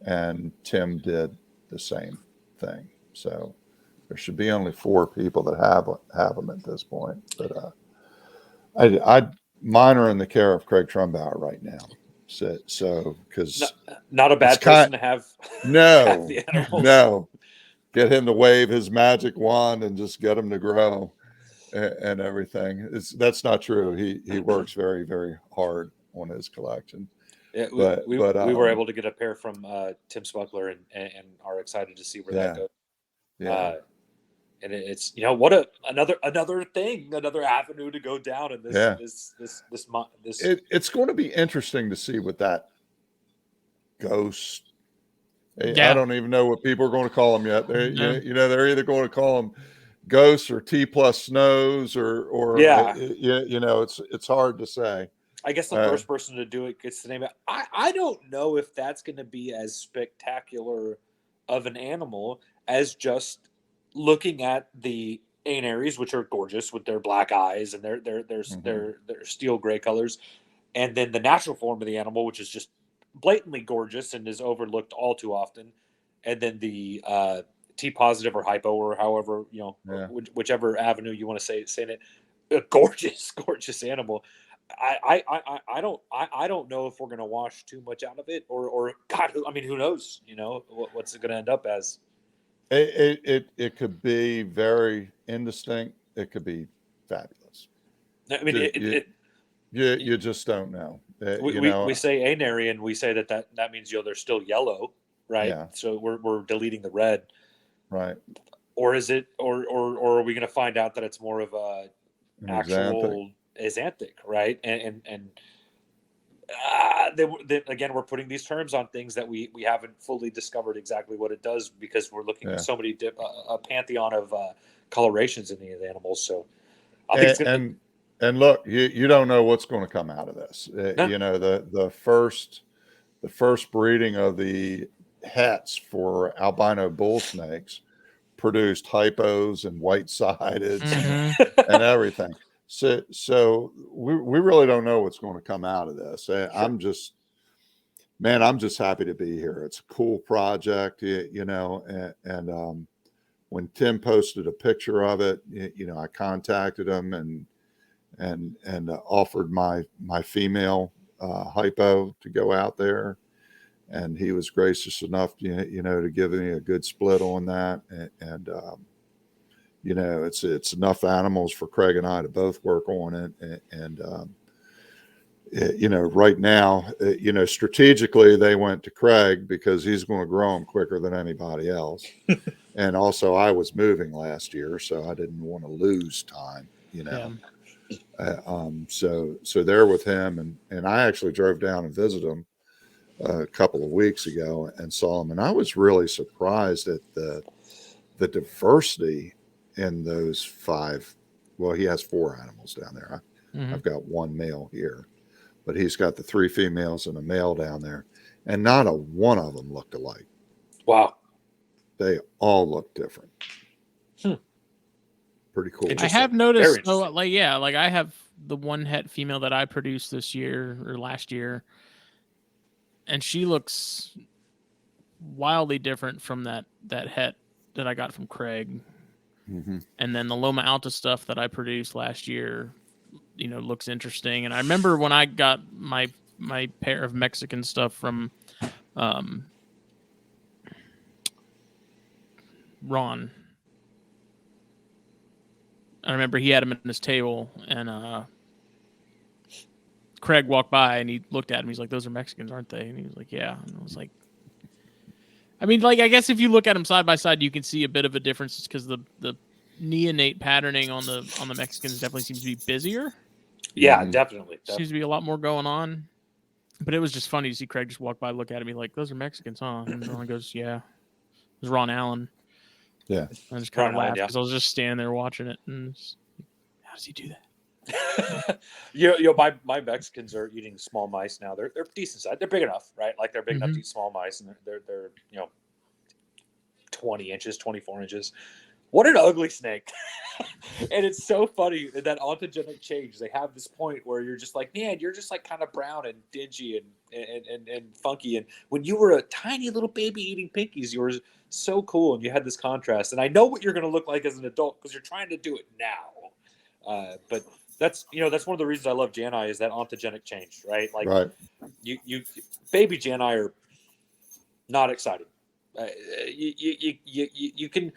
and Tim did the same thing. So there should be only 4 people that have them at this point. But mine are in the care of Craig Trumbauer right now. So because not a bad person to have. No, have the animals. No, get him to wave his magic wand and just get him to grow and everything. That's not true. He works very, very hard on his collection. Yeah, we were able to get a pair from Tim Smuggler and are excited to see where that goes. Yeah. And it's what another thing, another avenue to go down in this. It's going to be interesting to see what that ghost. Yeah. I don't even know what people are going to call them yet. They're either going to call them ghosts or T+ snows or it's hard to say. I guess the first person to do it gets the name. I don't know if that's going to be as spectacular of an animal as just looking at the anaries, which are gorgeous with their black eyes and their steel gray colors, and then the natural form of the animal, which is just blatantly gorgeous and is overlooked all too often, and then the T positive or hypo or however whichever avenue you want to say it, a gorgeous animal. I don't know if we're gonna wash too much out of it or God, I mean, who knows? What's it gonna end up as? It could be very indistinct. It could be fabulous. I mean, you just don't know. We say anary, and we say that means they're still yellow, right? Yeah. So we're deleting the red, right? Or is it, or are we going to find out that it's more of a actual axanthic, right? And again, we're putting these terms on things that we haven't fully discovered exactly what it does, because we're looking at so many a pantheon of colorations in these animals. So I think and look, you don't know what's going to come out of this. No. The first breeding of the hets for albino bull snakes produced hypos and white-sided and everything. So we really don't know what's going to come out of this. Sure. I'm just happy to be here. It's a cool project, and when Tim posted a picture of it, I contacted him and offered my female hypo to go out there, and he was gracious enough, to give me a good split on that, and it's enough animals for Craig and I to both work on it, and right now, strategically they went to Craig because he's going to grow them quicker than anybody else, and also I was moving last year, so I didn't want to lose time, So they're with him, and I actually drove down and visited him a couple of weeks ago and saw him, and I was really surprised at the diversity in those 5. Well, he has 4 animals down there. I've got 1 male here, but he's got the 3 females and a male down there, and not a one of them looked alike. Wow. They all look different. Pretty cool. I have noticed, I have the 1 het female that I produced this year or last year, and she looks wildly different from that het that I got from Craig. And then the Loma Alta stuff that I produced last year, looks interesting. And I remember when I got my pair of Mexican stuff from Ron. I remember he had them in his table, and Craig walked by and he looked at him. He's like, "Those are Mexicans, aren't they?" And he was like, "Yeah." And I was like, I mean, like, I guess if you look at them side by side, you can see a bit of a difference because the neonate patterning on the Mexicans definitely seems to be busier. Yeah, definitely. Seems to be a lot more going on. But it was just funny to see Craig just walk by, look at me like, "Those are Mexicans, huh?" And Ron goes, "Yeah." It was Ron Allen. Yeah. I just kind of laughed because I was just standing there watching it. And how does he do that? My Mexicans are eating small mice now. They're decent size. They're big enough, right? Like they're big enough to eat small mice, and they're 20 inches, 24 inches. What an ugly snake. And it's so funny that ontogenic change. They have this point where you're just like, man, you're just like kind of brown and dingy and funky. And when you were a tiny little baby eating pinkies, you were so cool and you had this contrast. And I know what you're going to look like as an adult because you're trying to do it now. But that's one of the reasons I love Janai is that ontogenic change, right? Like you baby Janai are not exciting. You can.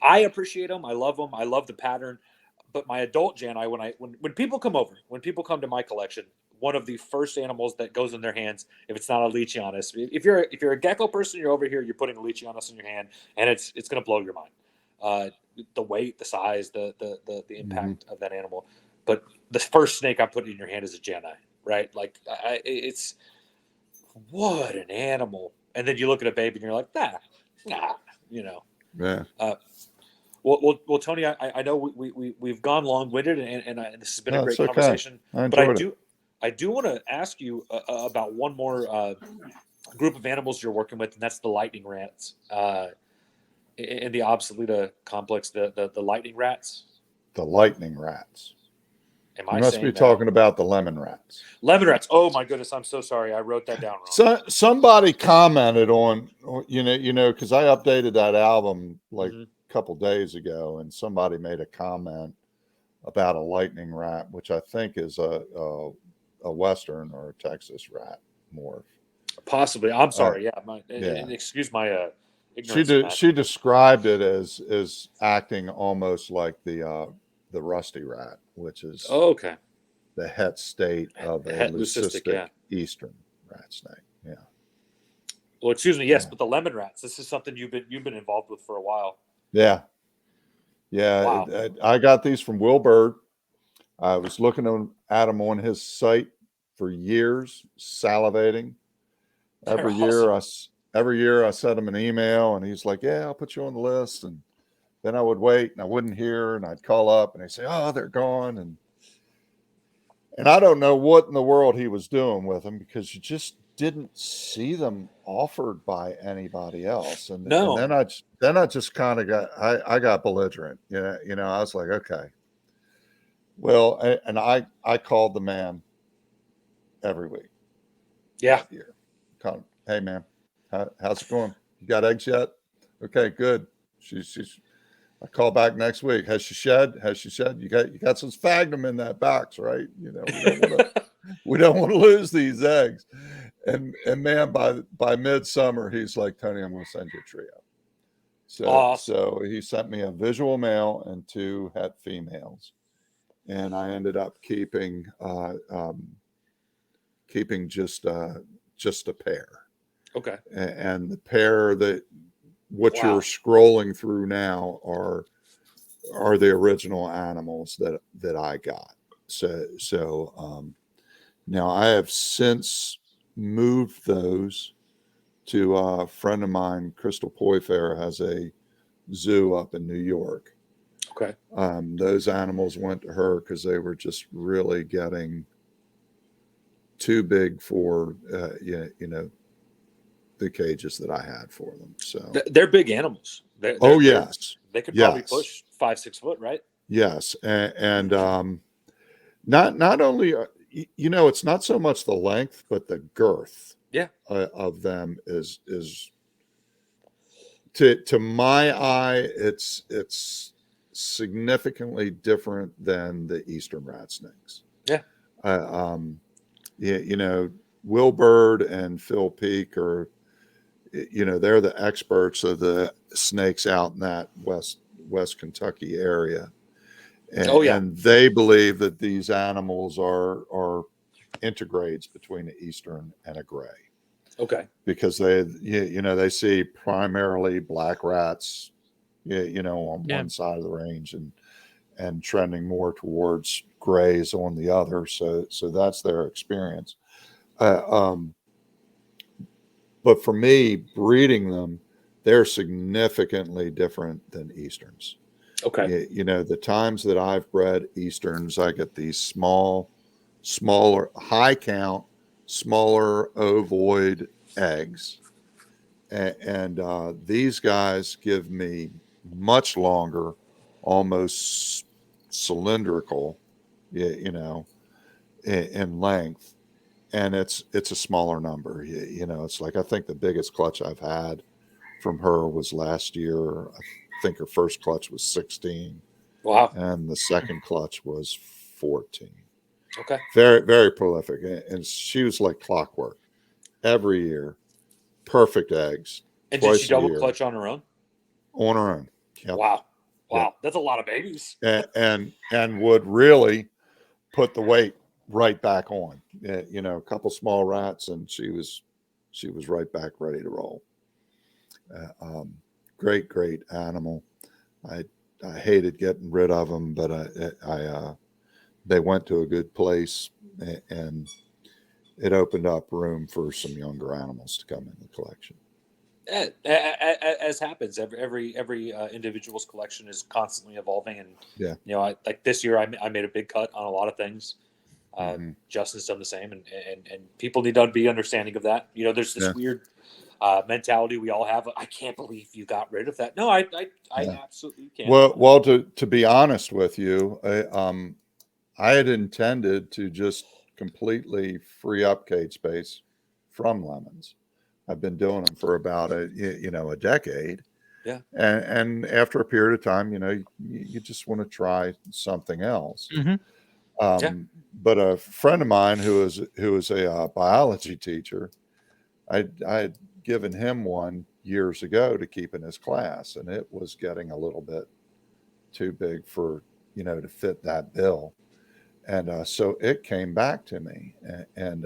I appreciate them. I love them. I love the pattern. But my adult Janai, when people come over, when people come to my collection, one of the first animals that goes in their hands, if it's not a Leachianus, if you're a gecko person, you're over here, you're putting a Leachianus in your hand, and it's going to blow your mind. The weight, the size, the impact of that animal. But the first snake I'm putting in your hand is a Janai, right? Like it's what an animal. And then you look at a baby and you're like, nah. Yeah. Well, Tony, I know we've gone long-winded, and this has been a great conversation. But I do want to ask you about one more group of animals you're working with, and that's the lightning rats in the Obsoleta complex. The lightning rats. The lightning rats. You must be talking about the lemon rats. Lemon rats. Oh my goodness, I'm so sorry. I wrote that down wrong. So somebody commented on, because I updated that album like a couple days ago, and somebody made a comment about a lightning rat, which I think is a Western or a Texas rat morph. Possibly. I'm sorry. Excuse my ignorance. She described it as acting almost like the rusty rat, which is the het state of a leucistic eastern rat snake. Yeah. Well, excuse me. Yes, but the lemon rats. This is something you've been involved with for a while. Yeah. Yeah. Wow. I got these from Will Bird. I was looking at them on his site for years, salivating. Every year I sent him an email, and he's like, "Yeah, I'll put you on the list." And then I would wait, and I wouldn't hear, and I'd call up, and he'd say, "Oh, they're gone." And I don't know what in the world he was doing with them, because you just didn't see them offered by anybody else. And then I just kind of got belligerent. I was like, okay. Well, and I called the man every week. Yeah. Hey man, how's it going? You got eggs yet? Okay, good. I call back next week. Has she shed? You got some sphagnum in that box, right? We don't want to lose these eggs. And man, by midsummer, he's like, "Tony, I'm going to send you a trio." So he sent me a visual male and 2 het females, and I ended up keeping just a pair. Okay. And the pair that you're scrolling through now are the original animals that I got. So now I have since moved those to a friend of mine, Crystal Poyfair, has a zoo up in New York. Okay. Those animals went to her because they were just really getting too big for the cages that I had for them. So they're big animals. Yes. They could probably push 5-6 foot, right? Yes. And not only, it's not so much the length, but the girth of them is to my eye, it's significantly different than the eastern rat snakes. Yeah. Wilbert and Phil Peak are, they're the experts of the snakes out in that West Kentucky area. And they believe that these animals are intergrades between an eastern and a gray. Okay. Because they see primarily black rats, on one side of the range and trending more towards grays on the other. So that's their experience. But for me, breeding them, they're significantly different than easterns. Okay. The times that I've bred easterns, I get these smaller, high count, smaller ovoid eggs. And these guys give me much longer, almost cylindrical, in length. And it's a smaller number. It's like, I think the biggest clutch I've had from her was last year. I think her first clutch was 16. Wow. And the second clutch was 14. Okay. Very, very prolific. And she was like clockwork every year. Perfect eggs. And did she double clutch on her own? On her own. Yep. Wow. Yep. That's a lot of babies. And would really put the weight right back on. A couple small rats, and she was right back ready to roll. Great animal. I hated getting rid of them, but they went to a good place, and it opened up room for some younger animals to come in the collection. As happens, every individual's collection is constantly evolving, and like this year, I made a big cut on a lot of things. Justin's done the same, and people need to be understanding of that. There's this weird mentality we all have. I can't believe you got rid of that. No, I absolutely can't. Well, to be honest with you, I had intended to just completely free up cage space from lemons. I've been doing them for about a decade. Yeah. And after a period of time, you just want to try something else. But a friend of mine who is a biology teacher, I'd given him one years ago to keep in his class, and it was getting a little bit too big for, to fit that bill. And so it came back to me, and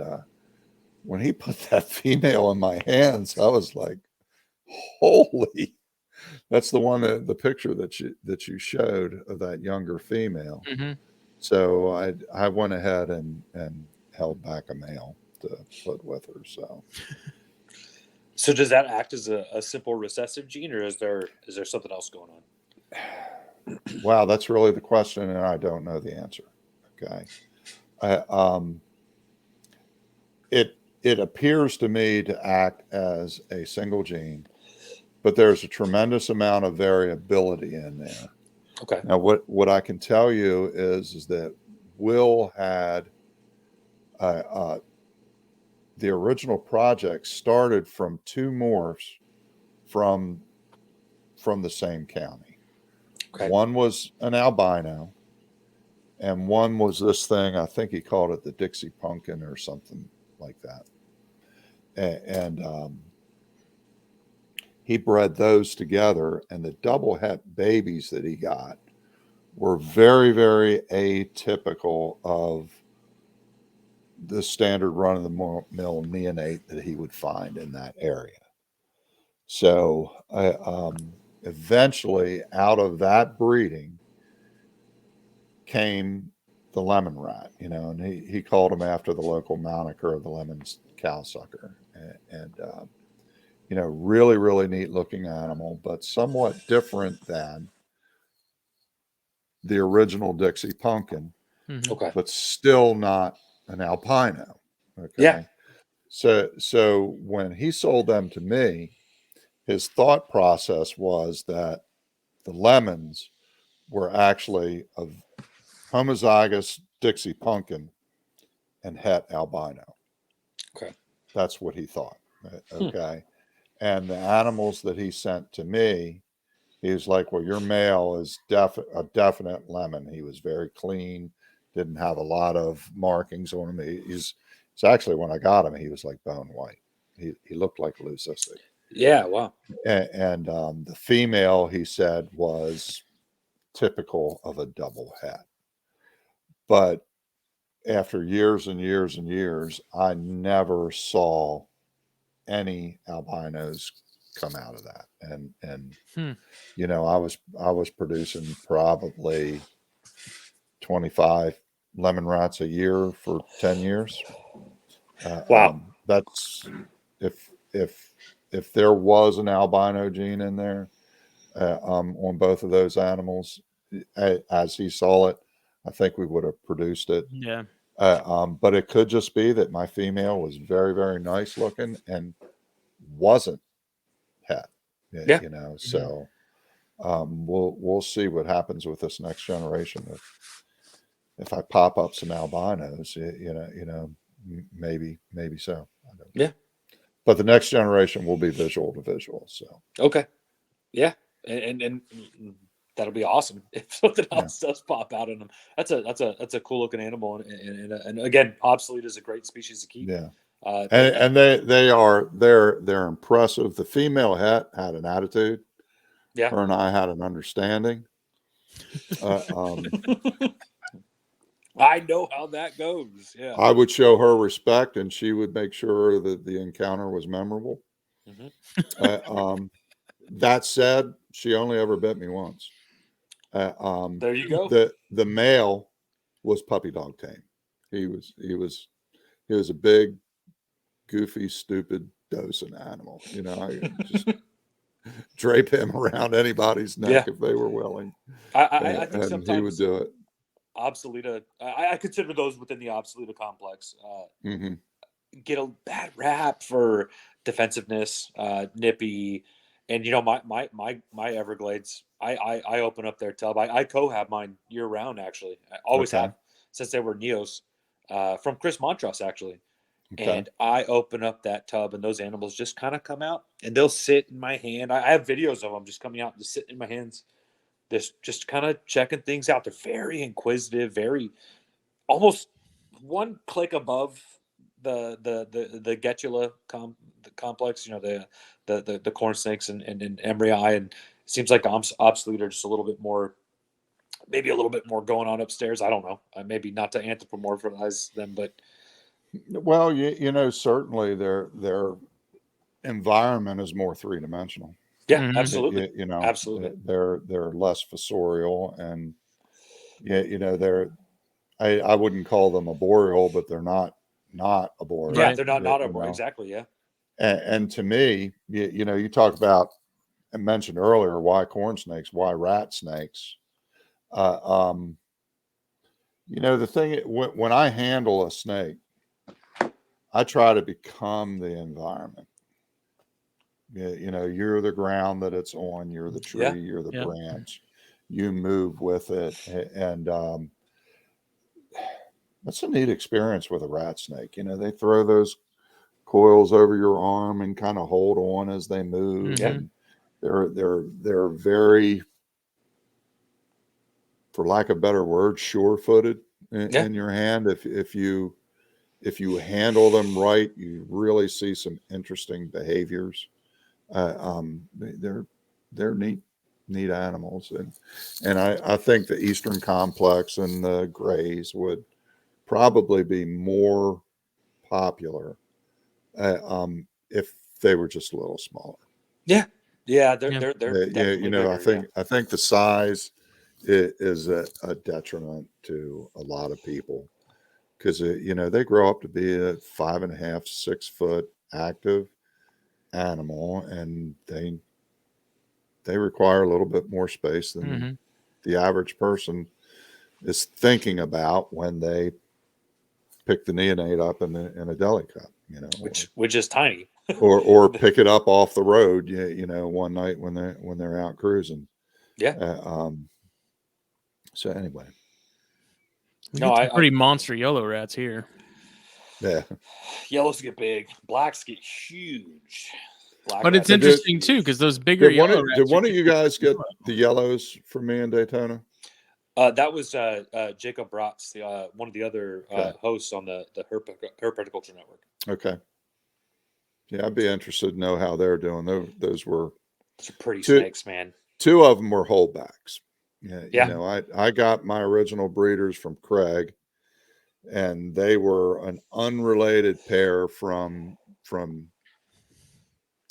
when he put that female in my hands, I was like, holy, that's the one, the picture that you showed of that younger female. So I went ahead and held back a male to put with her. So does that act as a simple recessive gene, or is there something else going on? Wow, that's really the question, and I don't know the answer. Okay. It appears to me to act as a single gene, but there's a tremendous amount of variability in there. Okay. Now, what I can tell you is that Will had the original project started from two morphs from the same county. Okay. One was an albino, and one was this thing, I think he called it the Dixie Pumpkin or something like that. And he bred those together, and the double het babies that he got were very, very atypical of the standard run-of-the-mill neonate that he would find in that area. So eventually, out of that breeding came the lemon rat, and he called him after the local moniker of the lemon cowsucker. And really, really neat looking animal, but somewhat different than the original Dixie Pumpkin. Okay. But still not an albino. Okay. Yeah. So when he sold them to me, his thought process was that the lemons were actually a homozygous Dixie Pumpkin and het albino. Okay. That's what he thought. Okay. And the animals that he sent to me, He was like, well, your male is a definite lemon. He was very clean, didn't have a lot of markings on him. It's actually, when I got him, he was like bone white. He looked like leucistic. Yeah, wow. And the female, he said, was typical of a double het. But after years and years and years, I never saw any albinos come out of that. And you know, I was producing probably 25 lemon rats a year for 10 years. Wow. That's if there was an albino gene in there on both of those animals, as he saw it, I think we would have produced it. Yeah. But it could just be that my female was very, very nice looking and wasn't het. Yeah. You know, so we'll see what happens with this next generation. If I pop up some albinos, you know, maybe so. I don't know. Yeah. But the next generation will be visual to visual. So okay, yeah, and that'll be awesome if something else does pop out in them. That's a cool looking animal, and again, obsolete is a great species to keep. Yeah. And they're impressive. The female het had an attitude. Yeah. Her and I had an understanding. I know how that goes. Yeah. I would show her respect, and she would make sure that the encounter was memorable. That said, she only ever bit me once. There you go. The male was puppy dog tame. He was a big, goofy, stupid docent animal. You know, I just drape him around anybody's neck if they were willing. I think and sometimes he would do it. Obsoleta, I consider those within the Obsoleta complex. Get a bad rap for defensiveness, nippy, and you know my Everglades. I open up their tub. I co-have mine year round. Actually, I always have since they were Neos, from Chris Montross actually. And I open up that tub, and those animals just kind of come out, and they'll sit in my hand. I have videos of them just coming out and just sitting in my hands. This just kind of checking things out. They're very inquisitive, very almost one click above the Getula complex. You know, the corn snakes and embryi, and it seems like obsolete are just a little bit more, maybe a little bit more going on upstairs. I don't know. Maybe not to anthropomorphize them, but well, you know, certainly their environment is more three-dimensional. Yeah, absolutely. You know, absolutely. They're less fossorial, and you know, I wouldn't call them arboreal, but they're not arboreal. Yeah, they're not arboreal. Exactly. Yeah. And to me, you know, you talk about, I mentioned earlier, why corn snakes, why rat snakes. You know, the thing, when I handle a snake, I try to become the environment. You know, you're the ground that it's on, you're the tree, you're the branch, you move with it. And that's a neat experience with a rat snake. You know, they throw those coils over your arm and kind of hold on as they move. And they're very, for lack of a better word, sure-footed in your hand. If you handle them right, you really see some interesting behaviors. They're neat animals, and I think the Eastern complex and the grays would probably be more popular if they were just a little smaller. Yeah, they're you know, bigger, I think the size is a detriment to a lot of people, because you know, they grow up to be a 5.5, 6 foot active animal, and they require a little bit more space than the average person is thinking about when they pick the neonate up in a deli cup, you know, which is tiny, or pick it up off the road, you know, one night when they're out cruising. So anyway, we get some pretty monster yellow rats here. Yeah, yellows get big, blacks get huge. Black But it's rats. interesting too, because those bigger Did one yellow of, rats. did one of you guys get the yellows from me in Daytona? That was Jacob Bratz, one of the other Okay. hosts on the Herpetoculture Network. Okay. Yeah, I'd be interested to know how they're doing. Those were Those are pretty two, snakes, man. two of them were holdbacks. Yeah, Yeah. you know, I got my original breeders from Craig, and they were an unrelated pair from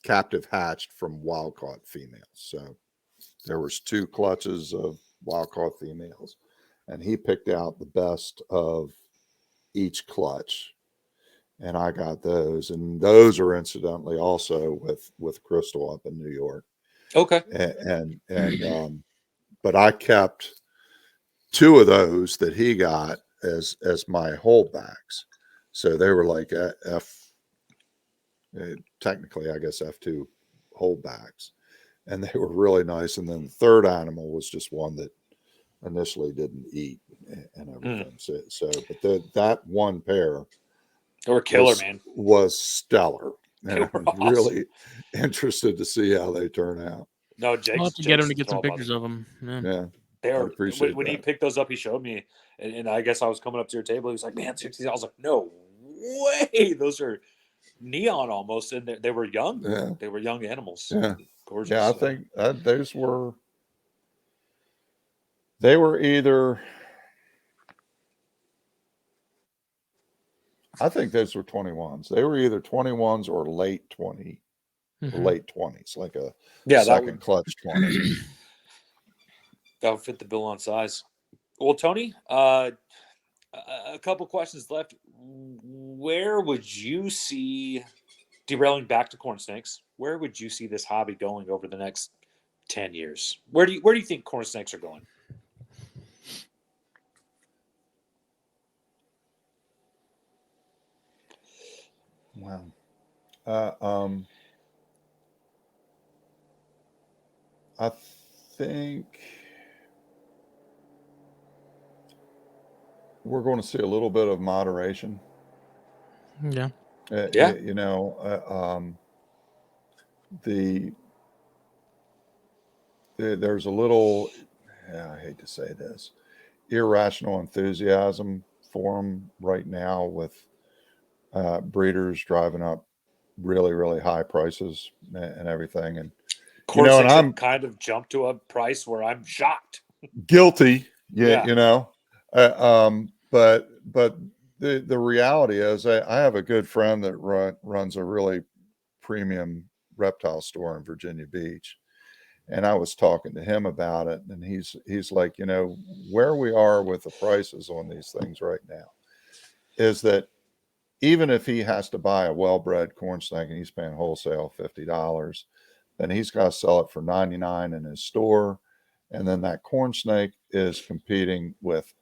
captive hatched from wild caught females. So there was 2 clutches of wild caught females, and he picked out the best of each clutch, and I got those, and those are incidentally also with Crystal up in New York. Okay. And but I kept 2 of those that he got as my holdbacks, so they were like technically I guess F2 holdbacks, and they were really nice. And then the third animal was just one that initially didn't eat and everything. So but that one pair, They were killer, man. was stellar, They and were I'm really interested to see how they turn out. No, I'll Jake's have to get him to Jake's get some all about pictures it. of them. Yeah. Yeah, They I are appreciate when he that. picked those up. He showed me, and I guess I was coming up to your table. He was like, "Man, 60." I was like, "No way! Those are neon almost." And they were young. Yeah, They were young animals. yeah, Gorgeous. yeah. I think those were. They were either. I think those were 21s. They were either 21s or late 20, late 20s, like a second clutch 20. That would fit the bill on size. Well, Tony, a couple questions left. Where would you see, derailing back to corn snakes, where would you see this hobby going over the next 10 years? Where do you think corn snakes are going? Wow. I think we're going to see a little bit of moderation. Yeah. Yeah. You know, there's a little, I hate to say this, irrational enthusiasm for them right now with breeders driving up really, really high prices and everything. And Corn and snakes I'm have kind of jumped to a price where I'm shocked. guilty. Yeah, Yeah. you know, but the reality is I have a good friend that runs a really premium reptile store in Virginia Beach, and I was talking to him about it, and he's like, you know, where we are with the prices on these things right now is that even if he has to buy a well-bred corn snake and he's paying wholesale $50, then he's got to sell it for 99 in his store, and then that corn snake is competing with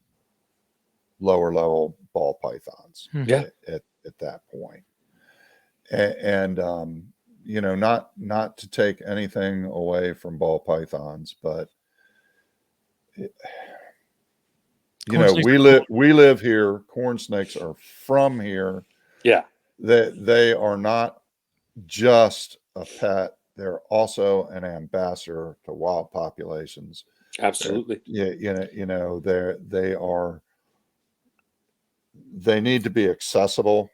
lower level ball pythons Yeah. at that point. And you know, not to take anything away from ball pythons, but you know, we live here. Corn snakes are from here. Yeah. They are not just a pet. They're also an ambassador to wild populations. Absolutely. They need to be accessible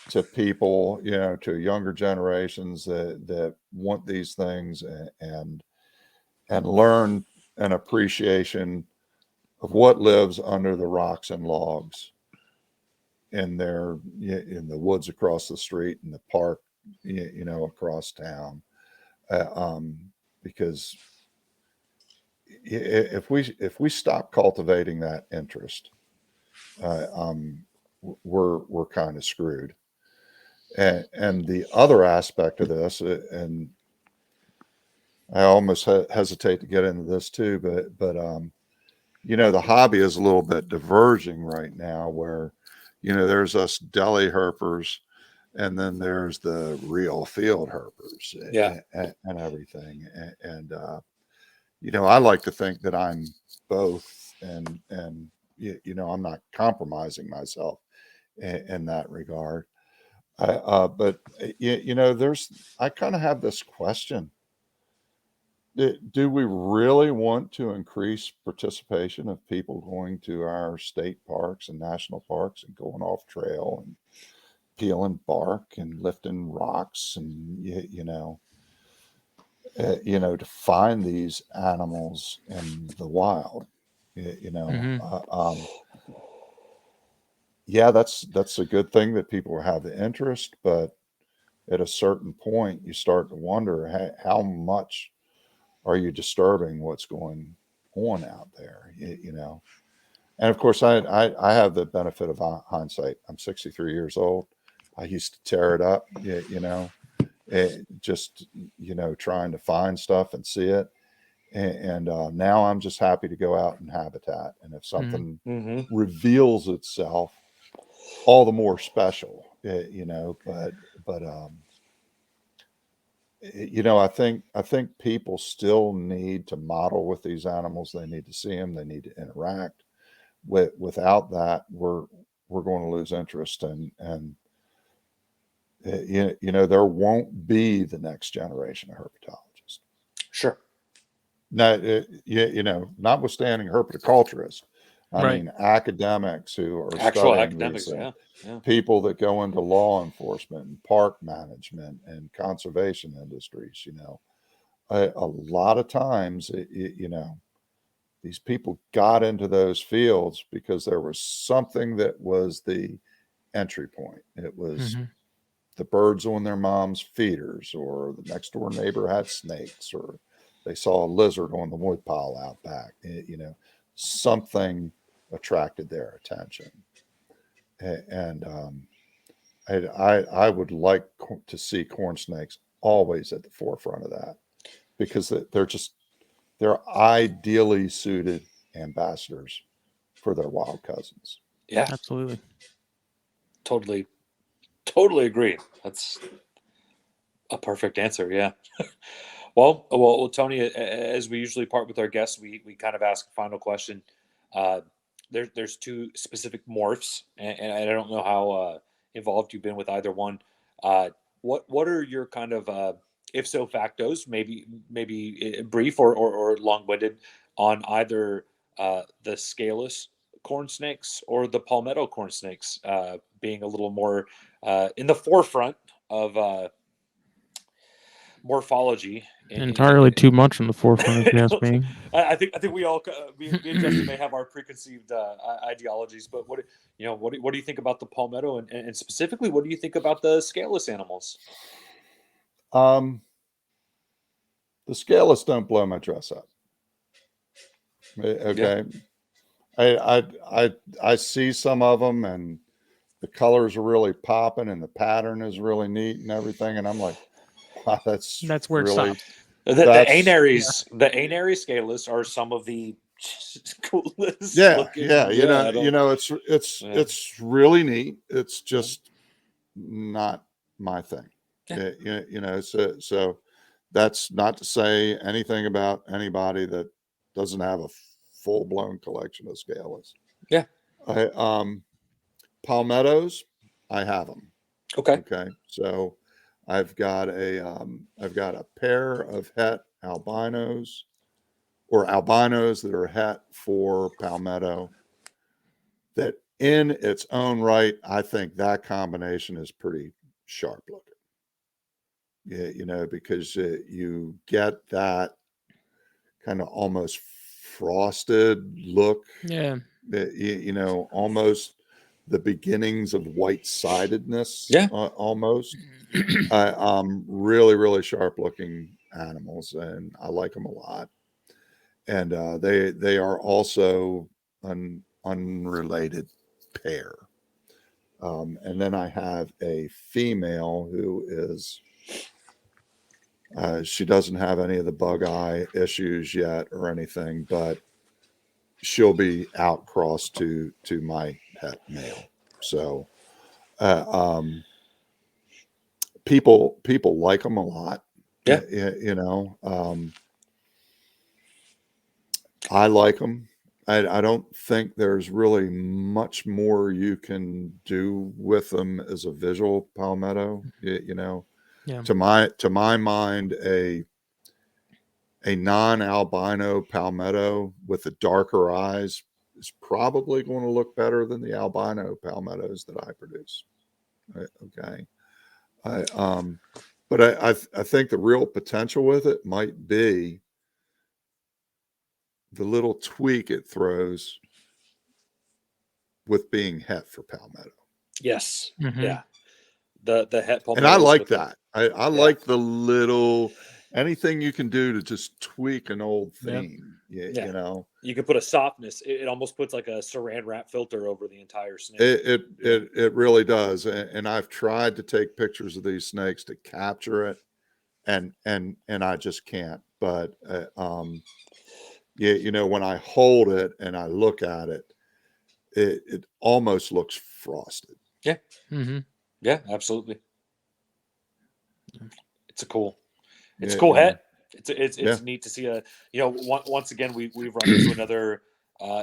to people, you know, to younger generations that want these things and learn an appreciation of what lives under the rocks and logs in the woods across the street, in the park, you know, across town. Because if we stop cultivating that interest, we're kind of screwed. And the other aspect of this, and I almost hesitate to get into this too, but you know, the hobby is a little bit diverging right now, where you know there's us deli herpers, and then there's the real field herpers, Yeah. and everything, and you know, I like to think that I'm both, and you know, I'm not compromising myself in that regard. But I kind of have this question. Do we really want to increase participation of people going to our state parks and national parks and going off trail and peeling bark and lifting rocks and, to find these animals in the wild? Yeah, that's a good thing that people have the interest, but at a certain point, you start to wonder how much are you disturbing what's going on out there, And of course, I have the benefit of hindsight. I'm 63 years old. I used to tear it up, just trying to find stuff and see it. And now I'm just happy to go out and habitat. And if something reveals itself, all the more special, But I think people still need to model with these animals. They need to see them. They need to interact. Without that, we're going to lose interest, and there won't be the next generation of herpetologists. Sure. Now, notwithstanding herpetoculturists, I mean academics who are actual studying academics, these, yeah. people that go into law enforcement and park management and conservation industries. A lot of times, these people got into those fields because there was something that was the entry point. It was the birds on their mom's feeders, or the next door neighbor had snakes, or they saw a lizard on the woodpile out back. Something attracted their attention. And I would like to see corn snakes always at the forefront of that, because they're ideally suited ambassadors for their wild cousins. Yeah, absolutely. Totally agree. That's a perfect answer. Yeah. Well, Tony, as we usually part with our guests, we kind of ask a final question. There's two specific morphs, and I don't know how involved you've been with either one. What are your kind of if so factos, maybe brief or long-winded, on either the scaleless corn snakes or the palmetto corn snakes, being a little more in the forefront of morphology. Entirely too much in the forefront, if you ask me. I think we all, me and Justin may have our preconceived ideologies, but what do you think about the palmetto, and specifically, what do you think about the scaleless animals? The scaleless don't blow my dress up. Okay. Yeah. I see some of them, and the colors are really popping, and the pattern is really neat and everything, and I'm like, wow, that's where really, it stops. The anaries scaleless are some of the coolest. Looking, it's really neat. It's just not my thing. So that's not to say anything about anybody that doesn't have a full-blown collection of scaleless. Yeah. Palmettos, I have them. Okay. So I've got a pair of het albinos, or albinos that are het for palmetto, that in its own right, I think that combination is pretty sharp looking. Yeah, because you get that kind of almost frosted look. Yeah. Almost the beginnings of white-sidedness. Yeah. Almost. Really, really sharp looking animals, and I like them a lot. And they are also an unrelated pair. And then I have a female who is, she doesn't have any of the bug eye issues yet or anything, but she'll be outcrossed to my het male. So people like them a lot. Yeah. I like them. I don't think there's really much more you can do with them as a visual palmetto. You know, Yeah. to my mind, a non-albino palmetto with the darker eyes is probably going to look better than the albino palmettos that I produce. Okay. But I think the real potential with it might be the little tweak it throws with being het for palmetto. Yes. Mhm. Yeah. The het palmettos. And I like with that. I like the little anything you can do to just tweak an old theme. Yeah. You know, you can put a softness. It almost puts like a saran wrap filter over the entire snake. it really does. And I've tried to take pictures of these snakes to capture it, and I just can't. But yeah, you know, when I hold it and I look at it, it almost looks frosted. Yeah. Mhm. Yeah, absolutely. It's a cool Yeah, cool yeah. het. It's neat to see once again we've run into another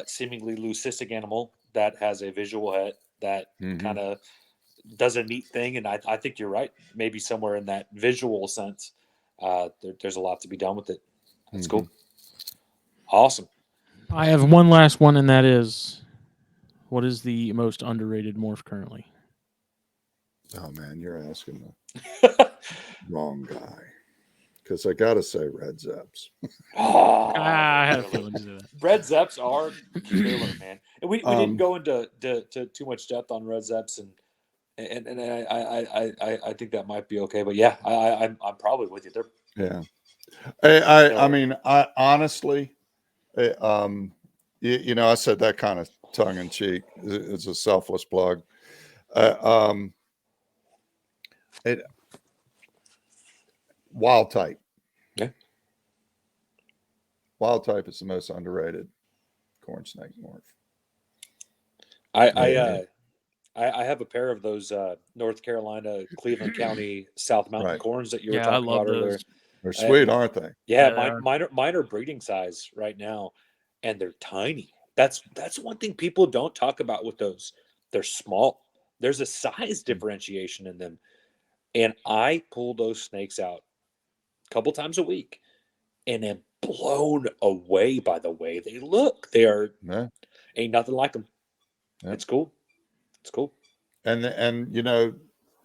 seemingly leucistic animal that has a visual het that Mhm. kind of does a neat thing, and I think you're right. Maybe somewhere in that visual sense, there's a lot to be done with it. That's cool. Awesome. I have one last one, and that is, what is the most underrated morph currently? Oh man, you're asking the wrong guy. Because I gotta say Red Zeps. I had a feeling to do that. Red Zeps are killer, man. And we didn't go into too much depth on Red Zeps, and I think that might be okay. But yeah, I'm probably with you. They're Yeah. I mean, I honestly, you know, I said that kind of tongue in cheek. It's a selfless plug. Wild type. Yeah. Wild type is the most underrated corn snake morph. I have a pair of those North Carolina, Cleveland County, South Mountain corns that you were I talking love about earlier. those. They're sweet, aren't they? Yeah, mine are breeding size right now, and they're tiny. That's one thing people don't talk about with those. They're small. There's a size differentiation in them, and I pull those snakes out a couple times a week, and am blown away by the way they look. They are ain't nothing like them. Yeah. It's cool. It's cool. And you know,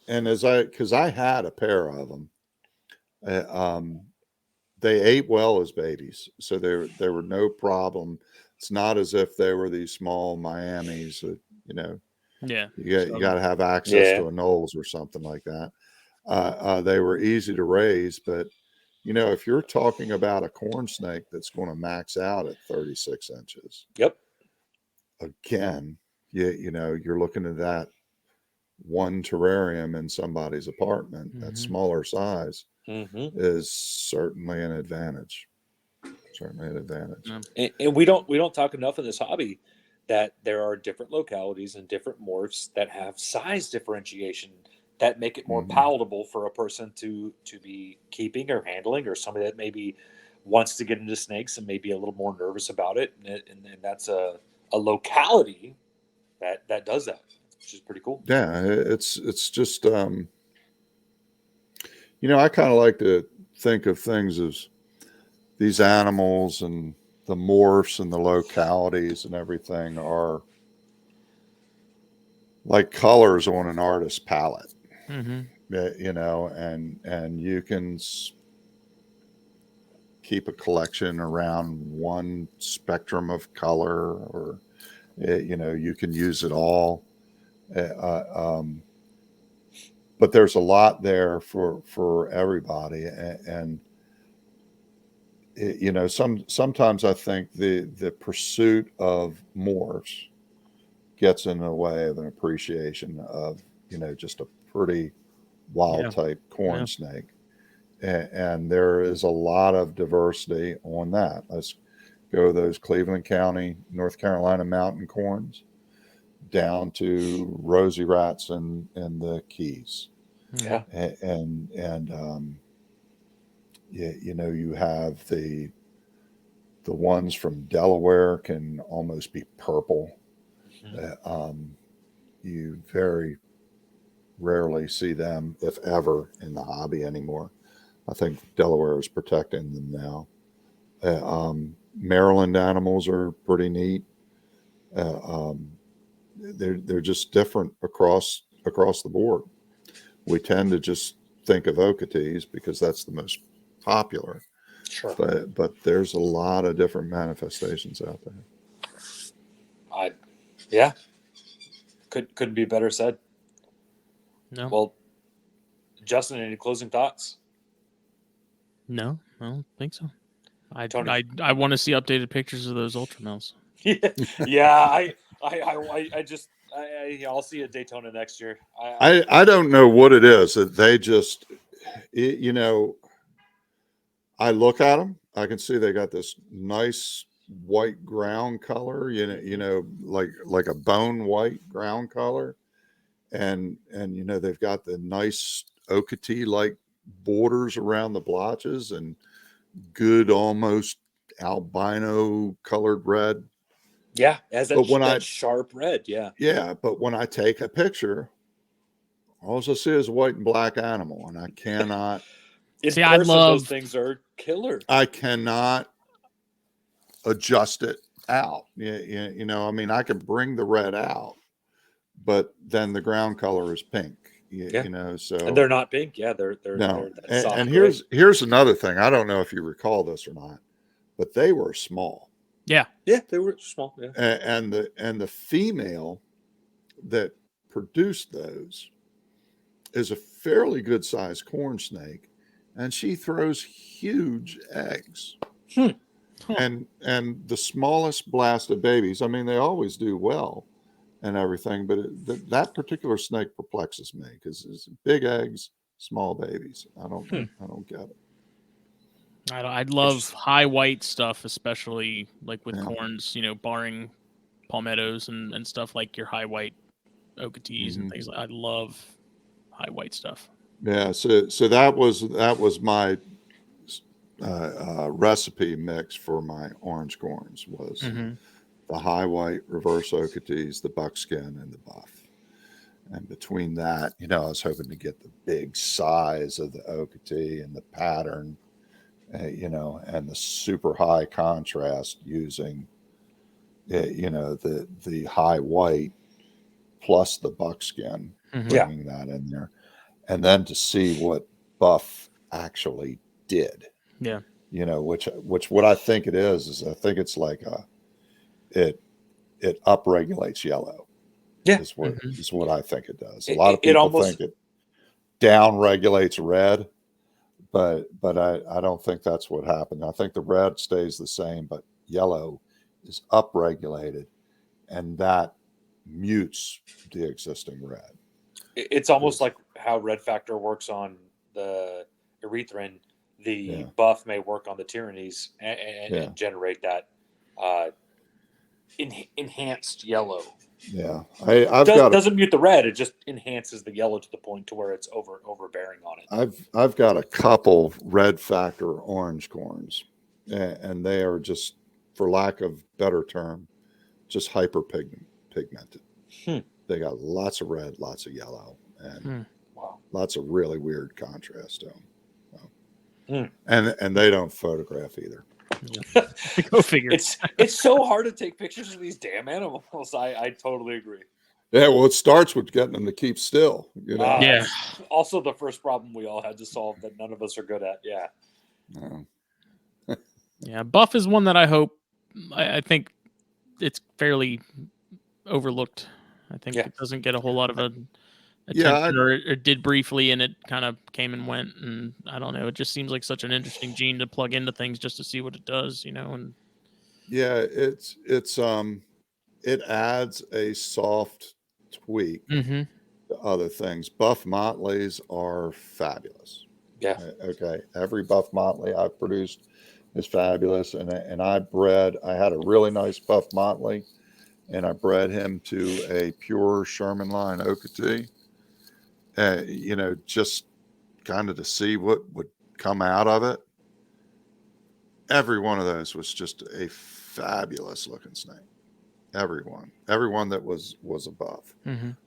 and because I had a pair of them, they ate well as babies, so they were no problem. It's not as if they were these small Miamis that, you know, you got to have access to a Knowles or something like that. They were easy to raise, but you know, if you're talking about a corn snake that's going to max out at 36 inches, again, you know, you're looking at that one terrarium in somebody's apartment, that smaller size is certainly an advantage. Certainly an advantage. And we don't talk enough in this hobby that there are different localities and different morphs that have size differentiation that make it more palatable for a person to be keeping or handling, or somebody that maybe wants to get into snakes and maybe a little more nervous about it. And that's a locality that does that, which is pretty cool. Yeah, it's just you know, I kind of like to think of things as these animals and the morphs and the localities and everything are like colors on an artist's palette. You know, and you can keep a collection around one spectrum of color, or you know, you can use it all. But there's a lot there for everybody, and you know, sometimes I think the pursuit of morphs gets in the way of an appreciation of, you know, just a pretty wild type corn snake, and there is a lot of diversity on that. Let's go those Cleveland County, North Carolina mountain corns down to rosy rats in the Keys. And you know, you have the the ones from Delaware can almost be purple. You very rarely see them, if ever, in the hobby anymore. I think Delaware is protecting them now. Maryland animals are pretty neat. They're just different across the board. We tend to just think of Okeetees because that's the most popular. Sure. But there's a lot of different manifestations out there. Yeah. Couldn't be better said. No. Well, Justin, any closing thoughts? No, I don't think so. Tony? I want to see updated pictures of those ultramels. Yeah, I'll see you at Daytona next year. I don't know what it is that they just, you know, I look at them, I can see they got this nice white ground color, like a bone white ground color. And you know, they've got the nice Okeetee like borders around the blotches and good almost albino colored red. Yeah, it has that sharp red. Yeah, but when I take a picture, all I see is a white and black animal, and I cannot. See, those things are killer. I cannot adjust it out. You know, I mean, I can bring the red out, but then the ground color is pink. You know, so and they're not pink. Yeah, they're no. They're soft and here's another thing. I don't know if you recall this or not, but they were small. Yeah, they were small. Yeah, and the female that produced those is a fairly good sized corn snake, and she throws huge eggs. And the smallest blast of babies. I mean, they always do well and everything, but that particular snake perplexes me because it's big eggs, small babies. I don't get it. I'd love high white stuff, especially like with corns, you know, barring palmettos and stuff like your high white Okeetees and things. I love high white stuff. Yeah, so that was my recipe mix for my orange corns was the high white reverse Okeetees, the buckskin, and the buff. And between that, you know, I was hoping to get the big size of the Okeetee and the pattern. You know, and the super high contrast using, you know, the high white plus the buckskin, bringing that in there, and then to see what buff actually did. Yeah, you know, which what I think it is I think it's like it upregulates yellow. Yeah, is what I think it does. A lot of people think it down regulates red. But I don't think that's what happened. I think the red stays the same, but yellow is upregulated, and that mutes the existing red. It's almost like how red factor works on the erythrin. The buff may work on the tyrannies and generate that enhanced yellow. Yeah, doesn't mute the red. It just enhances the yellow to the point to where it's overbearing on it. I've got a couple red factor orange corns, and they are just, for lack of better term, just hyper pigmented. They got lots of red, lots of yellow, and lots of really weird contrast to them. And they don't photograph either. Go figure. It's so hard to take pictures of these damn animals. I totally agree. Yeah, well, it starts with getting them to keep still. You know. Yeah. Also, the first problem we all had to solve that none of us are good at. Yeah. Yeah, buff is one that I hope. I think it's fairly overlooked. I think it doesn't get a whole lot of attention, or it did briefly, and it kind of came and went. And I don't know. It just seems like such an interesting gene to plug into things just to see what it does, you know. And yeah, it adds a soft tweak to other things. Buff Motleys are fabulous. Yeah. Okay. Every buff Motley I've produced is fabulous, and I had a really nice buff Motley, and I bred him to a pure Sherman line Okeetee. You know, just kind of to see what would come out of it. every one of those was just a fabulous looking snake. Everyone that was a buff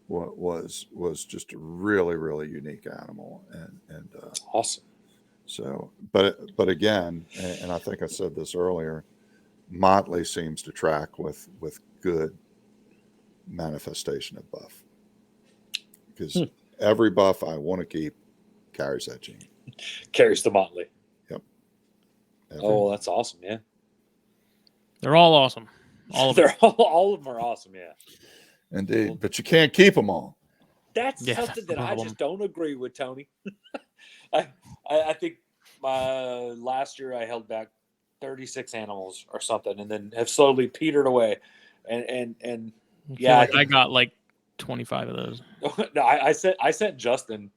was just a really, really unique animal, and awesome. So, but again, and I think I said this earlier, Motley seems to track with good manifestation of buff, because every buff I want to keep carries that gene. Carries the Motley. Yep. Oh, that's awesome. Yeah. They're all awesome. All of them. All of them are awesome. Yeah. Indeed. Well, but you can't keep them all. That's something that I just don't agree with, Tony. I think last year I held back 36 animals or something, and then have slowly petered away. And yeah, like I got like 25 of those. No, I sent Justin.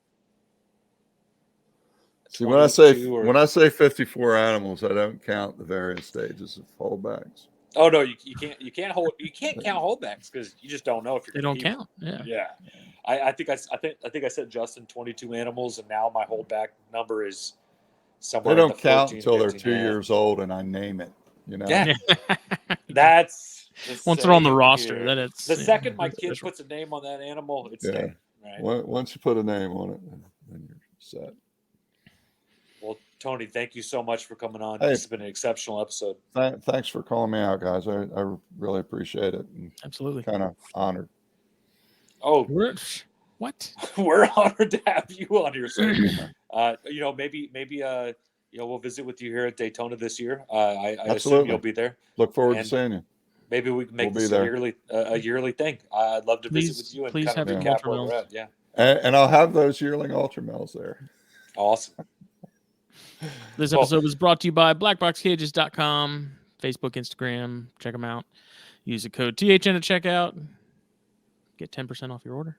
See, when I say 54 animals, I don't count the various stages of holdbacks. Oh no, you can't count holdbacks because you just don't know if you're. They don't count. Yeah. I think I said Justin 22 animals, and now my holdback number is somewhere. They don't count 14, until they're 15, 2 years old, and I name it. You know. Yeah. That's once they're on the roster. Then it's the second my kid puts a name on that animal, it's dead. Right. Once you put a name on it, then you're set. Well, Tony, thank you so much for coming on. Hey, this has been an exceptional episode. Thanks for calling me out, guys. I really appreciate it. Absolutely. Kind of honored. Oh, what? We're honored to have you on here, sir. Maybe we'll visit with you here at Daytona this year. I assume you'll be there. Look forward to seeing you. Maybe we can make this a yearly thing. I'd love to visit with you and please kind of have recap where we're at. Yeah. And I'll have those yearling ultramales there. Awesome. This episode was brought to you by BlackBoxCages.com, Facebook, Instagram. Check them out. Use the code THN at checkout. Get 10% off your order.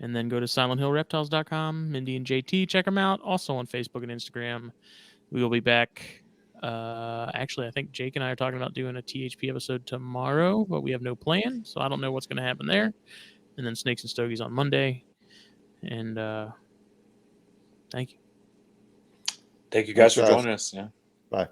And then go to SilentHillReptiles.com. Mindy and JT, check them out. Also on Facebook and Instagram. We will be back. Actually, I think Jake and I are talking about doing a THP episode tomorrow, but we have no plan, so I don't know what's going to happen there. And then Snakes and Stogies on Monday. And thank you. Thank you guys for joining us. Yeah. Bye.